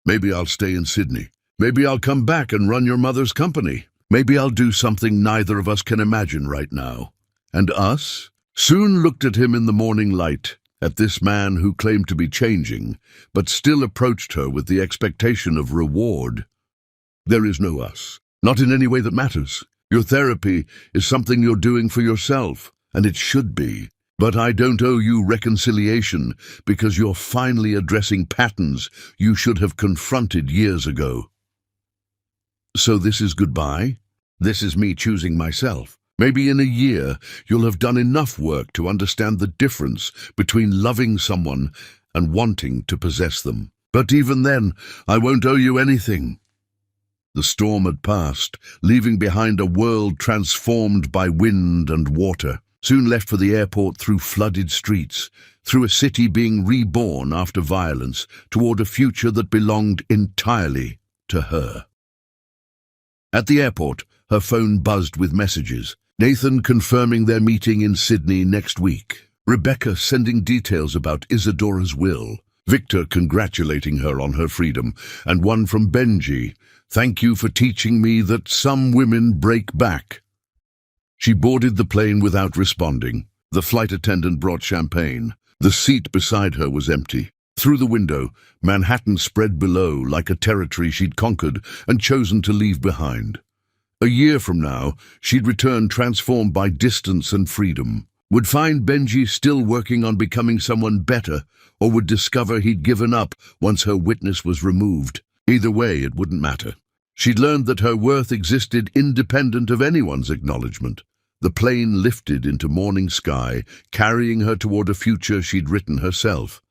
Maybe I'll stay in Sydney. Maybe I'll come back and run your mother's company. Maybe I'll do something neither of us can imagine right now." And us? Soon looked at him in the morning light, at this man who claimed to be changing, but still approached her with the expectation of reward. "There is no us. Not in any way that matters. Your therapy is something you're doing for yourself, and it should be. But I don't owe you reconciliation because you're finally addressing patterns you should have confronted years ago." "So this is goodbye? This is me choosing myself. Maybe in a year you'll have done enough work to understand the difference between loving someone and wanting to possess them. But even then, I won't owe you anything." The storm had passed, leaving behind a world transformed by wind and water. Soon left for the airport through flooded streets, through a city being reborn after violence, toward a future that belonged entirely to her. At the airport, her phone buzzed with messages. Nathan confirming their meeting in Sydney next week. Rebecca sending details about Isadora's will. Victor congratulating her on her freedom. And one from Benji. "Thank you for teaching me that some women break back." She boarded the plane without responding. The flight attendant brought champagne. The seat beside her was empty. Through the window, Manhattan spread below like a territory she'd conquered and chosen to leave behind. A year from now, she'd return transformed by distance and freedom. Would find Benji still working on becoming someone better, or would discover he'd given up once her witness was removed. Either way, it wouldn't matter. She'd learned that her worth existed independent of anyone's acknowledgement. The plane lifted into morning sky, carrying her toward a future she'd written herself.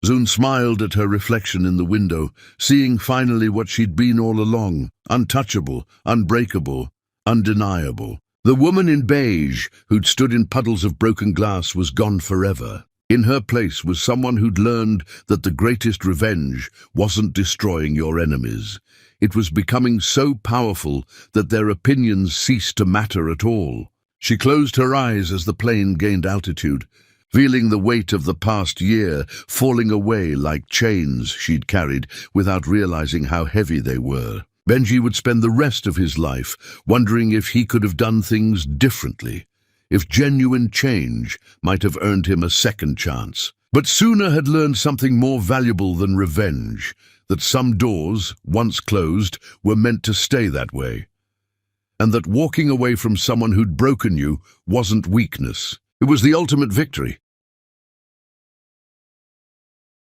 Zun smiled at her reflection in the window, seeing finally what she'd been all along, untouchable, unbreakable, undeniable. The woman in beige, who'd stood in puddles of broken glass, was gone forever. In her place was someone who'd learned that the greatest revenge wasn't destroying your enemies. It was becoming so powerful that their opinions ceased to matter at all. She closed her eyes as the plane gained altitude, feeling the weight of the past year falling away like chains she'd carried without realizing how heavy they were. Benji would spend the rest of his life wondering if he could have done things differently, if genuine change might have earned him a second chance. But Suna had learned something more valuable than revenge, that some doors, once closed, were meant to stay that way, and that walking away from someone who'd broken you wasn't weakness. It was the ultimate victory.